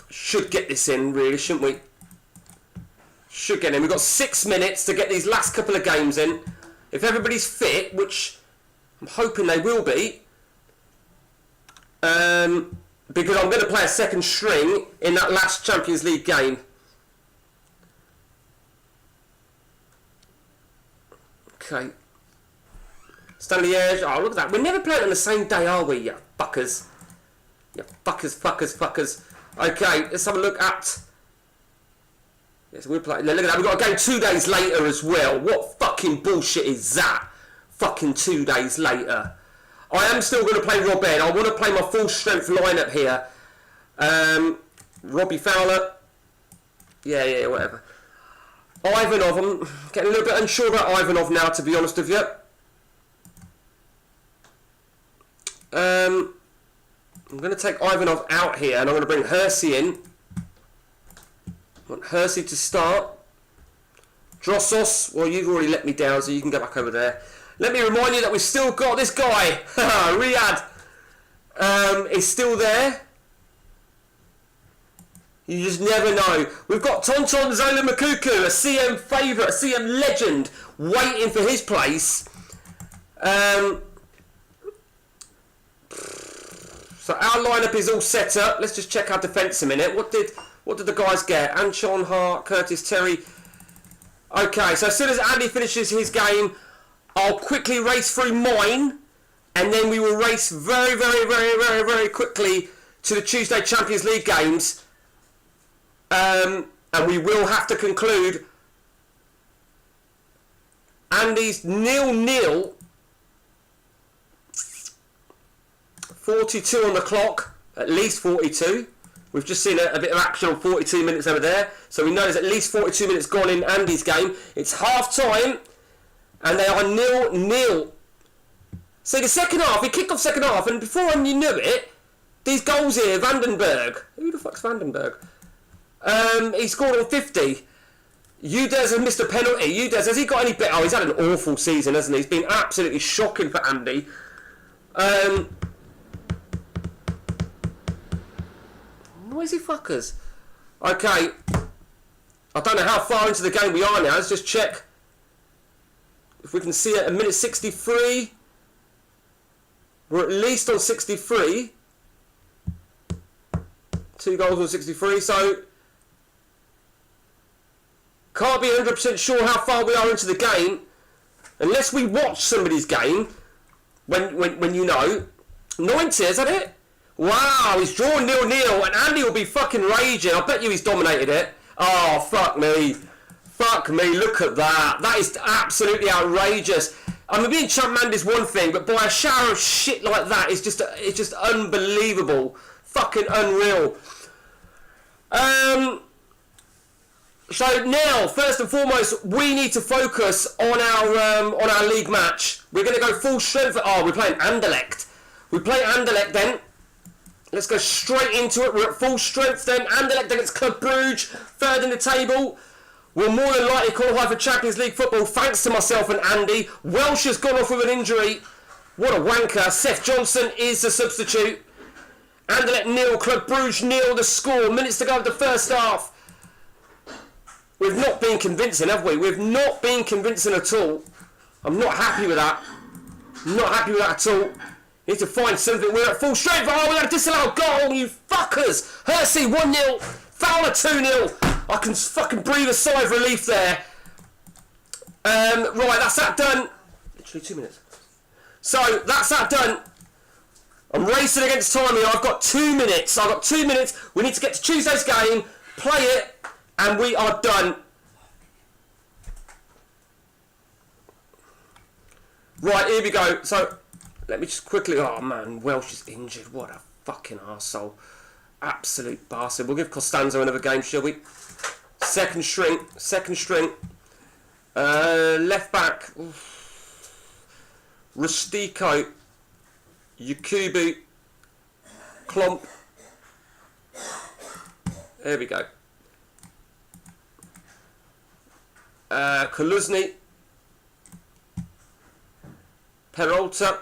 Should get this in, really, shouldn't we? Should get in. We've got 6 minutes to get these last couple of games in. If everybody's fit, which I'm hoping they will be. Because I'm going to play a second string in that last Champions League game. Okay. Stanley Liège. Oh, look at that. We're never playing on the same day, are we, you fuckers? You fuckers. Okay, let's have a look at... Yes, we're playing... Look at that. We've got a game 2 days later as well. What fucking bullshit is that? Fucking 2 days later. I am still going to play Rob Ed. I want to play my full strength lineup here. Robbie Fowler. Yeah, whatever. Ivanov. I'm getting a little bit unsure about Ivanov now, to be honest with you. I'm going to take Ivanov out here, and I'm going to bring Hersey in. I want Hersey to start. Drossos. Well, you've already let me down, so you can go back over there. Let me remind you that we've still got this guy, Riyadh, is still there. You just never know. We've got Tonton Zola Makuku, a CM favourite, a CM legend, waiting for his place. So our lineup is all set up. Let's just check our defence a minute. What did the guys get? Anshon Hart, Curtis Terry. Okay, so as soon as Andy finishes his game, I'll quickly race through mine, and then we will race very quickly to the Tuesday Champions League games. And we will have to conclude Andy's 0-0. 42 on the clock, at least 42. We've just seen a bit of action on 42 minutes over there. So we know there's at least 42 minutes gone in Andy's game. It's half time. And they are 0-0. So the second half, we kicked off second half, and before you knew it, these goals here, Vandenberg. Who the fuck's Vandenberg? He scored on 50. Udez has missed a penalty. Udez, has he got any better? Oh, he's had an awful season, hasn't he? He's been absolutely shocking for Andy. Noisy fuckers. Okay. I don't know how far into the game we are now. Let's just check. If we can see it, a minute 63. We're at least on 63. 2 goals on 63, so can't be 100% sure how far we are into the game unless we watch somebody's game when you know. 90, is that it? Wow, he's drawn 0-0 and Andy will be fucking raging. I bet you he's dominated it. Oh, fuck me. Fuck me, look at that. That is absolutely outrageous. I mean, being champ man is one thing, but by a shower of shit like that, it's just unbelievable. Fucking unreal. So now, first and foremost, we need to focus on our league match. We're going to go full strength. Oh, we're playing Anderlecht. We play Anderlecht then. Let's go straight into it. We're at full strength then. Anderlecht against Club Brugge, third in the table. We'll more than likely qualify for Champions League football thanks to myself and Andy. Welsh has gone off with an injury. What a wanker. Seth Johnson is the substitute. Anderlecht 0, Club Brugge 0, the score. Minutes to go of the first half. We've not been convincing, have we? We've not been convincing at all. I'm not happy with that. I'm not happy with that at all. Need to find something. We're at full strength. Oh, we had a disallowed goal, you fuckers. Hersey 1-0. Fowler 2-0. I can fucking breathe a sigh of relief there. Right, that's that done. Literally 2 minutes. So, that's that done. I'm racing against time here. I've got 2 minutes. I've got 2 minutes. We need to get to Tuesday's game, play it, and we are done. Right, here we go. So, let me just quickly... Oh, man, Welsh is injured. What a fucking arsehole. Absolute bastard. We'll give Costanzo another game, shall we? Second string. Left back. Rustico. Yakubu. Klomp. There we go. Kaluzny. Peralta.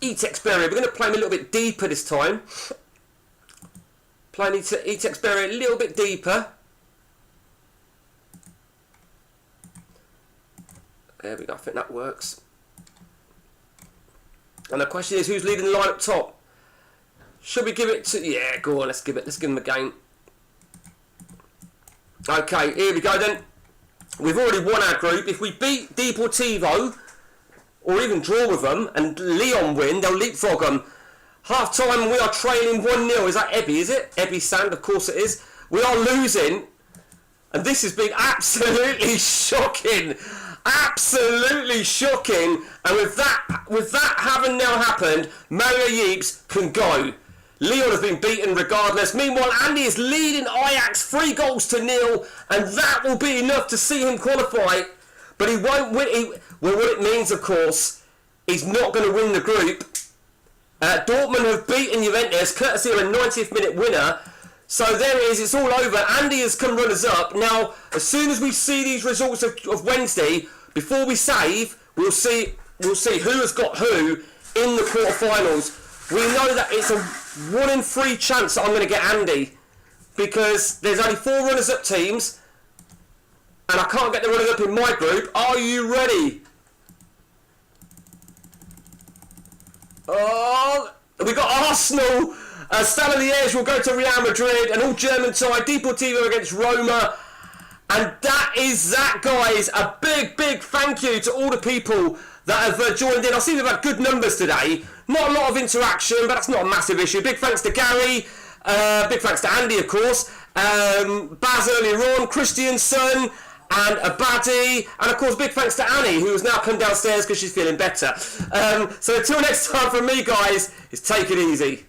Etexberry. We're going to play him a little bit deeper this time. Playing Etexberry a little bit deeper. There we go. I think that works. And the question is, who's leading the line up top? Should we give it to... Yeah, go on, let's give him a game. Okay, here we go then. We've already won our group. If we beat Deportivo, or even draw with them, and Leon win, they'll leapfrog them. Half time, we are trailing 1-0. Is that Ebby, is it? Ebby Sand, of course it is. We are losing. And this has been absolutely shocking. Absolutely shocking. And with that having now happened, Mario Yeeps can go. Leon has been beaten regardless. Meanwhile, Andy is leading Ajax 3-0, and that will be enough to see him qualify. But he won't win. Well, what it means, of course, he's not going to win the group. Dortmund have beaten Juventus, courtesy of a 90th minute winner. So there it is, it's all over. Andy has come runners up. Now, as soon as we see these results of Wednesday, before we save, we'll see who has got who in the quarterfinals. We know that it's a 1 in 3 chance that I'm going to get Andy, because there's only 4 runners-up teams, and I can't get the runners-up in my group. Are you ready? Oh, we got Arsenal. Stade Liège will go to Real Madrid, and all German side, Deportivo against Roma. And that is that, guys. A big, big thank you to all the people that have joined in. I see we've had good numbers today. Not a lot of interaction, but that's not a massive issue. Big thanks to Gary. Big thanks to Andy, of course. Baz earlier on, Christiansen, and Abadi, and of course big thanks to Annie, who has now come downstairs because she's feeling better. So until next time from me, guys, is take it easy.